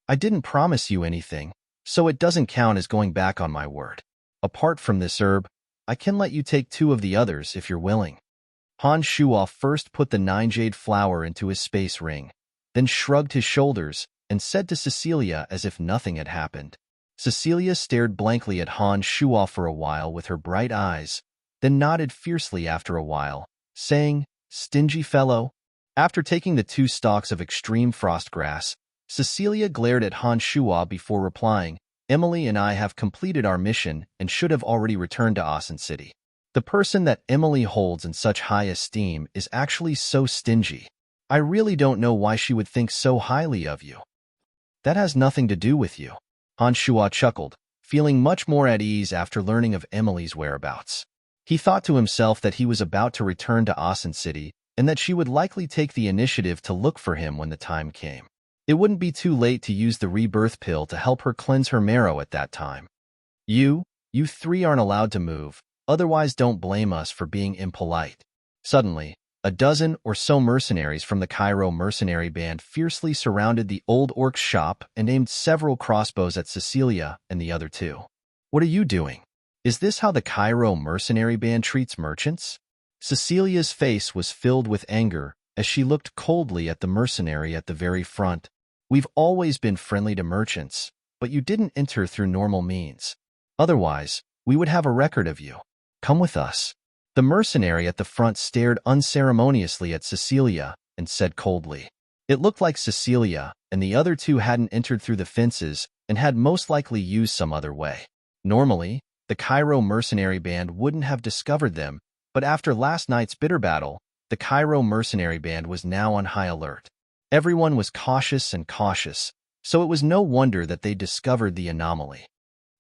I didn't promise you anything, so it doesn't count as going back on my word. Apart from this herb, I can let you take 2 of the others if you're willing." Han Shua first put the 9-jade flower into his space ring, then shrugged his shoulders and said to Cecilia as if nothing had happened. Cecilia stared blankly at Han Shua for a while with her bright eyes, then nodded fiercely after a while, saying, "Stingy fellow." After taking the 2 stalks of extreme frost grass, Cecilia glared at Han Shua before replying, "Emily and I have completed our mission and should have already returned to Asen City. The person that Emily holds in such high esteem is actually so stingy. I really don't know why she would think so highly of you." "That has nothing to do with you." Han Shua chuckled, feeling much more at ease after learning of Emily's whereabouts. He thought to himself that he was about to return to Asen City and that she would likely take the initiative to look for him when the time came. It wouldn't be too late to use the rebirth pill to help her cleanse her marrow at that time. You 3 aren't allowed to move, otherwise don't blame us for being impolite." Suddenly, a dozen or so mercenaries from the Cairo mercenary band fiercely surrounded the old orc's shop and aimed several crossbows at Cecilia and the other 2. "What are you doing? Is this how the Cairo mercenary band treats merchants?" Cecilia's face was filled with anger as she looked coldly at the mercenary at the very front. "We've always been friendly to merchants, but you didn't enter through normal means. Otherwise, we would have a record of you. Come with us." The mercenary at the front stared unceremoniously at Cecilia and said coldly. It looked like Cecilia and the other 2 hadn't entered through the fences and had most likely used some other way. Normally, the Cairo mercenary band wouldn't have discovered them, but after last night's bitter battle, the Cairo mercenary band was now on high alert. Everyone was cautious, so it was no wonder that they discovered the anomaly.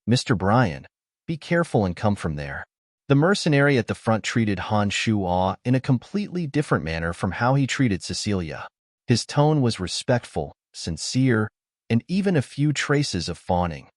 "Mr. Brian, be careful and come from there." The mercenary at the front treated Han Shua in a completely different manner from how he treated Cecilia. His tone was respectful, sincere, and even a few traces of fawning.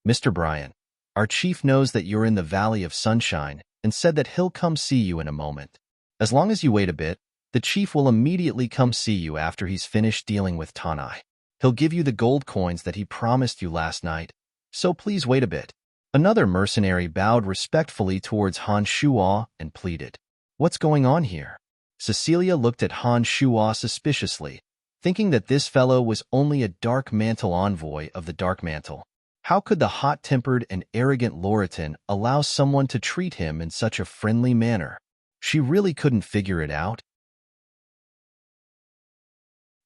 "Mr. Brian, our chief knows that you're in the Valley of Sunshine and said that he'll come see you in a moment. As long as you wait a bit, the chief will immediately come see you after he's finished dealing with Tanai. He'll give you the gold coins that he promised you last night, so please wait a bit." Another mercenary bowed respectfully towards Han Shua and pleaded, "What's going on here?" Cecilia looked at Han Shua suspiciously, thinking that this fellow was only a dark mantle envoy of the dark mantle. How could the hot-tempered and arrogant Loritan allow someone to treat him in such a friendly manner? She really couldn't figure it out.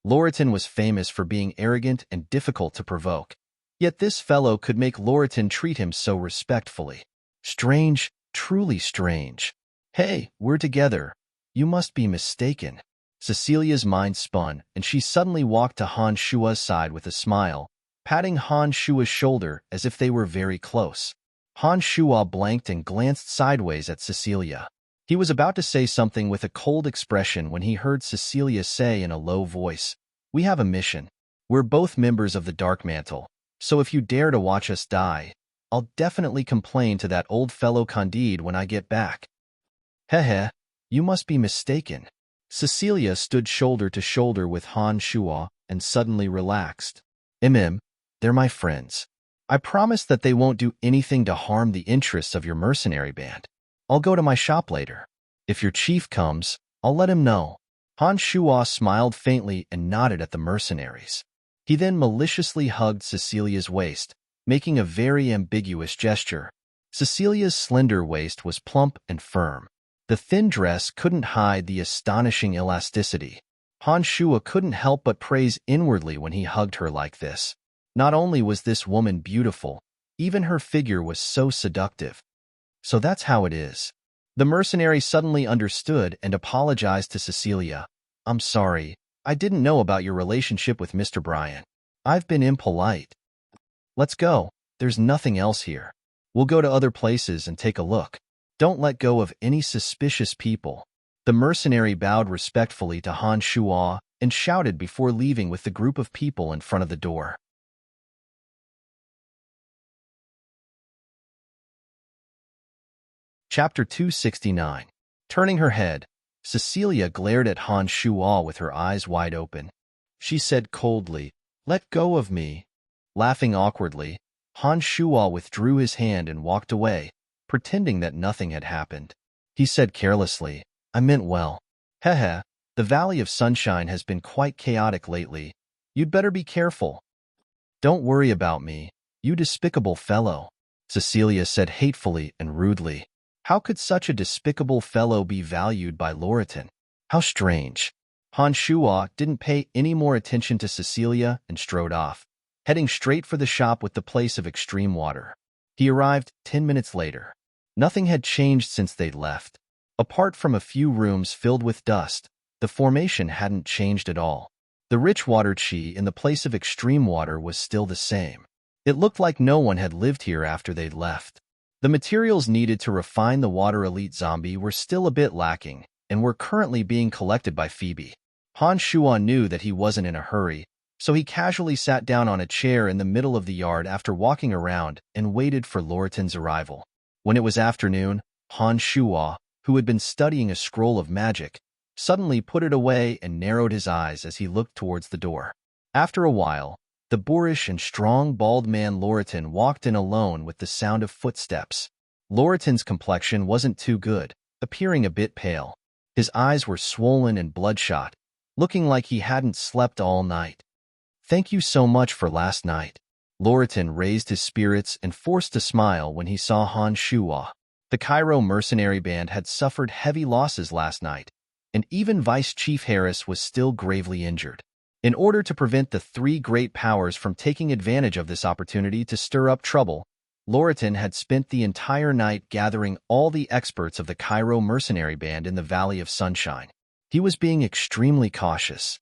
Loritan was famous for being arrogant and difficult to provoke. Yet this fellow could make Loritan treat him so respectfully. Strange, truly strange. "Hey, we're together. You must be mistaken." Cecilia's mind spun, and she suddenly walked to Han Shua's side with a smile, patting Han Shua's shoulder as if they were very close. Han Shua blanked and glanced sideways at Cecilia. He was about to say something with a cold expression when he heard Cecilia say in a low voice, "We have a mission. We're both members of the Dark Mantle. So if you dare to watch us die, I'll definitely complain to that old fellow Candide when I get back." "Heh, you must be mistaken." Cecilia stood shoulder to shoulder with Han Shua and suddenly relaxed. They're my friends. I promise that they won't do anything to harm the interests of your mercenary band. I'll go to my shop later. If your chief comes, I'll let him know." Han Shua smiled faintly and nodded at the mercenaries. He then maliciously hugged Cecilia's waist, making a very ambiguous gesture. Cecilia's slender waist was plump and firm. The thin dress couldn't hide the astonishing elasticity. Han Shua couldn't help but praise inwardly when he hugged her like this. Not only was this woman beautiful, even her figure was so seductive. "So that's how it is." The mercenary suddenly understood and apologized to Cecilia. "I'm sorry. I didn't know about your relationship with Mr. Brian. I've been impolite. Let's go. There's nothing else here. We'll go to other places and take a look. Don't let go of any suspicious people." The mercenary bowed respectfully to Han Shua and shouted before leaving with the group of people in front of the door. Chapter 269. Turning her head, Cecilia glared at Han Shuo with her eyes wide open. She said coldly, "Let go of me." Laughing awkwardly, Han Shuo withdrew his hand and walked away, pretending that nothing had happened. He said carelessly, "I meant well. Hehe, the Valley of Sunshine has been quite chaotic lately. You'd better be careful." "Don't worry about me, you despicable fellow," Cecilia said hatefully and rudely. How could such a despicable fellow be valued by Loriton? How strange. Han Shuo didn't pay any more attention to Cecilia and strode off, heading straight for the shop with the place of extreme water. He arrived 10 minutes later. Nothing had changed since they'd left. Apart from a few rooms filled with dust, the formation hadn't changed at all. The rich water chi in the place of extreme water was still the same. It looked like no one had lived here after they'd left. The materials needed to refine the water elite zombie were still a bit lacking and were currently being collected by Phoebe. Han Shuo knew that he wasn't in a hurry, so he casually sat down on a chair in the middle of the yard after walking around and waited for Loriton's arrival. When it was afternoon, Han Shuo, who had been studying a scroll of magic, suddenly put it away and narrowed his eyes as he looked towards the door. After a while, the boorish and strong bald man Loriton walked in alone with the sound of footsteps. Loriton's complexion wasn't too good, appearing a bit pale. His eyes were swollen and bloodshot, looking like he hadn't slept all night. "Thank you so much for last night." Loriton raised his spirits and forced a smile when he saw Han Shuo. The Cairo mercenary band had suffered heavy losses last night, and even Vice Chief Harris was still gravely injured. In order to prevent the three great powers from taking advantage of this opportunity to stir up trouble, Loriton had spent the entire night gathering all the experts of the Cairo mercenary band in the Valley of Sunshine. He was being extremely cautious.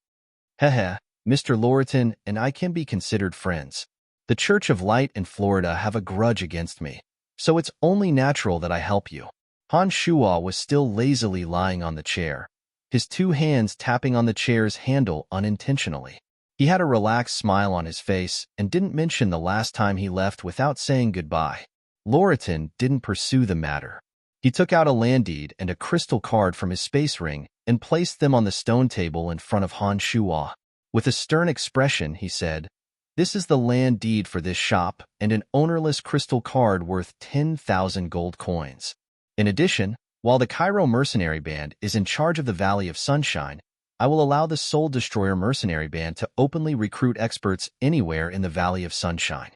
"Hehe, Mr. Loriton and I can be considered friends. The Church of Light in Florida have a grudge against me, so it's only natural that I help you." Han Shuo was still lazily lying on the chair, his two hands tapping on the chair's handle unintentionally. He had a relaxed smile on his face and didn't mention the last time he left without saying goodbye. Loriton didn't pursue the matter. He took out a land deed and a crystal card from his space ring and placed them on the stone table in front of Han Shuo. With a stern expression, he said, "This is the land deed for this shop and an ownerless crystal card worth 10,000 gold coins. In addition, while the Cairo mercenary band is in charge of the Valley of Sunshine, I will allow the Soul Destroyer mercenary band to openly recruit experts anywhere in the Valley of Sunshine."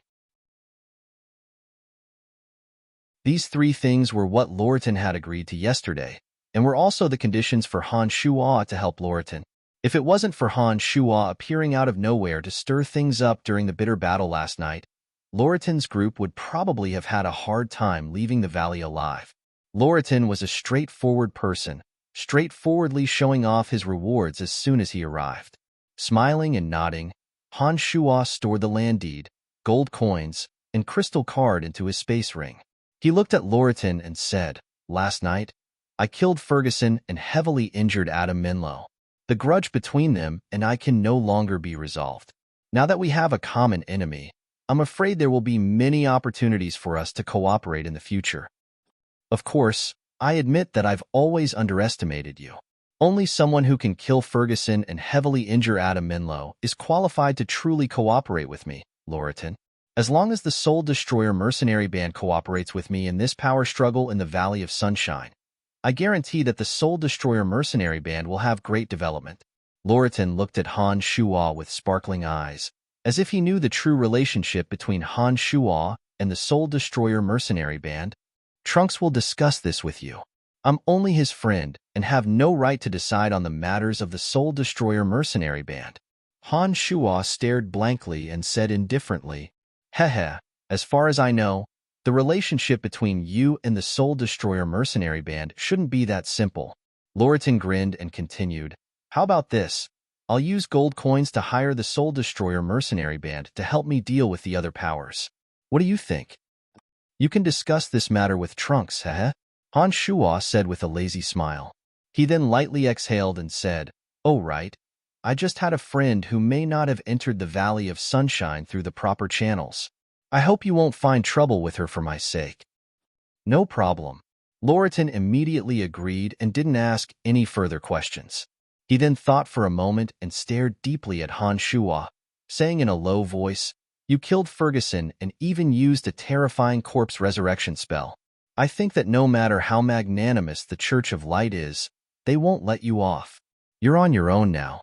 These three things were what Loriton had agreed to yesterday, and were also the conditions for Han Shuo to help Loriton. If it wasn't for Han Shuo appearing out of nowhere to stir things up during the bitter battle last night, Loriton's group would probably have had a hard time leaving the valley alive. Loriton was a straightforward person, straightforwardly showing off his rewards as soon as he arrived. Smiling and nodding, Han Shuo stored the land deed, gold coins, and crystal card into his space ring. He looked at Loriton and said, "Last night, I killed Ferguson and heavily injured Adam Menlo. The grudge between them and I can no longer be resolved. Now that we have a common enemy, I'm afraid there will be many opportunities for us to cooperate in the future. Of course, I admit that I've always underestimated you. Only someone who can kill Ferguson and heavily injure Adam Menlo is qualified to truly cooperate with me, Loriton. As long as the Soul Destroyer mercenary band cooperates with me in this power struggle in the Valley of Sunshine, I guarantee that the Soul Destroyer mercenary band will have great development." Loriton looked at Han Shuo with sparkling eyes, as if he knew the true relationship between Han Shuo and the Soul Destroyer mercenary band. "Trunks will discuss this with you. I'm only his friend and have no right to decide on the matters of the Soul Destroyer mercenary band." Han Shuo stared blankly and said indifferently, "Hehe, as far as I know, the relationship between you and the Soul Destroyer mercenary band shouldn't be that simple." Loriton grinned and continued, "How about this? I'll use gold coins to hire the Soul Destroyer mercenary band to help me deal with the other powers. What do you think? You can discuss this matter with Trunks, heh?" Han Shuo said with a lazy smile. He then lightly exhaled and said, "Oh right. I just had a friend who may not have entered the Valley of Sunshine through the proper channels. I hope you won't find trouble with her for my sake." "No problem." Loriton immediately agreed and didn't ask any further questions. He then thought for a moment and stared deeply at Han Shuo, saying in a low voice, "You killed Ferguson and even used a terrifying corpse resurrection spell. I think that no matter how magnanimous the Church of Light is, they won't let you off. You're on your own now.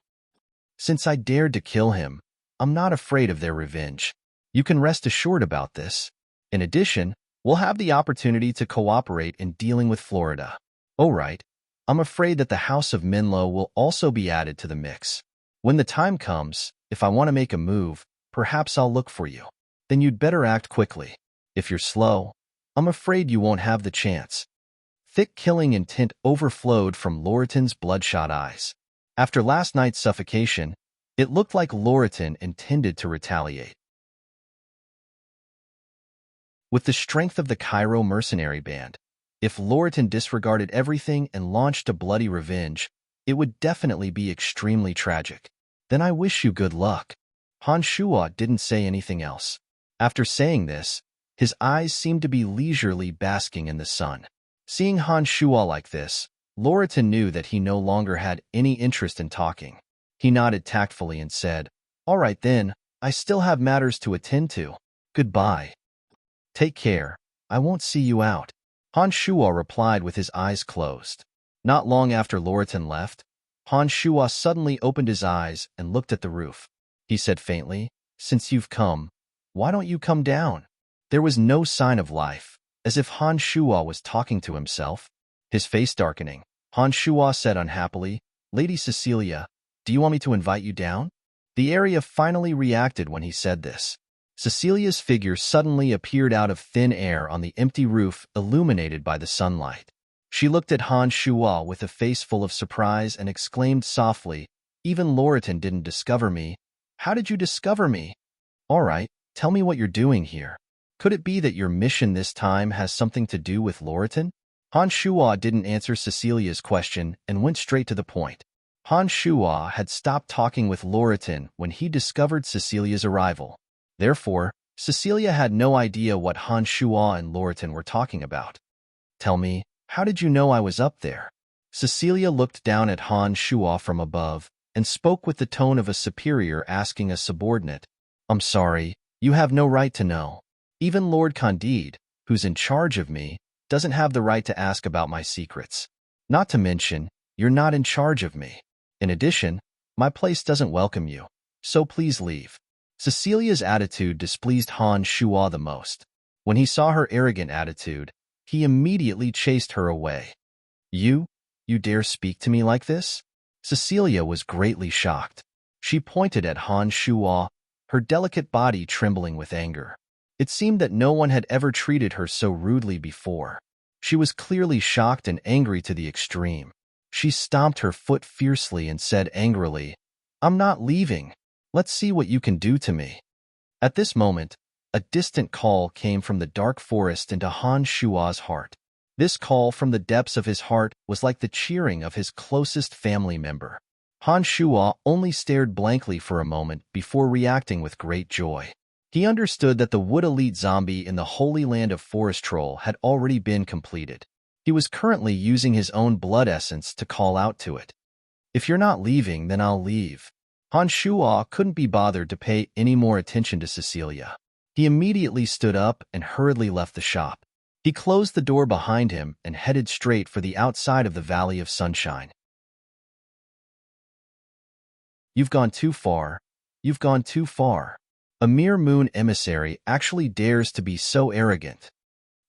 Since I dared to kill him, I'm not afraid of their revenge. You can rest assured about this. In addition, we'll have the opportunity to cooperate in dealing with Florida. Oh right, I'm afraid that the House of Menlo will also be added to the mix. When the time comes, if I want to make a move, perhaps I'll look for you. Then you'd better act quickly. If you're slow, I'm afraid you won't have the chance." Thick killing intent overflowed from Loriton's bloodshot eyes. After last night's suffocation, it looked like Loriton intended to retaliate. With the strength of the Cairo mercenary band, if Loriton disregarded everything and launched a bloody revenge, it would definitely be extremely tragic. "Then I wish you good luck." Han Shuo didn't say anything else. After saying this, his eyes seemed to be leisurely basking in the sun. Seeing Han Shuo like this, Loriton knew that he no longer had any interest in talking. He nodded tactfully and said, "All right then, I still have matters to attend to. Goodbye. Take care, I won't see you out." Han Shuo replied with his eyes closed. Not long after Loriton left, Han Shuo suddenly opened his eyes and looked at the roof. He said faintly, "Since you've come, why don't you come down?" There was no sign of life, as if Han Shuo was talking to himself. His face darkening, Han Shuo said unhappily, "Lady Cecilia, do you want me to invite you down?" The area finally reacted when he said this. Cecilia's figure suddenly appeared out of thin air on the empty roof illuminated by the sunlight. She looked at Han Shuo with a face full of surprise and exclaimed softly, "Even Loriton didn't discover me. How did you discover me?" "All right, tell me what you're doing here. Could it be that your mission this time has something to do with Loriton?" Han Shuo didn't answer Cecilia's question and went straight to the point. Han Shuo had stopped talking with Loriton when he discovered Cecilia's arrival. Therefore, Cecilia had no idea what Han Shuo and Loriton were talking about. "Tell me, how did you know I was up there?" Cecilia looked down at Han Shuo from above and spoke with the tone of a superior asking a subordinate. "I'm sorry, you have no right to know. Even Lord Candide, who's in charge of me, doesn't have the right to ask about my secrets. Not to mention, you're not in charge of me. In addition, my place doesn't welcome you, so please leave." Cecilia's attitude displeased Han Shuo the most. When he saw her arrogant attitude, he immediately chased her away. You dare speak to me like this?" Cecilia was greatly shocked. She pointed at Han Shuo, her delicate body trembling with anger. It seemed that no one had ever treated her so rudely before. She was clearly shocked and angry to the extreme. She stomped her foot fiercely and said angrily, "I'm not leaving. Let's see what you can do to me." At this moment, a distant call came from the dark forest into Han Shuo's heart. This call from the depths of his heart was like the cheering of his closest family member. Han Shuo only stared blankly for a moment before reacting with great joy. He understood that the Wood Elite Zombie in the Holy Land of Forest Troll had already been completed. He was currently using his own blood essence to call out to it. "If you're not leaving, then I'll leave." Han Shuo couldn't be bothered to pay any more attention to Cecilia. He immediately stood up and hurriedly left the shop. He closed the door behind him and headed straight for the outside of the Valley of Sunshine. "You've gone too far. You've gone too far. A mere moon emissary actually dares to be so arrogant."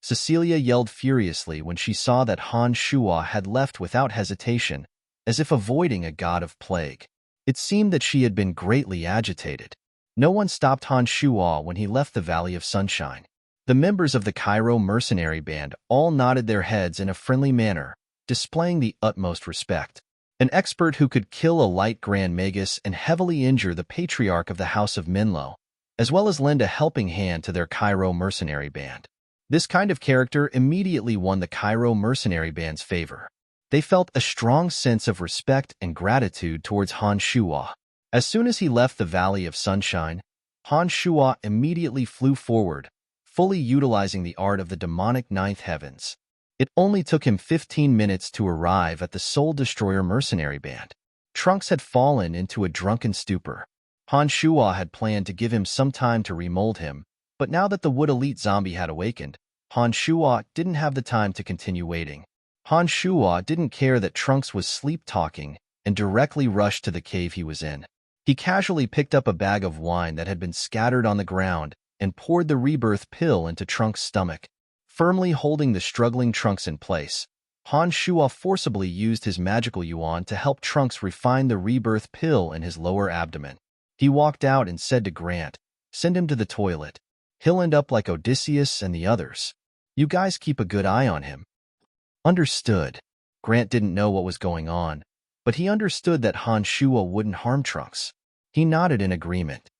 Cecilia yelled furiously when she saw that Han Shuo had left without hesitation, as if avoiding a god of plague. It seemed that she had been greatly agitated. No one stopped Han Shuo when he left the Valley of Sunshine. The members of the Cairo mercenary band all nodded their heads in a friendly manner, displaying the utmost respect. An expert who could kill a light Grand Magus and heavily injure the patriarch of the House of Menlo, as well as lend a helping hand to their Cairo mercenary band. This kind of character immediately won the Cairo mercenary band's favor. They felt a strong sense of respect and gratitude towards Han Shuo. As soon as he left the Valley of Sunshine, Han Shuo immediately flew forward, fully utilizing the art of the demonic ninth heavens. It only took him 15 minutes to arrive at the Soul Destroyer mercenary band. Trunks had fallen into a drunken stupor. Han Shuo had planned to give him some time to remold him, but now that the Wood Elite zombie had awakened, Han Shuo didn't have the time to continue waiting. Han Shuo didn't care that Trunks was sleep-talking and directly rushed to the cave he was in. He casually picked up a bag of wine that had been scattered on the ground and poured the rebirth pill into Trunks' stomach. Firmly holding the struggling Trunks in place, Han Shuo forcibly used his magical yuan to help Trunks refine the rebirth pill in his lower abdomen. He walked out and said to Grant, "Send him to the toilet. He'll end up like Odysseus and the others. You guys keep a good eye on him." Understood. Grant didn't know what was going on, but he understood that Han Shuo wouldn't harm Trunks. He nodded in agreement.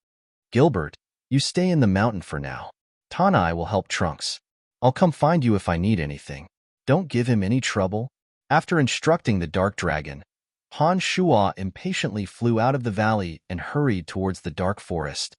"Gilbert, you stay in the mountain for now. Tanai will help Trunks. I'll come find you if I need anything. Don't give him any trouble." After instructing the Dark Dragon, Han Shuo impatiently flew out of the valley and hurried towards the dark forest.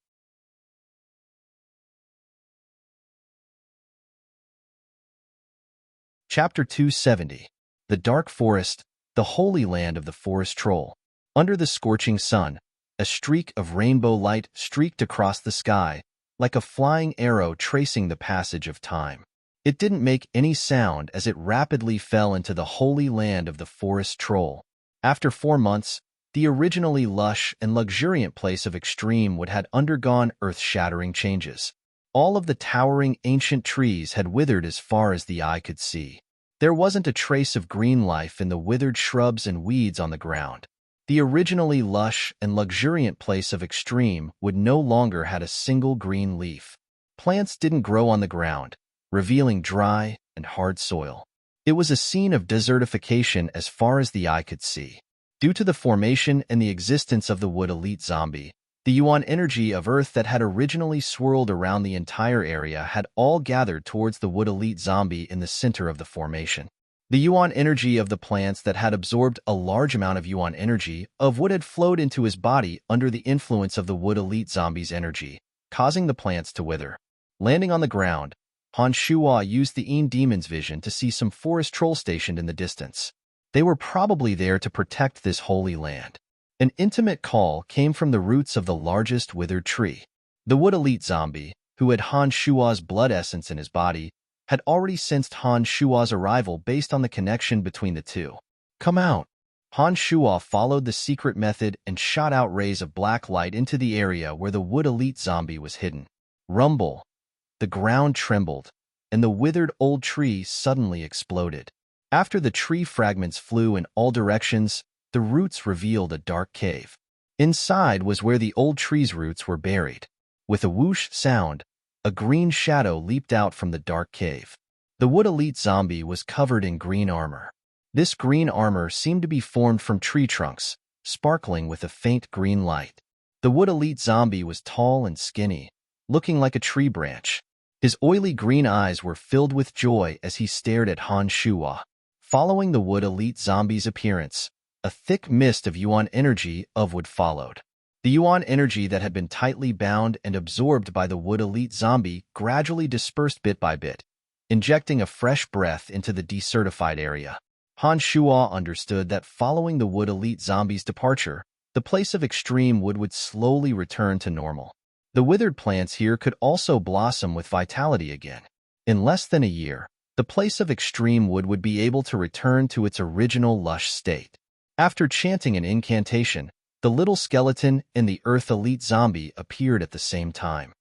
Chapter 270. The Dark Forest, the Holy Land of the Forest Troll. Under the scorching sun, a streak of rainbow light streaked across the sky, like a flying arrow tracing the passage of time. It didn't make any sound as it rapidly fell into the Holy Land of the Forest Troll. After 4 months, the originally lush and luxuriant place of Extreme Wood had undergone earth-shattering changes. All of the towering ancient trees had withered as far as the eye could see. There wasn't a trace of green life in the withered shrubs and weeds on the ground. The originally lush and luxuriant place of Extreme Wood no longer had a single green leaf. Plants didn't grow on the ground, revealing dry and hard soil. It was a scene of desertification as far as the eye could see. Due to the formation and the existence of the Wood Elite zombie, the yuan energy of Earth that had originally swirled around the entire area had all gathered towards the Wood Elite zombie in the center of the formation. The yuan energy of the plants that had absorbed a large amount of yuan energy of wood had flowed into his body under the influence of the Wood Elite zombie's energy, causing the plants to wither. Landing on the ground, Han Shuo used the Een Demon's vision to see some forest trolls stationed in the distance. They were probably there to protect this holy land. An intimate call came from the roots of the largest withered tree. The Wood Elite zombie, who had Han Shuo's blood essence in his body, had already sensed Han Shuo's arrival based on the connection between the two. "Come out." Han Shuo followed the secret method and shot out rays of black light into the area where the Wood Elite zombie was hidden. Rumble. The ground trembled, and the withered old tree suddenly exploded. After the tree fragments flew in all directions, the roots revealed a dark cave. Inside was where the old tree's roots were buried. With a whoosh sound, a green shadow leaped out from the dark cave. The Wood Elite zombie was covered in green armor. This green armor seemed to be formed from tree trunks, sparkling with a faint green light. The Wood Elite zombie was tall and skinny, looking like a tree branch. His oily green eyes were filled with joy as he stared at Han Shuo. Following the Wood Elite zombie's appearance, a thick mist of yuan energy of wood followed. The yuan energy that had been tightly bound and absorbed by the Wood Elite zombie gradually dispersed bit by bit, injecting a fresh breath into the desertified area. Han Shuo understood that following the Wood Elite zombie's departure, the place of Extreme Wood would slowly return to normal. The withered plants here could also blossom with vitality again. In less than a year, the place of Extreme Wood would be able to return to its original lush state. After chanting an incantation, the little skeleton and the Earth Elite zombie appeared at the same time.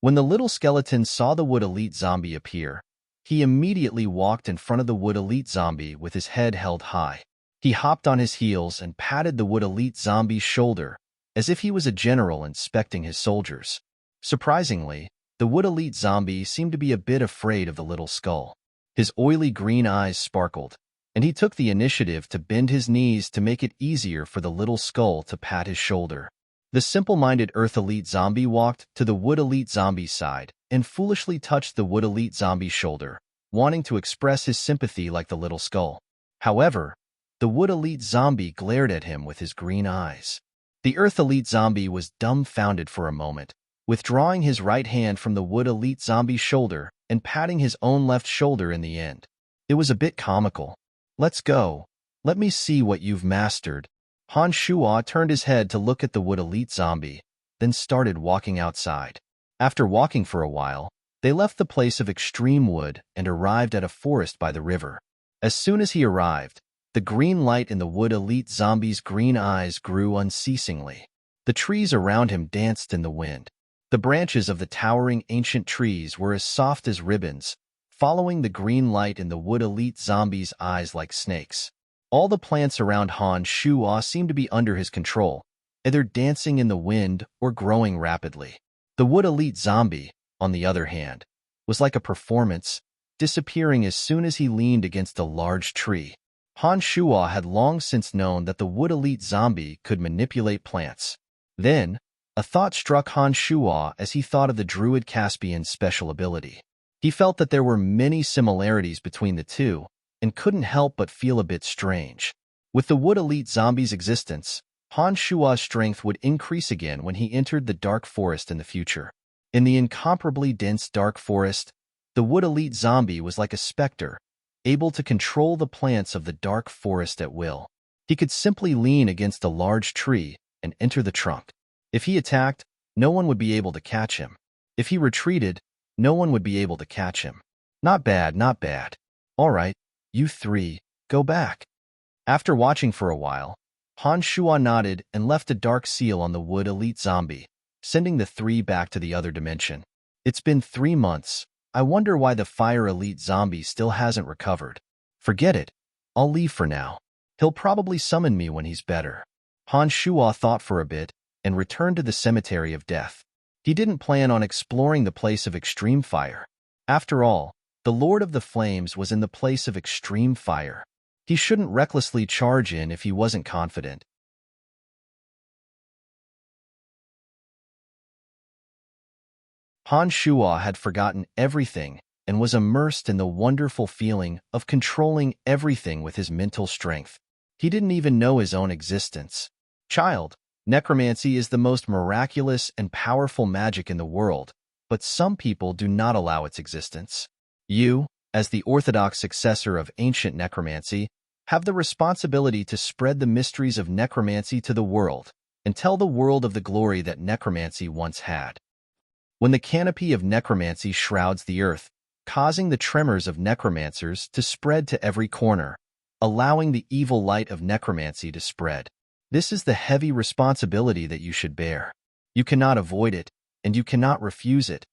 When the little skeleton saw the Wood Elite zombie appear, he immediately walked in front of the Wood Elite zombie with his head held high. He hopped on his heels and patted the Wood Elite zombie's shoulder, as if he was a general inspecting his soldiers. Surprisingly, the Wood Elite zombie seemed to be a bit afraid of the little skull. His oily green eyes sparkled, and he took the initiative to bend his knees to make it easier for the little skull to pat his shoulder. The simple-minded Earth Elite zombie walked to the Wood Elite zombie's side and foolishly touched the Wood Elite zombie's shoulder, wanting to express his sympathy like the little skull. However, the Wood Elite zombie glared at him with his green eyes. The Earth Elite zombie was dumbfounded for a moment, withdrawing his right hand from the wood elite zombie's shoulder and patting his own left shoulder in the end. It was a bit comical. Let's go. Let me see what you've mastered. Han Shuo turned his head to look at the wood elite zombie, then started walking outside. After walking for a while, they left the place of extreme wood and arrived at a forest by the river. As soon as he arrived, the green light in the wood elite zombie's green eyes grew unceasingly. The trees around him danced in the wind. The branches of the towering ancient trees were as soft as ribbons, following the green light in the wood elite zombie's eyes like snakes. All the plants around Han Shuo seemed to be under his control, either dancing in the wind or growing rapidly. The wood elite zombie, on the other hand, was like a performance, disappearing as soon as he leaned against a large tree. Han Shuo had long since known that the wood elite zombie could manipulate plants. Then, a thought struck Han Shuo as he thought of the druid Caspian's special ability. He felt that there were many similarities between the two, and couldn't help but feel a bit strange. With the wood elite zombie's existence, Han Shuo's strength would increase again when he entered the dark forest in the future. In the incomparably dense dark forest, the wood elite zombie was like a specter, able to control the plants of the dark forest at will. He could simply lean against a large tree and enter the trunk. If he attacked, no one would be able to catch him. If he retreated, no one would be able to catch him. Not bad, not bad. All right, you three, go back. After watching for a while, Han Shuo nodded and left a dark seal on the wood elite zombie, sending the three back to the other dimension. It's been 3 months. I wonder why the fire elite zombie still hasn't recovered. Forget it. I'll leave for now. He'll probably summon me when he's better. Han Shuo thought for a bit and returned to the cemetery of death. He didn't plan on exploring the place of extreme fire. After all, the Lord of the Flames was in the place of extreme fire. He shouldn't recklessly charge in if he wasn't confident. Han Shuo had forgotten everything and was immersed in the wonderful feeling of controlling everything with his mental strength. He didn't even know his own existence. Child, necromancy is the most miraculous and powerful magic in the world, but some people do not allow its existence. You, as the orthodox successor of ancient necromancy, have the responsibility to spread the mysteries of necromancy to the world and tell the world of the glory that necromancy once had. When the canopy of necromancy shrouds the earth, causing the tremors of necromancers to spread to every corner, allowing the evil light of necromancy to spread. This is the heavy responsibility that you should bear. You cannot avoid it, and you cannot refuse it.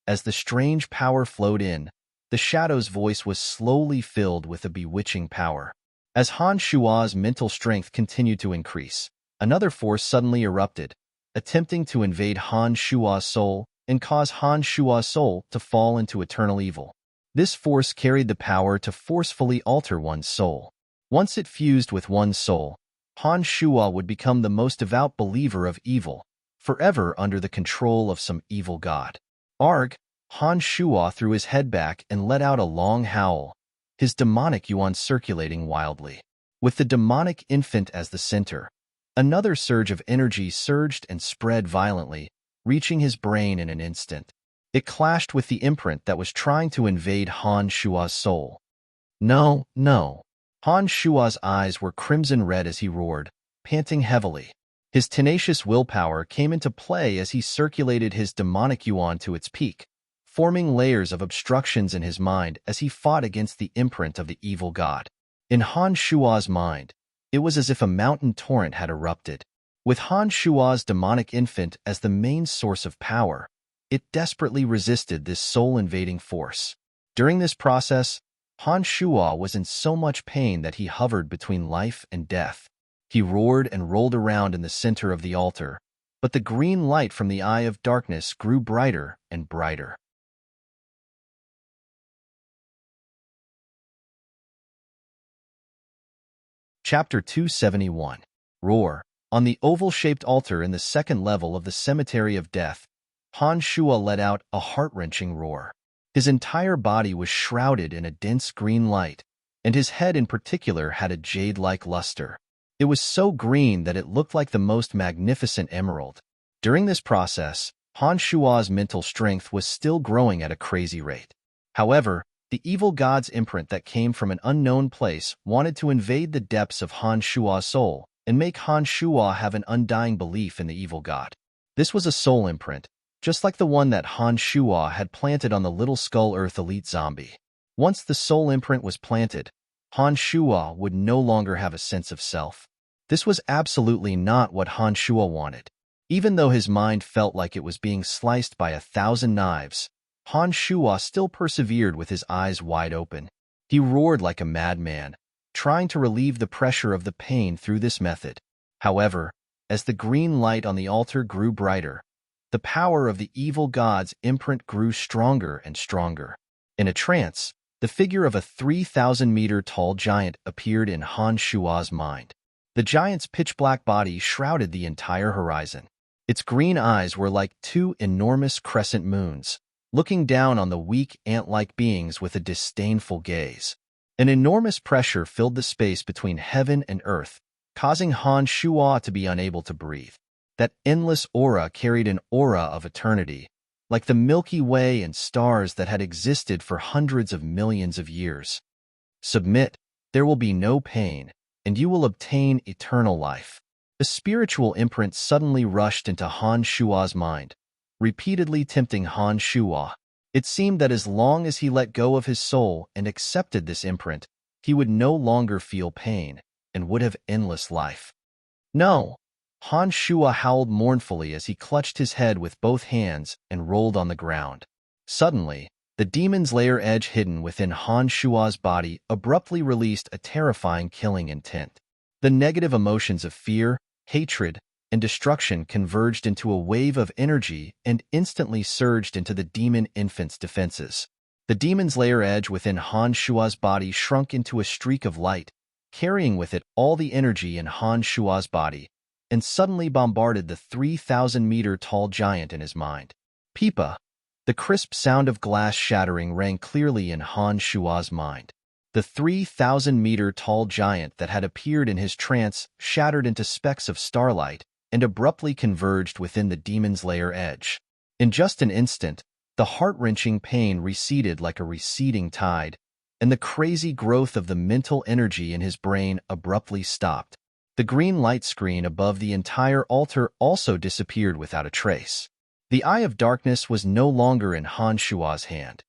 As the strange power flowed in, the shadow's voice was slowly filled with a bewitching power. As Han Shuo's mental strength continued to increase, another force suddenly erupted, attempting to invade Han Shuo's soul and cause Han Shuo's soul to fall into eternal evil. This force carried the power to forcefully alter one's soul. Once it fused with one's soul, Han Shuo would become the most devout believer of evil, forever under the control of some evil god. Arg! Han Shuo threw his head back and let out a long howl, his demonic yuan circulating wildly. With the demonic infant as the center, another surge of energy surged and spread violently, reaching his brain in an instant. It clashed with the imprint that was trying to invade Han Shuo's soul. No, no. Han Shuo's eyes were crimson red as he roared, panting heavily. His tenacious willpower came into play as he circulated his demonic yuan to its peak, forming layers of obstructions in his mind as he fought against the imprint of the evil god. In Han Shuo's mind, it was as if a mountain torrent had erupted. With Han Shuo's demonic infant as the main source of power, it desperately resisted this soul-invading force. During this process, Han Shuo was in so much pain that he hovered between life and death. He roared and rolled around in the center of the altar, but the green light from the Eye of Darkness grew brighter and brighter. Chapter 271. Roar. On the oval-shaped altar in the second level of the Cemetery of Death, Han Shuo let out a heart-wrenching roar. His entire body was shrouded in a dense green light, and his head in particular had a jade-like luster. It was so green that it looked like the most magnificent emerald. During this process, Han Shua's mental strength was still growing at a crazy rate. However, the evil god's imprint that came from an unknown place wanted to invade the depths of Han Shua's soul and make Han Shua have an undying belief in the evil god. This was a soul imprint, just like the one that Han Shua had planted on the Little Skull Earth elite zombie. Once the soul imprint was planted, Han Shua would no longer have a sense of self. This was absolutely not what Han Shua wanted. Even though his mind felt like it was being sliced by 1,000 knives, Han Shua still persevered with his eyes wide open. He roared like a madman, trying to relieve the pressure of the pain through this method. However, as the green light on the altar grew brighter, the power of the evil god's imprint grew stronger and stronger. In a trance, the figure of a 3,000-meter-tall giant appeared in Han Shua's mind. The giant's pitch-black body shrouded the entire horizon. Its green eyes were like two enormous crescent moons, looking down on the weak, ant-like beings with a disdainful gaze. An enormous pressure filled the space between heaven and earth, causing Han Shua to be unable to breathe. That endless aura carried an aura of eternity, like the Milky Way and stars that had existed for hundreds of millions of years. Submit, there will be no pain, and you will obtain eternal life. A spiritual imprint suddenly rushed into Han Shua's mind, repeatedly tempting Han Shua. It seemed that as long as he let go of his soul and accepted this imprint, he would no longer feel pain and would have endless life. No! Han Shua howled mournfully as he clutched his head with both hands and rolled on the ground. Suddenly, the demon's lair edge hidden within Han Shua's body abruptly released a terrifying killing intent. The negative emotions of fear, hatred, and destruction converged into a wave of energy and instantly surged into the demon infant's defenses. The demon's lair edge within Han Shua's body shrunk into a streak of light, carrying with it all the energy in Han Shua's body, and suddenly bombarded the 3,000-meter-tall giant in his mind. Pipa! The crisp sound of glass shattering rang clearly in Han Shua's mind. The 3,000-meter-tall giant that had appeared in his trance shattered into specks of starlight and abruptly converged within the demon's lair edge. In just an instant, the heart-wrenching pain receded like a receding tide, and the crazy growth of the mental energy in his brain abruptly stopped. The green light screen above the entire altar also disappeared without a trace. The Eye of Darkness was no longer in Han Shua's hand.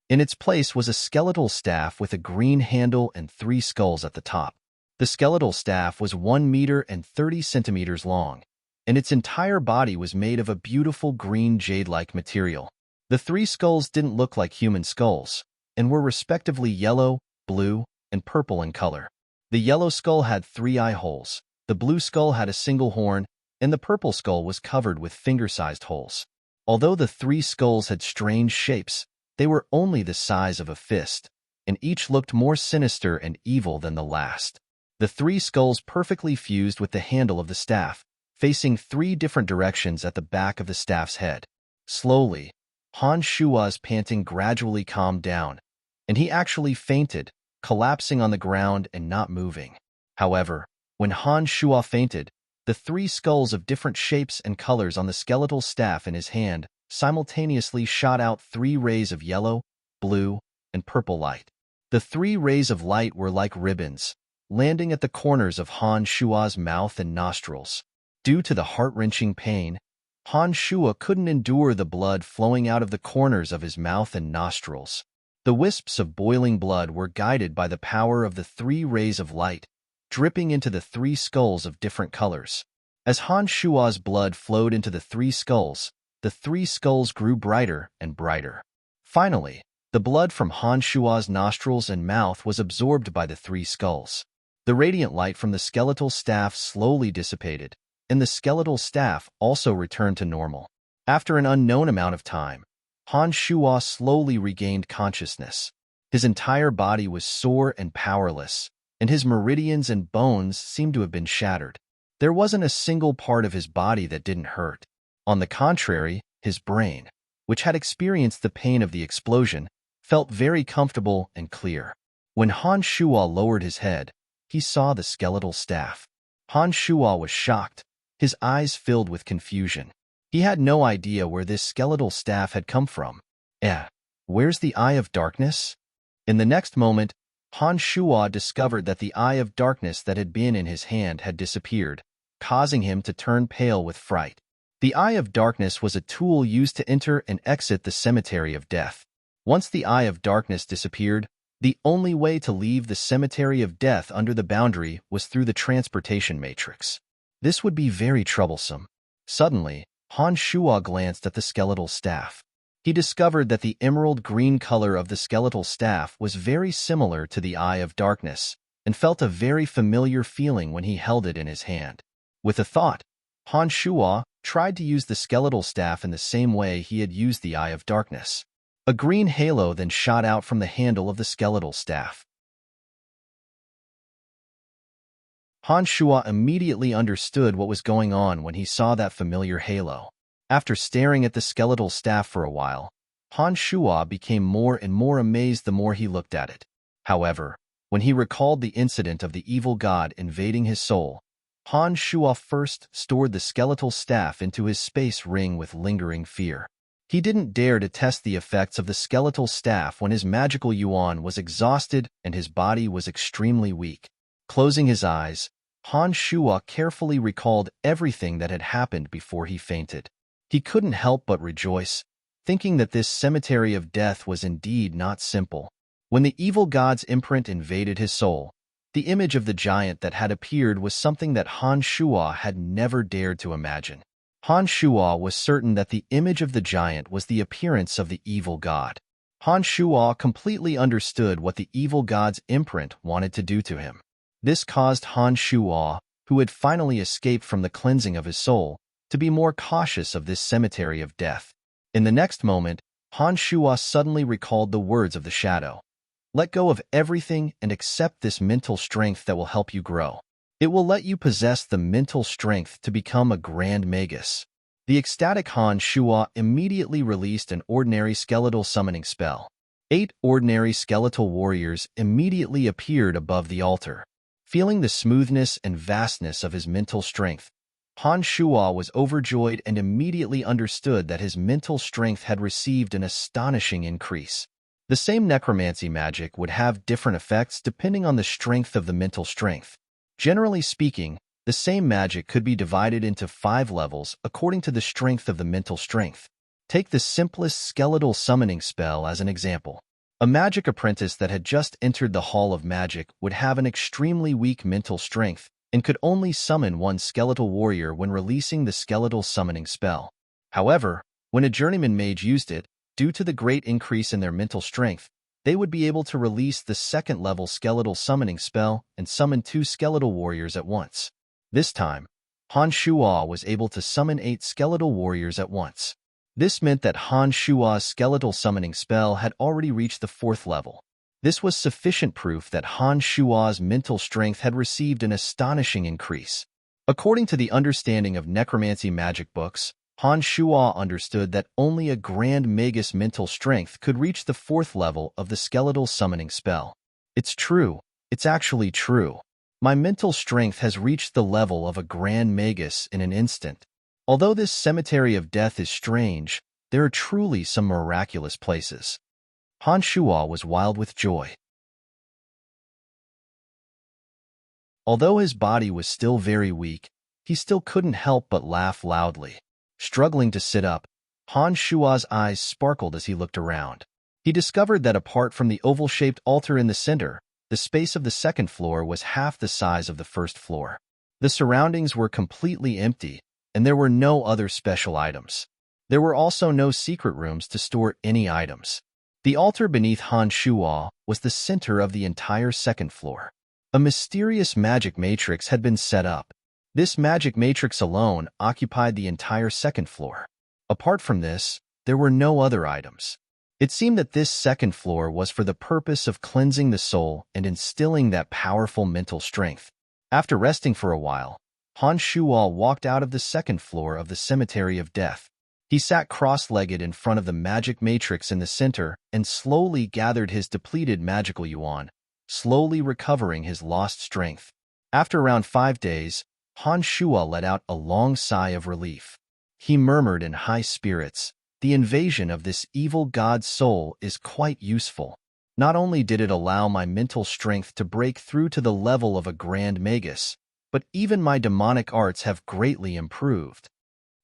In its place was a skeletal staff with a green handle and 3 skulls at the top. The skeletal staff was 1 meter and 30 centimeters long, and its entire body was made of a beautiful green jade-like material. The 3 skulls didn't look like human skulls, and were respectively yellow, blue, and purple in color. The yellow skull had 3 eye holes, the blue skull had a single horn, and the purple skull was covered with finger-sized holes. Although the 3 skulls had strange shapes, they were only the size of a fist, and each looked more sinister and evil than the last. The 3 skulls perfectly fused with the handle of the staff, facing 3 different directions at the back of the staff's head. Slowly, Han Shua's panting gradually calmed down, and he actually fainted, collapsing on the ground and not moving. However, when Han Shua fainted, the 3 skulls of different shapes and colors on the skeletal staff in his hand simultaneously shot out 3 rays of yellow, blue, and purple light. The 3 rays of light were like ribbons, landing at the corners of Han Shua's mouth and nostrils. Due to the heart-wrenching pain, Han Shua couldn't endure the blood flowing out of the corners of his mouth and nostrils. The wisps of boiling blood were guided by the power of the 3 rays of light, dripping into the 3 skulls of different colors. As Han Shua's blood flowed into the 3 skulls, the 3 skulls grew brighter and brighter. Finally, the blood from Han Shua's nostrils and mouth was absorbed by the 3 skulls. The radiant light from the skeletal staff slowly dissipated, and the skeletal staff also returned to normal. After an unknown amount of time, Han Shua slowly regained consciousness. His entire body was sore and powerless, and his meridians and bones seemed to have been shattered. There wasn't a single part of his body that didn't hurt. On the contrary, his brain, which had experienced the pain of the explosion, felt very comfortable and clear. When Han Shua lowered his head, he saw the skeletal staff. Han Shua was shocked. his eyes filled with confusion. He had no idea where this skeletal staff had come from. Where's the Eye of Darkness? In the next moment, Han Shuo discovered that the Eye of Darkness that had been in his hand had disappeared, causing him to turn pale with fright. The Eye of Darkness was a tool used to enter and exit the Cemetery of Death. Once the Eye of Darkness disappeared, the only way to leave the Cemetery of Death under the boundary was through the transportation matrix. This would be very troublesome. Suddenly, Han Shuo glanced at the skeletal staff. He discovered that the emerald green color of the skeletal staff was very similar to the Eye of Darkness, and felt a very familiar feeling when he held it in his hand. With a thought, Han Shuo tried to use the skeletal staff in the same way he had used the Eye of Darkness. A green halo then shot out from the handle of the skeletal staff. Han Shuo immediately understood what was going on when he saw that familiar halo. After staring at the skeletal staff for a while, Han Shuo became more and more amazed the more he looked at it. However, when he recalled the incident of the evil god invading his soul, Han Shuo first stored the skeletal staff into his space ring with lingering fear. He didn't dare to test the effects of the skeletal staff when his magical yuan was exhausted and his body was extremely weak. Closing his eyes, Han Shuo carefully recalled everything that had happened before he fainted. He couldn't help but rejoice, thinking that this cemetery of death was indeed not simple. When the evil god's imprint invaded his soul, the image of the giant that had appeared was something that Han Shuo had never dared to imagine. Han Shuo was certain that the image of the giant was the appearance of the evil god. Han Shuo completely understood what the evil god's imprint wanted to do to him. This caused Han Shuo, who had finally escaped from the cleansing of his soul, to be more cautious of this cemetery of death. In the next moment, Han Shuo suddenly recalled the words of the shadow. Let go of everything and accept this mental strength that will help you grow. It will let you possess the mental strength to become a grand magus. The ecstatic Han Shuo immediately released an ordinary skeletal summoning spell. 8 ordinary skeletal warriors immediately appeared above the altar. Feeling the smoothness and vastness of his mental strength, Han Shuo was overjoyed and immediately understood that his mental strength had received an astonishing increase. The same necromancy magic would have different effects depending on the strength of the mental strength. Generally speaking, the same magic could be divided into 5 levels according to the strength of the mental strength. Take the simplest skeletal summoning spell as an example. A magic apprentice that had just entered the Hall of Magic would have an extremely weak mental strength and could only summon 1 skeletal warrior when releasing the skeletal summoning spell. However, when a journeyman mage used it, due to the great increase in their mental strength, they would be able to release the 2nd level skeletal summoning spell and summon 2 skeletal warriors at once. This time, Han Shuo was able to summon 8 skeletal warriors at once. This meant that Han Shuo's skeletal summoning spell had already reached the 4th level. This was sufficient proof that Han Shuo's mental strength had received an astonishing increase. According to the understanding of necromancy magic books, Han Shuo understood that only a grand magus mental strength could reach the 4th level of the skeletal summoning spell. It's true. It's actually true. My mental strength has reached the level of a grand magus in an instant. Although this cemetery of death is strange, there are truly some miraculous places. Han Shuo was wild with joy. Although his body was still very weak, he still couldn't help but laugh loudly. Struggling to sit up, Han Shuo's eyes sparkled as he looked around. He discovered that apart from the oval-shaped altar in the center, the space of the 2nd floor was half the size of the 1st floor. The surroundings were completely empty, and there were no other special items. There were also no secret rooms to store any items. The altar beneath Han Shuo was the center of the entire 2nd floor. A mysterious magic matrix had been set up. This magic matrix alone occupied the entire 2nd floor. Apart from this, there were no other items. It seemed that this 2nd floor was for the purpose of cleansing the soul and instilling that powerful mental strength. After resting for a while, Han Shuo walked out of the 2nd floor of the Cemetery of Death. He sat cross-legged in front of the magic matrix in the center and slowly gathered his depleted magical yuan, slowly recovering his lost strength. After around 5 days, Han Shua let out a long sigh of relief. He murmured in high spirits, "The invasion of this evil god's soul is quite useful. Not only did it allow my mental strength to break through to the level of a grand magus, but even my demonic arts have greatly improved."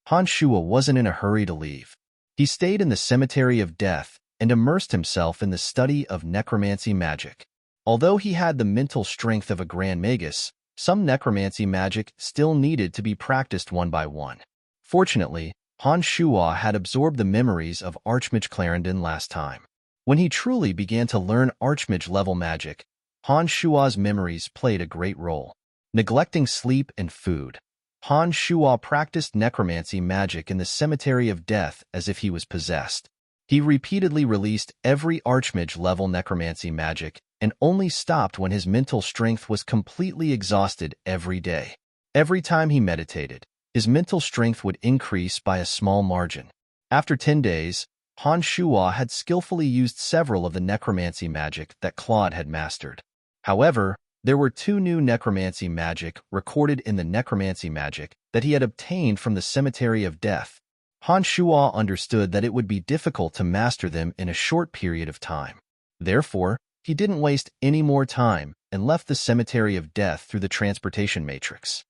Han Shua wasn't in a hurry to leave. He stayed in the cemetery of death and immersed himself in the study of necromancy magic. Although he had the mental strength of a grand magus, some necromancy magic still needed to be practiced one by one. Fortunately, Han Shua had absorbed the memories of Archmage Clarendon last time. When he truly began to learn Archmage-level magic, Han Shua's memories played a great role. Neglecting sleep and food, Han Shua practiced necromancy magic in the cemetery of death as if he was possessed. He repeatedly released every Archmage-level necromancy magic and only stopped when his mental strength was completely exhausted every day. Every time he meditated, his mental strength would increase by a small margin. After 10 days, Han Shua had skillfully used several of the necromancy magic that Claude had mastered. However, there were 2 new necromancy magic recorded in the necromancy magic that he had obtained from the cemetery of death. Han Shua understood that it would be difficult to master them in a short period of time. Therefore, he didn't waste any more time and left the cemetery of death through the transportation matrix.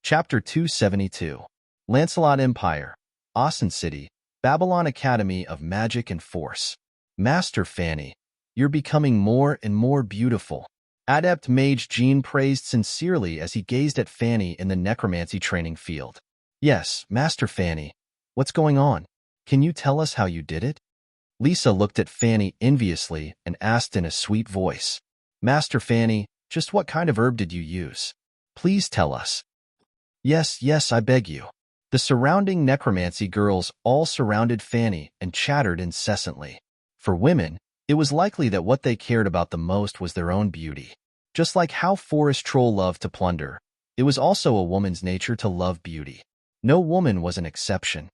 Chapter 272. Lancelot Empire, Asen City, Babylon Academy of Magic and Force. Master Fanny, you're becoming more and more beautiful. Adept Mage Jean praised sincerely as he gazed at Fanny in the necromancy training field. Yes, Master Fanny, what's going on? Can you tell us how you did it? Lisa looked at Fanny enviously and asked in a sweet voice. Master Fanny, just what kind of herb did you use? Please tell us. Yes, I beg you. The surrounding necromancy girls all surrounded Fanny and chattered incessantly. For women, it was likely that what they cared about the most was their own beauty. Just like how forest troll loved to plunder, it was also a woman's nature to love beauty. No woman was an exception.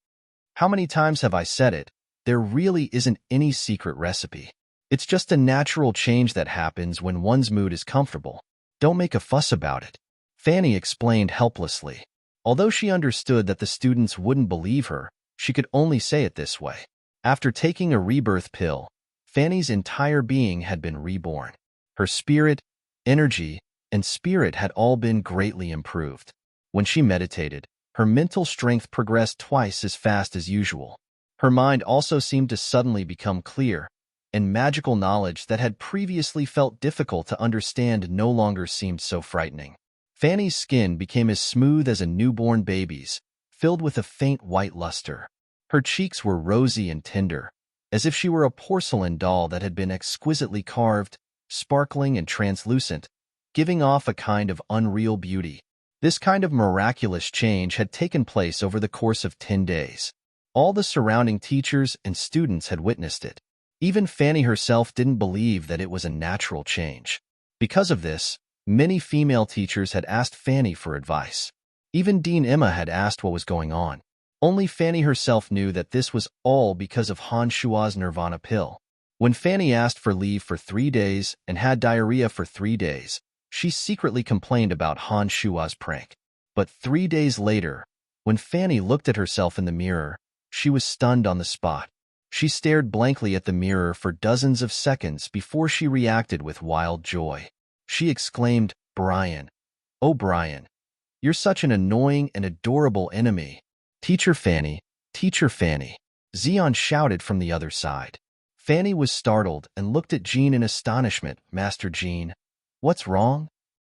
How many times have I said it? There really isn't any secret recipe. It's just a natural change that happens when one's mood is comfortable. Don't make a fuss about it. Fanny explained helplessly. Although she understood that the students wouldn't believe her, she could only say it this way. After taking a rebirth pill, Fanny's entire being had been reborn. Her spirit, energy, and spirit had all been greatly improved. When she meditated, her mental strength progressed twice as fast as usual. Her mind also seemed to suddenly become clear, and magical knowledge that had previously felt difficult to understand no longer seemed so frightening. Fanny's skin became as smooth as a newborn baby's, filled with a faint white luster. Her cheeks were rosy and tender, as if she were a porcelain doll that had been exquisitely carved, sparkling and translucent, giving off a kind of unreal beauty. This kind of miraculous change had taken place over the course of 10 days. All the surrounding teachers and students had witnessed it. Even Fanny herself didn't believe that it was a natural change. Because of this, many female teachers had asked Fanny for advice. Even Dean Emma had asked what was going on. Only Fanny herself knew that this was all because of Han Shua's Nirvana pill. When Fanny asked for leave for 3 days and had diarrhea for 3 days, she secretly complained about Han Shua's prank. But 3 days later, when Fanny looked at herself in the mirror, she was stunned on the spot. She stared blankly at the mirror for dozens of seconds before she reacted with wild joy. She exclaimed, "Brian. Oh, Brian. You're such an annoying and adorable enemy." Teacher Fanny, Xeon shouted from the other side. Fanny was startled and looked at Jean in astonishment. Master Jean, what's wrong?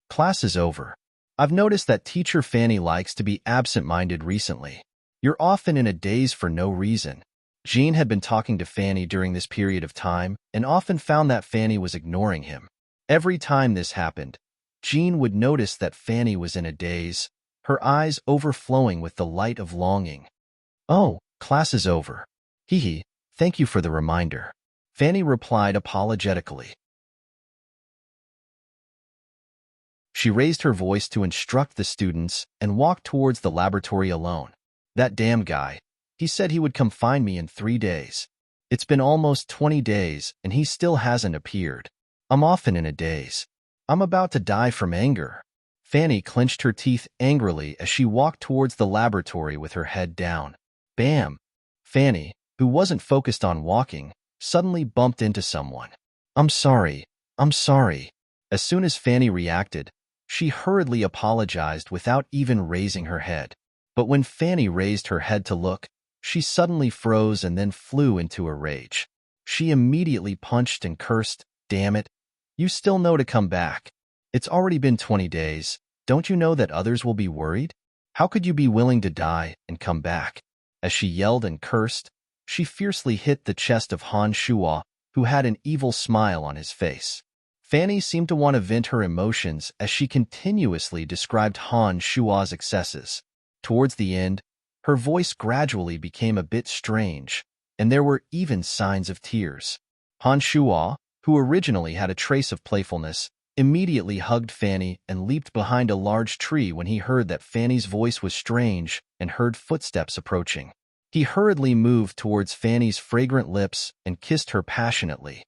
Class is over. I've noticed that Teacher Fanny likes to be absent-minded recently. You're often in a daze for no reason. Jean had been talking to Fanny during this period of time and often found that Fanny was ignoring him. Every time this happened, Jean would notice that Fanny was in a daze, her eyes overflowing with the light of longing. Oh, class is over. Hee, thank you for the reminder. Fanny replied apologetically. She raised her voice to instruct the students and walked towards the laboratory alone. That damn guy. He said he would come find me in 3 days. It's been almost 20 days, and he still hasn't appeared. I'm often in a daze. I'm about to die from anger. Fanny clenched her teeth angrily as she walked towards the laboratory with her head down. Bam! Fanny, who wasn't focused on walking, suddenly bumped into someone. I'm sorry. I'm sorry. As soon as Fanny reacted, she hurriedly apologized without even raising her head. But when Fanny raised her head to look, she suddenly froze and then flew into a rage. She immediately punched and cursed, "Damn it. You still know to come back. It's already been 20 days. Don't you know that others will be worried? How could you be willing to die and come back?" As she yelled and cursed, she fiercely hit the chest of Han Shuo, who had an evil smile on his face. Fanny seemed to want to vent her emotions as she continuously described Han Shuo's excesses. Towards the end, her voice gradually became a bit strange, and there were even signs of tears. Han Shuo, who originally had a trace of playfulness, immediately hugged Fanny and leaped behind a large tree when he heard that Fanny's voice was strange and heard footsteps approaching. He hurriedly moved towards Fanny's fragrant lips and kissed her passionately.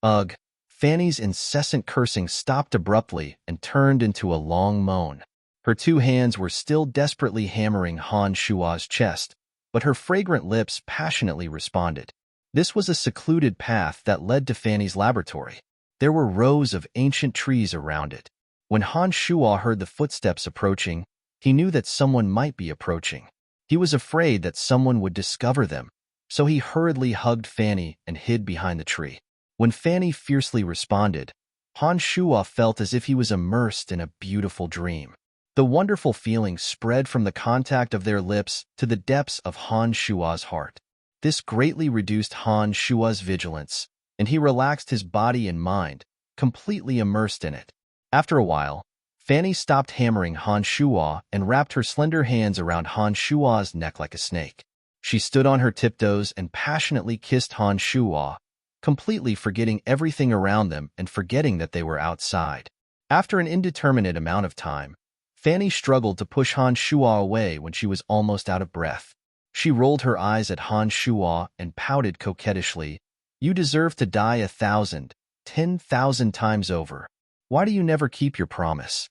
Ugh! Fanny's incessant cursing stopped abruptly and turned into a long moan. Her two hands were still desperately hammering Han Shuo's chest, but her fragrant lips passionately responded. This was a secluded path that led to Fanny's laboratory. There were rows of ancient trees around it. When Han Shuo heard the footsteps approaching, he knew that someone might be approaching. He was afraid that someone would discover them, so he hurriedly hugged Fanny and hid behind the tree. When Fanny fiercely responded, Han Shuo felt as if he was immersed in a beautiful dream. The wonderful feeling spread from the contact of their lips to the depths of Han Shuo's heart. This greatly reduced Han Shuo's vigilance, and he relaxed his body and mind, completely immersed in it. After a while, Fanny stopped hammering Han Shuo and wrapped her slender hands around Han Shuo's neck like a snake. She stood on her tiptoes and passionately kissed Han Shuo, completely forgetting everything around them and forgetting that they were outside. After an indeterminate amount of time, Fanny struggled to push Han Shuo away when she was almost out of breath. She rolled her eyes at Han Shuo and pouted coquettishly, "You deserve to die 1,000, 10,000 times over. Why do you never keep your promise?"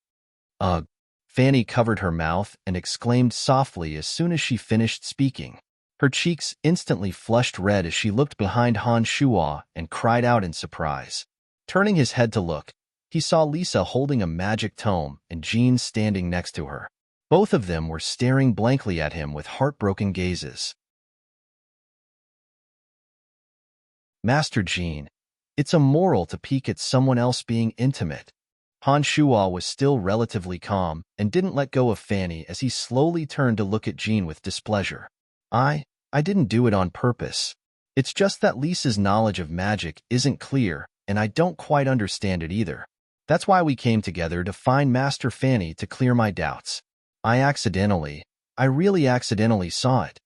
Ugh! Fanny covered her mouth and exclaimed softly as soon as she finished speaking. Her cheeks instantly flushed red as she looked behind Han Shuo and cried out in surprise. Turning his head to look, he saw Lisa holding a magic tome and Jean standing next to her. Both of them were staring blankly at him with heartbroken gazes. "Master Jean, it's immoral to peek at someone else being intimate." Han Shuo was still relatively calm and didn't let go of Fanny as he slowly turned to look at Jean with displeasure. I didn't do it on purpose. It's just that Lisa's knowledge of magic isn't clear, and I don't quite understand it either. That's why we came together to find Master Fanny to clear my doubts. I really accidentally saw it."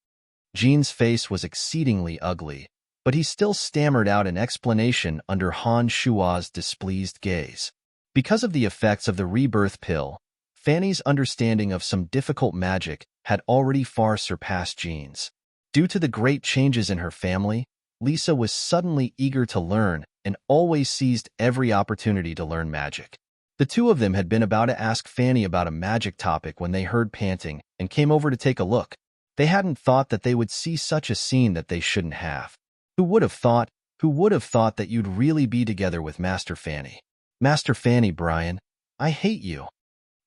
Jean's face was exceedingly ugly, but he still stammered out an explanation under Han Shuo's displeased gaze. Because of the effects of the rebirth pill, Fanny's understanding of some difficult magic had already far surpassed Jean's. Due to the great changes in her family, Lisa was suddenly eager to learn and always seized every opportunity to learn magic. The two of them had been about to ask Fanny about a magic topic when they heard panting and came over to take a look. They hadn't thought that they would see such a scene that they shouldn't have. Who would have thought that you'd really be together with Master Fanny? "Master Fanny, Brian, I hate you,"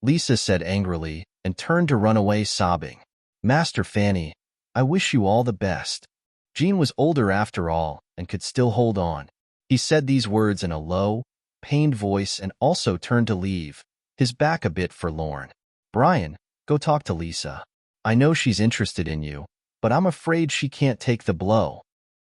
Lisa said angrily and turned to run away sobbing. "Master Fanny, I wish you all the best." Jean was older after all and could still hold on. He said these words in a low, pained voice and also turned to leave, his back a bit forlorn. "Brian, go talk to Lisa. I know she's interested in you, but I'm afraid she can't take the blow."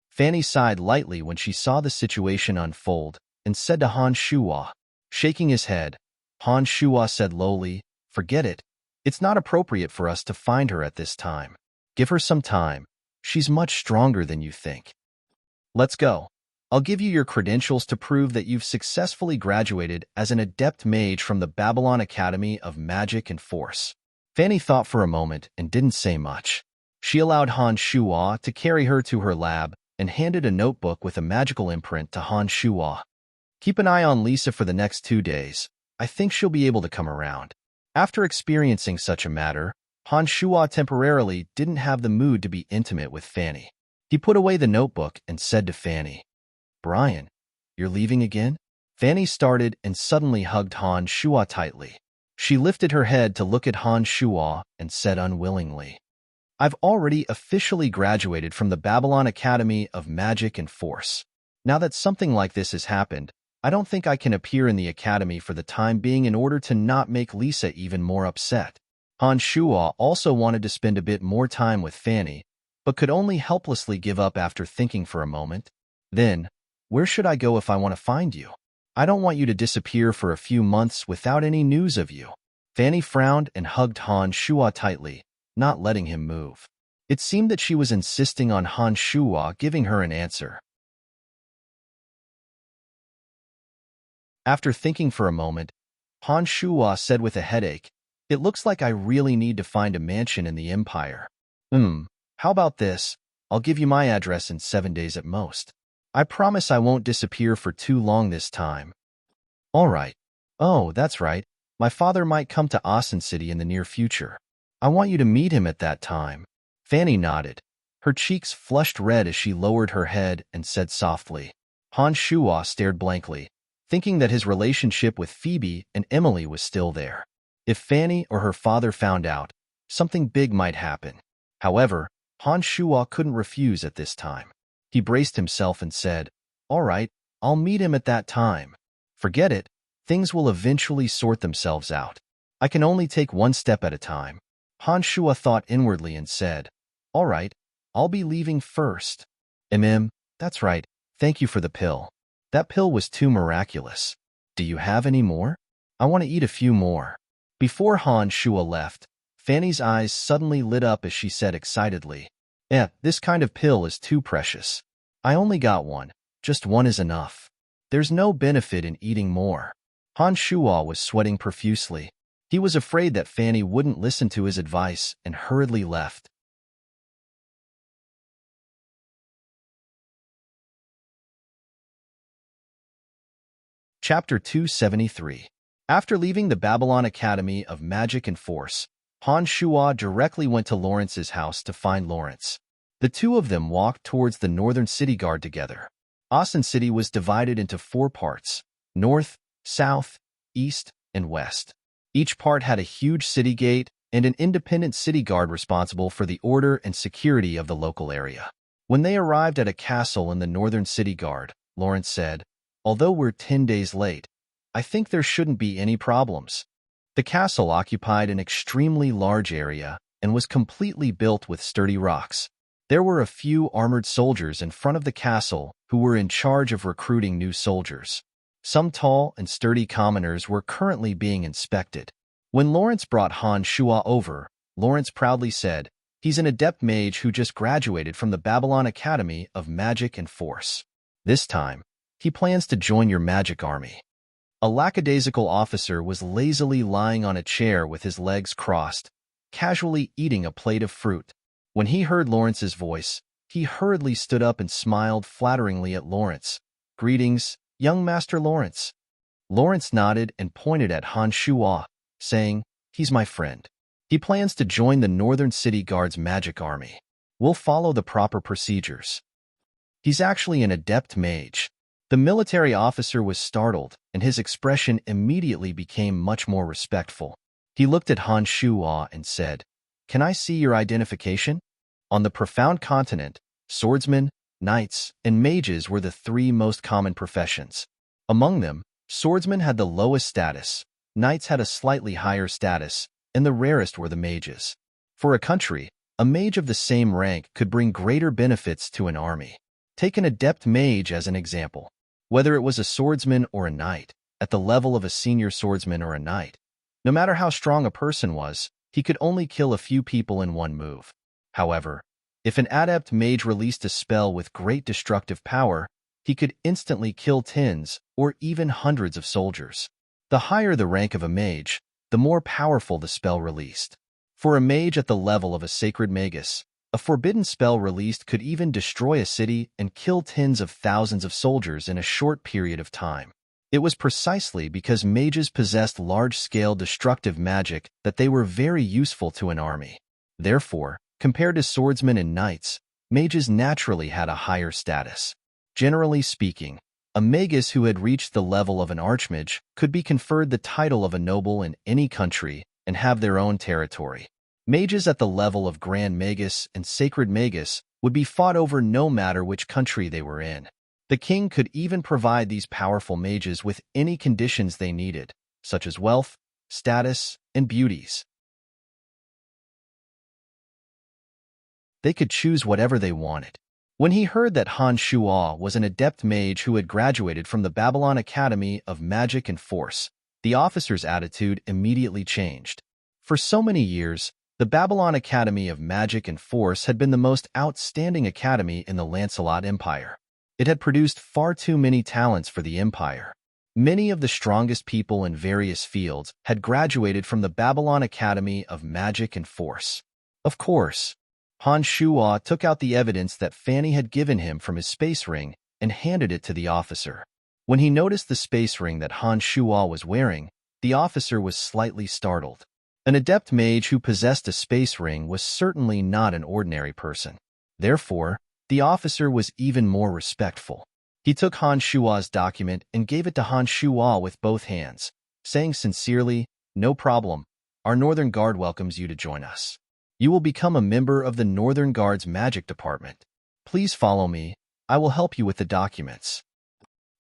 Fanny sighed lightly when she saw the situation unfold and said to Han Shuo. Shaking his head, Han Shuo said lowly, "Forget it. It's not appropriate for us to find her at this time. Give her some time. She's much stronger than you think. Let's go. I'll give you your credentials to prove that you've successfully graduated as an adept mage from the Babylon Academy of Magic and Force." Fanny thought for a moment and didn't say much. She allowed Han Shuo to carry her to her lab and handed a notebook with a magical imprint to Han Shuo. Keep an eye on Lisa for the next 2 days. I think she'll be able to come around. After experiencing such a matter, Han Shuo temporarily didn't have the mood to be intimate with Fanny. He put away the notebook and said to Fanny, "Brian, you're leaving again?" Fanny started and suddenly hugged Han Shuo tightly. She lifted her head to look at Han Shuo and said unwillingly, "I've already officially graduated from the Babylon Academy of Magic and Force. Now that something like this has happened, I don't think I can appear in the academy for the time being in order to not make Lisa even more upset." Han Shuo also wanted to spend a bit more time with Fanny, but could only helplessly give up after thinking for a moment. Then, "Where should I go if I want to find you? I don't want you to disappear for a few months without any news of you." Fanny frowned and hugged Han Shuo tightly, not letting him move. It seemed that she was insisting on Han Shuo giving her an answer. After thinking for a moment, Han Shuo said with a headache, "It looks like I really need to find a mansion in the Empire. How about this? I'll give you my address in 7 days at most. I promise I won't disappear for too long this time." "All right. Oh, that's right. My father might come to Austin City in the near future. I want you to meet him at that time." Fanny nodded. Her cheeks flushed red as she lowered her head and said softly. Han Shuo stared blankly, thinking that his relationship with Phoebe and Emily was still there. If Fanny or her father found out, something big might happen. However, Han Shuo couldn't refuse at this time. He braced himself and said, "All right, I'll meet him at that time. Forget it, things will eventually sort themselves out. I can only take one step at a time." Han Shuo thought inwardly and said, "All right, I'll be leaving first." That's right, thank you for the pill. That pill was too miraculous. Do you have any more? I want to eat a few more." Before Han Shuo left, Fanny's eyes suddenly lit up as she said excitedly, This kind of pill is too precious. I only got one. Just one is enough. There's no benefit in eating more." Han Shuo was sweating profusely. He was afraid that Fanny wouldn't listen to his advice and hurriedly left. Chapter 273. After leaving the Babylon Academy of Magic and Force, Han Shuo directly went to Lawrence's house to find Lawrence. The two of them walked towards the northern city guard together. Austin City was divided into 4 parts: north, south, east, and west. Each part had a huge city gate and an independent city guard responsible for the order and security of the local area. When they arrived at a castle in the northern city guard, Lawrence said, "Although we're 10 days late, I think there shouldn't be any problems." The castle occupied an extremely large area and was completely built with sturdy rocks. There were a few armored soldiers in front of the castle who were in charge of recruiting new soldiers. Some tall and sturdy commoners were currently being inspected. When Lawrence brought Han Shuo over, Lawrence proudly said, "He's an adept mage who just graduated from the Babylon Academy of Magic and Force. This time, he plans to join your magic army." A lackadaisical officer was lazily lying on a chair with his legs crossed, casually eating a plate of fruit. When he heard Lawrence's voice, he hurriedly stood up and smiled flatteringly at Lawrence. "Greetings, young Master Lawrence." Lawrence nodded and pointed at Han Shuo, saying, "He's my friend. He plans to join the Northern City Guard's magic army. We'll follow the proper procedures. He's actually an adept mage." The military officer was startled, and his expression immediately became much more respectful. He looked at Han Shuo and said, "Can I see your identification?" On the profound continent, swordsmen, knights, and mages were the 3 most common professions. Among them, swordsmen had the lowest status, knights had a slightly higher status, and the rarest were the mages. For a country, a mage of the same rank could bring greater benefits to an army. Take an adept mage as an example. Whether it was a swordsman or a knight, at the level of a senior swordsman or a knight, no matter how strong a person was, he could only kill a few people in one move. However, if an adept mage released a spell with great destructive power, he could instantly kill tens or even hundreds of soldiers. The higher the rank of a mage, the more powerful the spell released. For a mage at the level of a sacred magus, A forbidden spell released could even destroy a city and kill tens of thousands of soldiers in a short period of time. It was precisely because mages possessed large-scale destructive magic that they were very useful to an army. Therefore, compared to swordsmen and knights, mages naturally had a higher status. Generally speaking, a magus who had reached the level of an archmage could be conferred the title of a noble in any country and have their own territory. Mages at the level of Grand Magus and Sacred Magus would be fought over no matter which country they were in. The king could even provide these powerful mages with any conditions they needed, such as wealth, status, and beauties. They could choose whatever they wanted. When he heard that Han Shuo was an adept mage who had graduated from the Babylon Academy of Magic and Force, the officer's attitude immediately changed. For so many years, the Babylon Academy of Magic and Force had been the most outstanding academy in the Lancelot Empire. It had produced far too many talents for the Empire. Many of the strongest people in various fields had graduated from the Babylon Academy of Magic and Force. Of course, Han Shuo took out the evidence that Fanny had given him from his space ring and handed it to the officer. When he noticed the space ring that Han Shuo was wearing, the officer was slightly startled. An adept mage who possessed a space ring was certainly not an ordinary person. Therefore, the officer was even more respectful. He took Han Shuo's document and gave it to Han Shuo with both hands, saying sincerely, "No problem. Our Northern Guard welcomes you to join us. You will become a member of the Northern Guard's magic department. Please follow me. I will help you with the documents."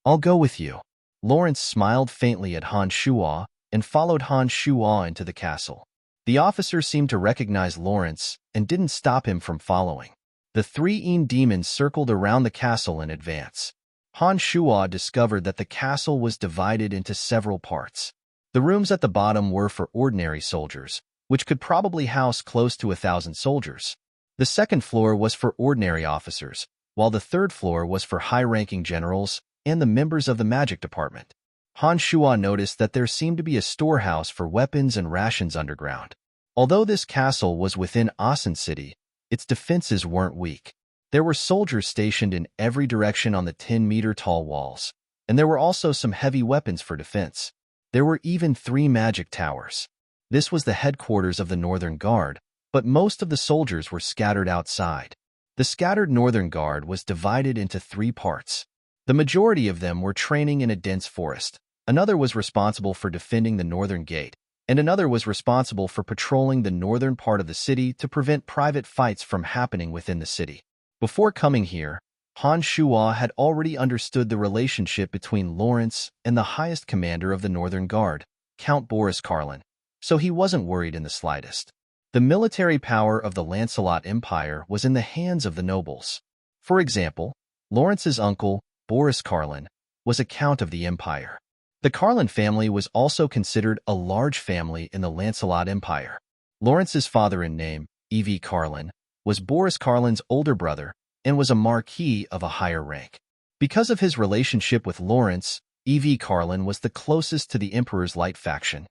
"I'll go with you." Lawrence smiled faintly at Han Shuo and followed Han Shuo into the castle. The officer seemed to recognize Lawrence and didn't stop him from following. The three demons circled around the castle in advance. Han Shuo discovered that the castle was divided into several parts. The rooms at the bottom were for ordinary soldiers, which could probably house close to 1,000 soldiers. The second floor was for ordinary officers, while the third floor was for high-ranking generals and the members of the magic department. Han Shuo noticed that there seemed to be a storehouse for weapons and rations underground. Although this castle was within Asen City, its defenses weren't weak. There were soldiers stationed in every direction on the 10-meter-tall walls, and there were also some heavy weapons for defense. There were even 3 magic towers. This was the headquarters of the Northern Guard, but most of the soldiers were scattered outside. The scattered Northern Guard was divided into 3 parts. The majority of them were training in a dense forest. Another was responsible for defending the Northern Gate, and another was responsible for patrolling the northern part of the city to prevent private fights from happening within the city. Before coming here, Han Shuo had already understood the relationship between Lawrence and the highest commander of the Northern Guard, Count Boris Karlin, so he wasn't worried in the slightest. The military power of the Lancelot Empire was in the hands of the nobles. For example, Lawrence's uncle, Boris Karlin, was a count of the empire. The Karlin family was also considered a large family in the Lancelot Empire. Lawrence's father in name, E.V. Karlin, was Boris Karlin's older brother and was a marquis of a higher rank. Because of his relationship with Lawrence, E.V. Karlin was the closest to the Emperor's light faction.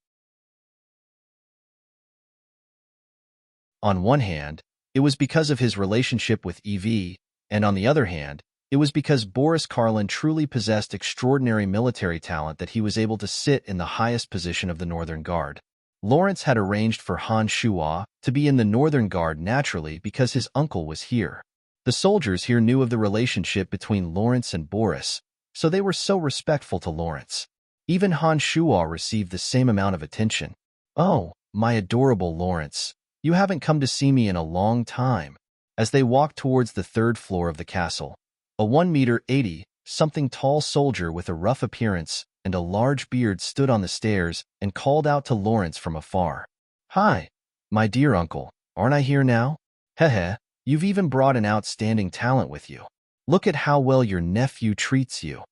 On one hand, it was because of his relationship with E.V., and on the other hand, it was because Boris Karlin truly possessed extraordinary military talent that he was able to sit in the highest position of the Northern Guard. Lawrence had arranged for Han Shuo to be in the Northern Guard naturally because his uncle was here. The soldiers here knew of the relationship between Lawrence and Boris, so they were so respectful to Lawrence. Even Han Shuo received the same amount of attention. "Oh, my adorable Lawrence, you haven't come to see me in a long time." As they walked towards the 3rd floor of the castle, a 1-meter 80-something tall soldier with a rough appearance and a large beard stood on the stairs and called out to Lawrence from afar. "Hi, my dear uncle, aren't I here now? Heh, you've even brought an outstanding talent with you. Look at how well your nephew treats you."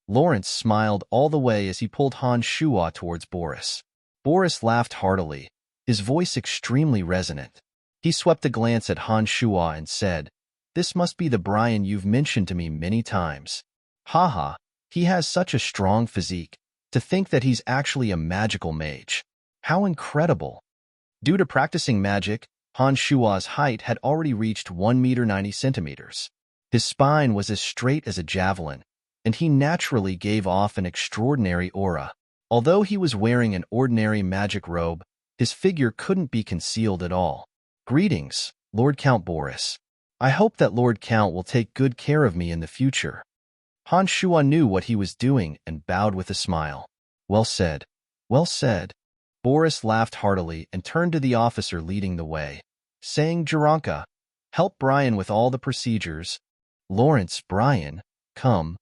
Lawrence smiled all the way as he pulled Han Shuo towards Boris. Boris laughed heartily, his voice extremely resonant. He swept a glance at Han Shuo and said, "This must be the Brian you've mentioned to me many times. Haha, he has such a strong physique. To think that he's actually a magical mage. How incredible." Due to practicing magic, Han Shua's height had already reached 1 meter 90 centimeters. His spine was as straight as a javelin, and he naturally gave off an extraordinary aura. Although he was wearing an ordinary magic robe, his figure couldn't be concealed at all. "Greetings, Lord Count Boris. I hope that Lord Count will take good care of me in the future." Han Shua knew what he was doing and bowed with a smile. "Well said. Well said." Boris laughed heartily and turned to the officer leading the way, saying, "Jaranka, help Brian with all the procedures. Lawrence, Brian, come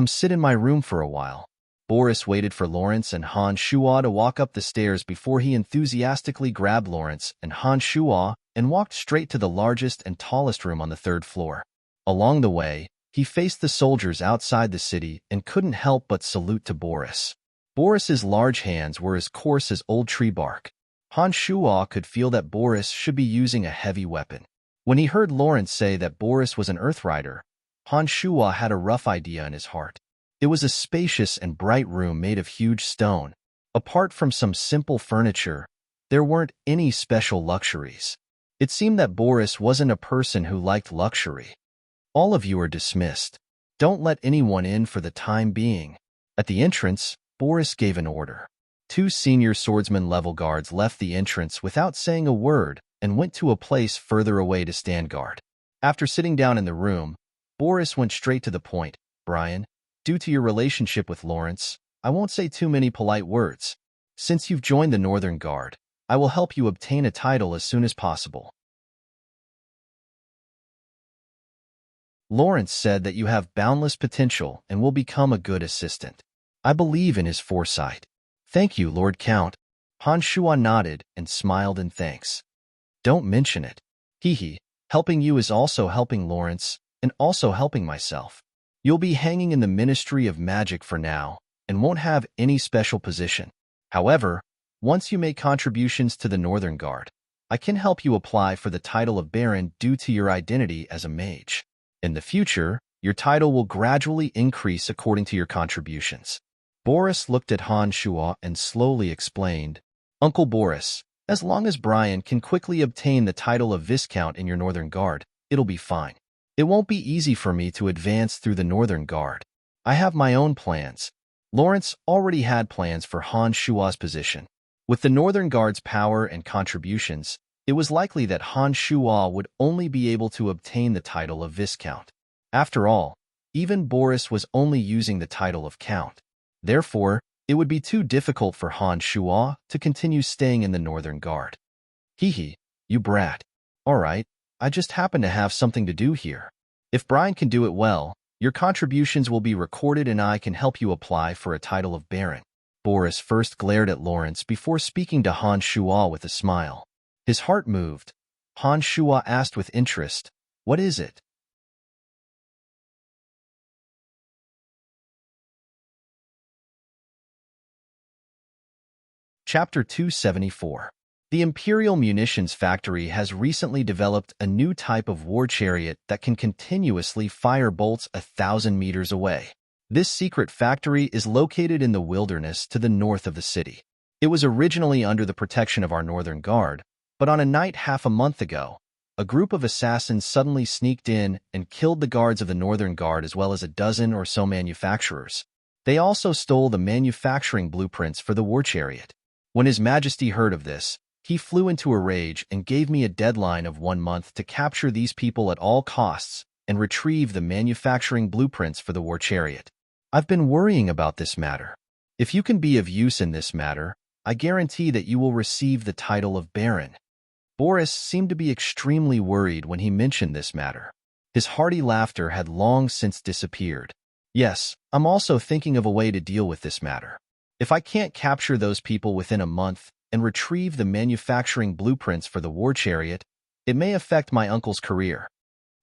sit in my room for a while." Boris waited for Lawrence and Han Shua to walk up the stairs before he enthusiastically grabbed Lawrence and Han Shua and walked straight to the largest and tallest room on the 3rd floor. Along the way, he faced the soldiers outside the city and couldn't help but salute to Boris. Boris's large hands were as coarse as old tree bark. Han Shua could feel that Boris should be using a heavy weapon. When he heard Lawrence say that Boris was an Earthrider, Han Shua had a rough idea in his heart. It was a spacious and bright room made of huge stone. Apart from some simple furniture, there weren't any special luxuries. It seemed that Boris wasn't a person who liked luxury. "All of you are dismissed. Don't let anyone in for the time being." At the entrance, Boris gave an order. 2 senior swordsman-level guards left the entrance without saying a word and went to a place further away to stand guard. After sitting down in the room, Boris went straight to the point. "Brian, due to your relationship with Lawrence, I won't say too many polite words. Since you've joined the Northern Guard, I will help you obtain a title as soon as possible. Lawrence said that you have boundless potential and will become a good assistant. I believe in his foresight." "Thank you, Lord Count." Han Shua nodded and smiled in thanks. "Don't mention it. Hee. Helping you is also helping Lawrence and also helping myself. You'll be hanging in the Ministry of Magic for now and won't have any special position. However, once you make contributions to the Northern Guard, I can help you apply for the title of Baron due to your identity as a mage. In the future, your title will gradually increase according to your contributions." Boris looked at Han Shua and slowly explained, "Uncle Boris, as long as Brian can quickly obtain the title of Viscount in your Northern Guard, it'll be fine. It won't be easy for me to advance through the Northern Guard. I have my own plans." Lawrence already had plans for Han Shua's position. With the Northern Guard's power and contributions, it was likely that Han Shua would only be able to obtain the title of Viscount. After all, even Boris was only using the title of Count. Therefore, it would be too difficult for Han Shua to continue staying in the Northern Guard. "Hee, you brat. All right, I just happen to have something to do here. If Brian can do it well, your contributions will be recorded and I can help you apply for a title of Baron." Boris first glared at Lawrence before speaking to Han Shua with a smile. His heart moved. Han Shua asked with interest, "What is it?" Chapter 274. The Imperial Munitions Factory has recently developed a new type of war chariot that can continuously fire bolts 1,000 meters away. This secret factory is located in the wilderness to the north of the city. It was originally under the protection of our Northern Guard, but on a night half a month ago, a group of assassins suddenly sneaked in and killed the guards of the Northern Guard as well as a dozen or so manufacturers. They also stole the manufacturing blueprints for the war chariot. When His Majesty heard of this, he flew into a rage and gave me a deadline of 1 month to capture these people at all costs and retrieve the manufacturing blueprints for the war chariot. I've been worrying about this matter. If you can be of use in this matter, I guarantee that you will receive the title of Baron." Boris seemed to be extremely worried when he mentioned this matter. His hearty laughter had long since disappeared. "Yes, I'm also thinking of a way to deal with this matter. If I can't capture those people within a month and retrieve the manufacturing blueprints for the war chariot, it may affect my uncle's career."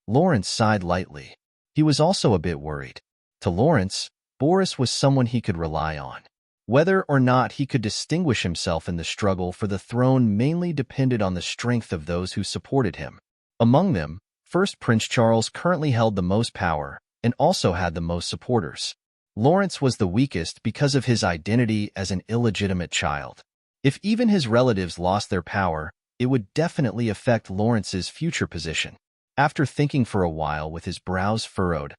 Lawrence sighed lightly. He was also a bit worried. To Lawrence, Boris was someone he could rely on. Whether or not he could distinguish himself in the struggle for the throne mainly depended on the strength of those who supported him. Among them, First Prince Charles currently held the most power and also had the most supporters. Lawrence was the weakest because of his identity as an illegitimate child. If even his relatives lost their power, it would definitely affect Lawrence's future position. After thinking for a while with his brows furrowed,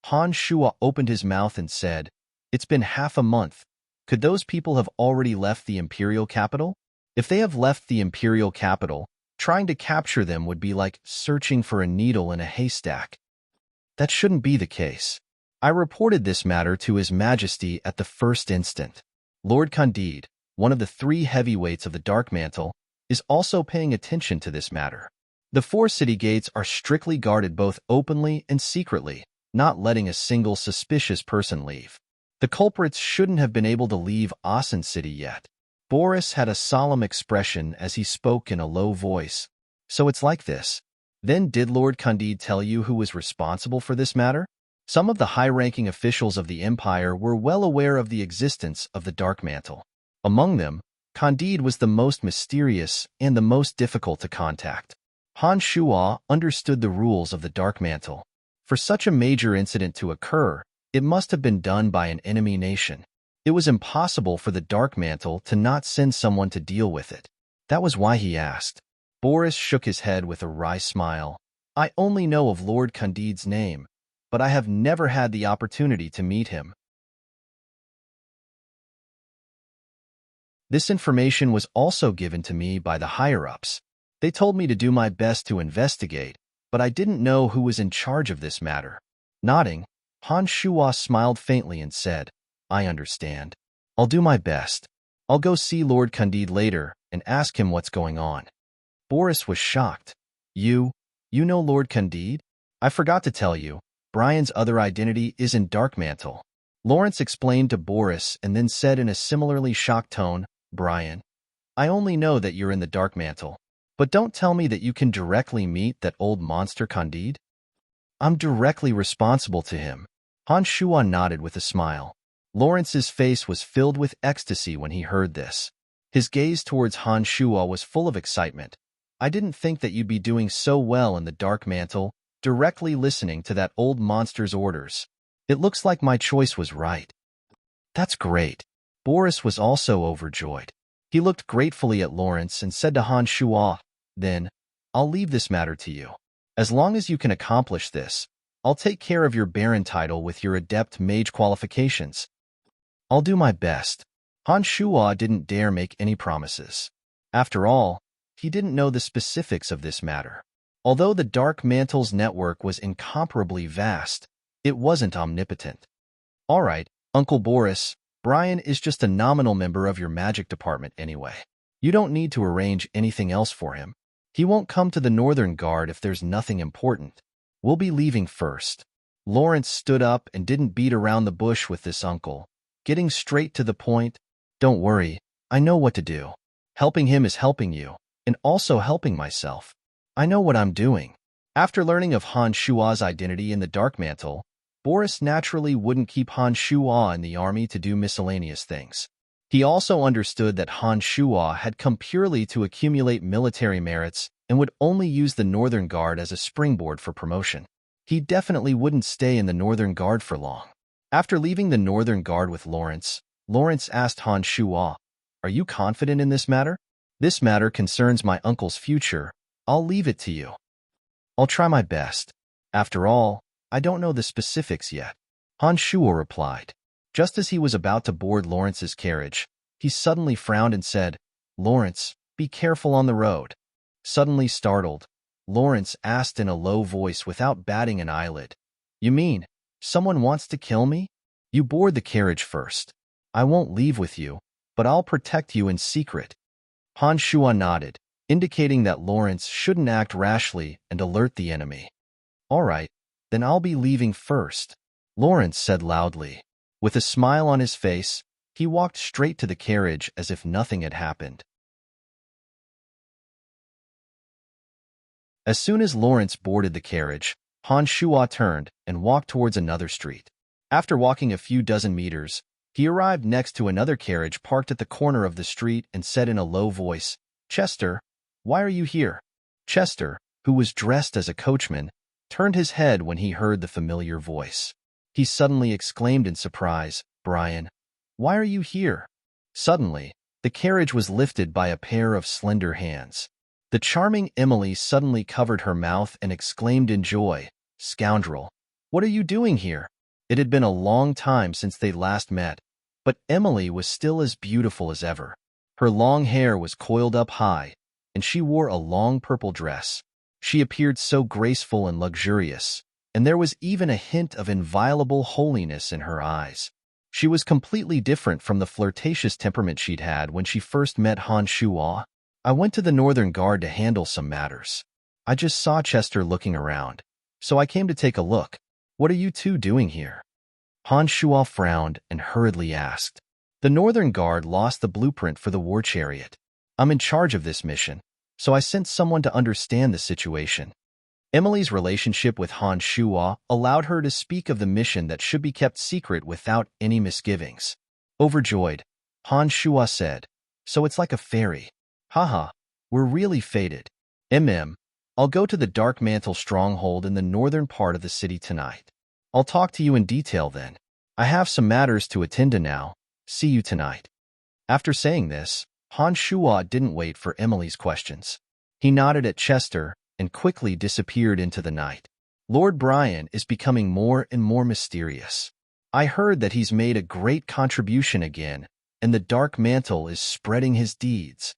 Han Shua opened his mouth and said, "It's been half a month. Could those people have already left the imperial capital? If they have left the imperial capital, trying to capture them would be like searching for a needle in a haystack. That shouldn't be the case. I reported this matter to His Majesty at the first instant. Lord Candide, one of the 3 heavyweights of the Dark Mantle, is also paying attention to this matter. The 4 city gates are strictly guarded both openly and secretly, not letting a single suspicious person leave. The culprits shouldn't have been able to leave Asen City yet." Boris had a solemn expression as he spoke in a low voice. "So it's like this. Then did Lord Candide tell you who was responsible for this matter?" Some of the high-ranking officials of the Empire were well aware of the existence of the Dark Mantle. Among them, Candide was the most mysterious and the most difficult to contact. Han Shua understood the rules of the Dark Mantle. For such a major incident to occur, it must have been done by an enemy nation. It was impossible for the Dark Mantle to not send someone to deal with it. That was why he asked. Boris shook his head with a wry smile. "I only know of Lord Candide's name, but I have never had the opportunity to meet him." This information was also given to me by the higher-ups. They told me to do my best to investigate, but I didn't know who was in charge of this matter. Nodding, Han Shua smiled faintly and said, "I understand. I'll do my best. I'll go see Lord Candide later and ask him what's going on." Boris was shocked. You know Lord Candide? I forgot to tell you, Brian's other identity is in Dark Mantle." Lawrence explained to Boris and then said in a similarly shocked tone, "Brian, I only know that you're in the Dark Mantle, but don't tell me that you can directly meet that old monster Candide." "I'm directly responsible to him." Han Shua nodded with a smile. Lawrence's face was filled with ecstasy when he heard this. His gaze towards Han Shua was full of excitement. "I didn't think that you'd be doing so well in the Dark Mantle, directly listening to that old monster's orders. It looks like my choice was right." "That's great." Boris was also overjoyed. He looked gratefully at Lawrence and said to Han Shua, "Then, I'll leave this matter to you. As long as you can accomplish this, I'll take care of your Baron title with your Adept Mage qualifications." "I'll do my best." Han Shua didn't dare make any promises. After all, he didn't know the specifics of this matter. Although the Dark Mantle's network was incomparably vast, it wasn't omnipotent. "All right, Uncle Boris, Brian is just a nominal member of your magic department anyway. You don't need to arrange anything else for him. He won't come to the Northern Guard if there's nothing important. We'll be leaving first." Lawrence stood up and didn't beat around the bush with this uncle, getting straight to the point. "Don't worry, I know what to do. Helping him is helping you, and also helping myself. I know what I'm doing." After learning of Han Shua's identity in the Dark Mantle, Boris naturally wouldn't keep Han Shua in the army to do miscellaneous things. He also understood that Han Shua had come purely to accumulate military merits and would only use the Northern Guard as a springboard for promotion. He definitely wouldn't stay in the Northern Guard for long. After leaving the Northern Guard with Lawrence, Lawrence asked Han Shua, "Are you confident in this matter?" "This matter concerns my uncle's future. I'll leave it to you." "I'll try my best. After all, I don't know the specifics yet," Han Shua replied. Just as he was about to board Lawrence's carriage, he suddenly frowned and said, "Lawrence, be careful on the road." Suddenly startled, Lawrence asked in a low voice without batting an eyelid, "You mean, someone wants to kill me?" "You board the carriage first. I won't leave with you, but I'll protect you in secret." Han Shua nodded, indicating that Lawrence shouldn't act rashly and alert the enemy. "All right, then I'll be leaving first," Lawrence said loudly. With a smile on his face, he walked straight to the carriage as if nothing had happened. As soon as Lawrence boarded the carriage, Han Shua turned and walked towards another street. After walking a few dozen meters, he arrived next to another carriage parked at the corner of the street and said in a low voice, "Chester, why are you here?" Chester, who was dressed as a coachman, turned his head when he heard the familiar voice. He suddenly exclaimed in surprise, "Brian, why are you here?" Suddenly, the carriage was lifted by a pair of slender hands. The charming Emily suddenly covered her mouth and exclaimed in joy, "Scoundrel! What are you doing here?" It had been a long time since they last met, but Emily was still as beautiful as ever. Her long hair was coiled up high, and she wore a long purple dress. She appeared so graceful and luxurious, and there was even a hint of inviolable holiness in her eyes. She was completely different from the flirtatious temperament she'd had when she first met Han Shuo. "I went to the Northern Guard to handle some matters. I just saw Chester looking around, so I came to take a look. What are you two doing here?" Han Shuo frowned and hurriedly asked. "The Northern Guard lost the blueprint for the war chariot. I'm in charge of this mission, so I sent someone to understand the situation." Emily's relationship with Han Shuo allowed her to speak of the mission that should be kept secret without any misgivings. Overjoyed, Han Shuo said, "So it's like a fairy. Haha, we're really fated. I'll go to the Dark Mantle stronghold in the northern part of the city tonight. I'll talk to you in detail then. I have some matters to attend to now. See you tonight." After saying this, Han Shuo didn't wait for Emily's questions. He nodded at Chester and quickly disappeared into the night. "Lord Brian is becoming more and more mysterious. I heard that he's made a great contribution again, and the Dark Mantle is spreading his deeds."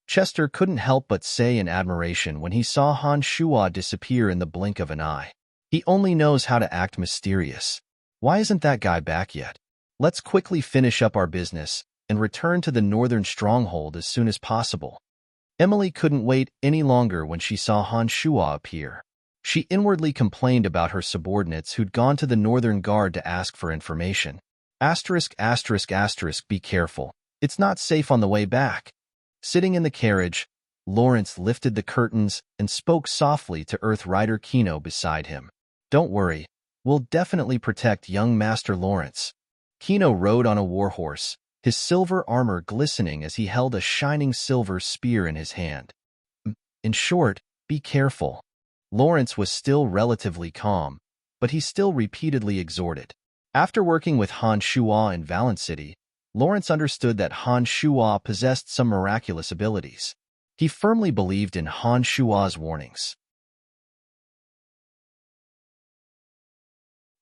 Chester couldn't help but say in admiration when he saw Han Shuo disappear in the blink of an eye. He only knows how to act mysterious. Why isn't that guy back yet? Let's quickly finish up our business and return to the northern stronghold as soon as possible. Emily couldn't wait any longer when she saw Han Shuo appear. She inwardly complained about her subordinates who'd gone to the Northern Guard to ask for information. Be careful. It's not safe on the way back. Sitting in the carriage, Lawrence lifted the curtains and spoke softly to Earth Rider Kino beside him. "Don't worry, we'll definitely protect young Master Lawrence." Kino rode on a warhorse, his silver armor glistening as he held a shining silver spear in his hand. In short, be careful. Lawrence was still relatively calm, but he still repeatedly exhorted. After working with Han Shuo in Valent City, Lawrence understood that Han Shuo possessed some miraculous abilities. He firmly believed in Han Shuo's warnings.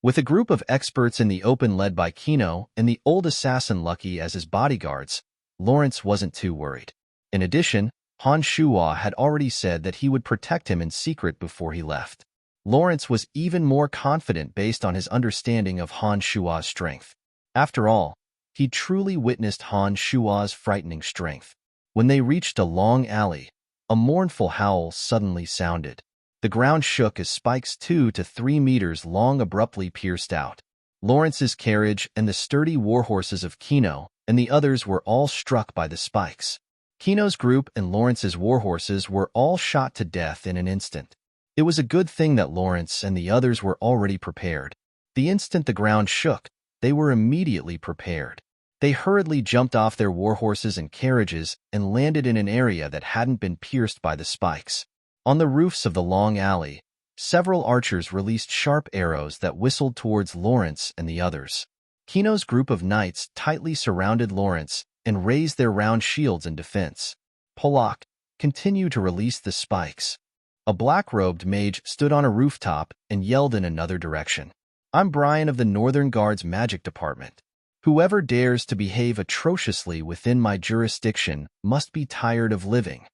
With a group of experts in the open led by Kino and the old assassin Lucky as his bodyguards, Lawrence wasn't too worried. In addition, Han Shuo had already said that he would protect him in secret before he left. Lawrence was even more confident based on his understanding of Han Shuo's strength. After all, he truly witnessed Han Shuo's frightening strength. When they reached a long alley, a mournful howl suddenly sounded. The ground shook as spikes 2 to 3 meters long abruptly pierced out. Lawrence's carriage and the sturdy warhorses of Kino and the others were all struck by the spikes. Kino's group and Lawrence's warhorses were all shot to death in an instant. It was a good thing that Lawrence and the others were already prepared. The instant the ground shook, they were immediately prepared. They hurriedly jumped off their warhorses and carriages and landed in an area that hadn't been pierced by the spikes. On the roofs of the long alley, several archers released sharp arrows that whistled towards Lawrence and the others. Kino's group of knights tightly surrounded Lawrence and raised their round shields in defense. Polak, continue to release the spikes. A black-robed mage stood on a rooftop and yelled in another direction. "I'm Brian of the Northern Guard's magic department. Whoever dares to behave atrociously within my jurisdiction must be tired of living."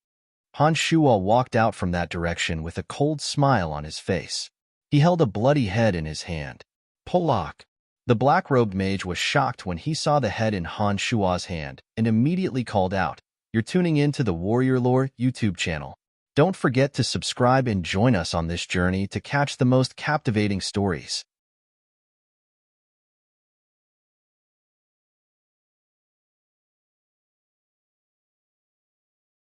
Han Shuo walked out from that direction with a cold smile on his face. He held a bloody head in his hand. "Polak." The black-robed mage was shocked when he saw the head in Han Shuo's hand and immediately called out, "You're tuning in to the Warrior Lore YouTube channel. Don't forget to subscribe and join us on this journey to catch the most captivating stories.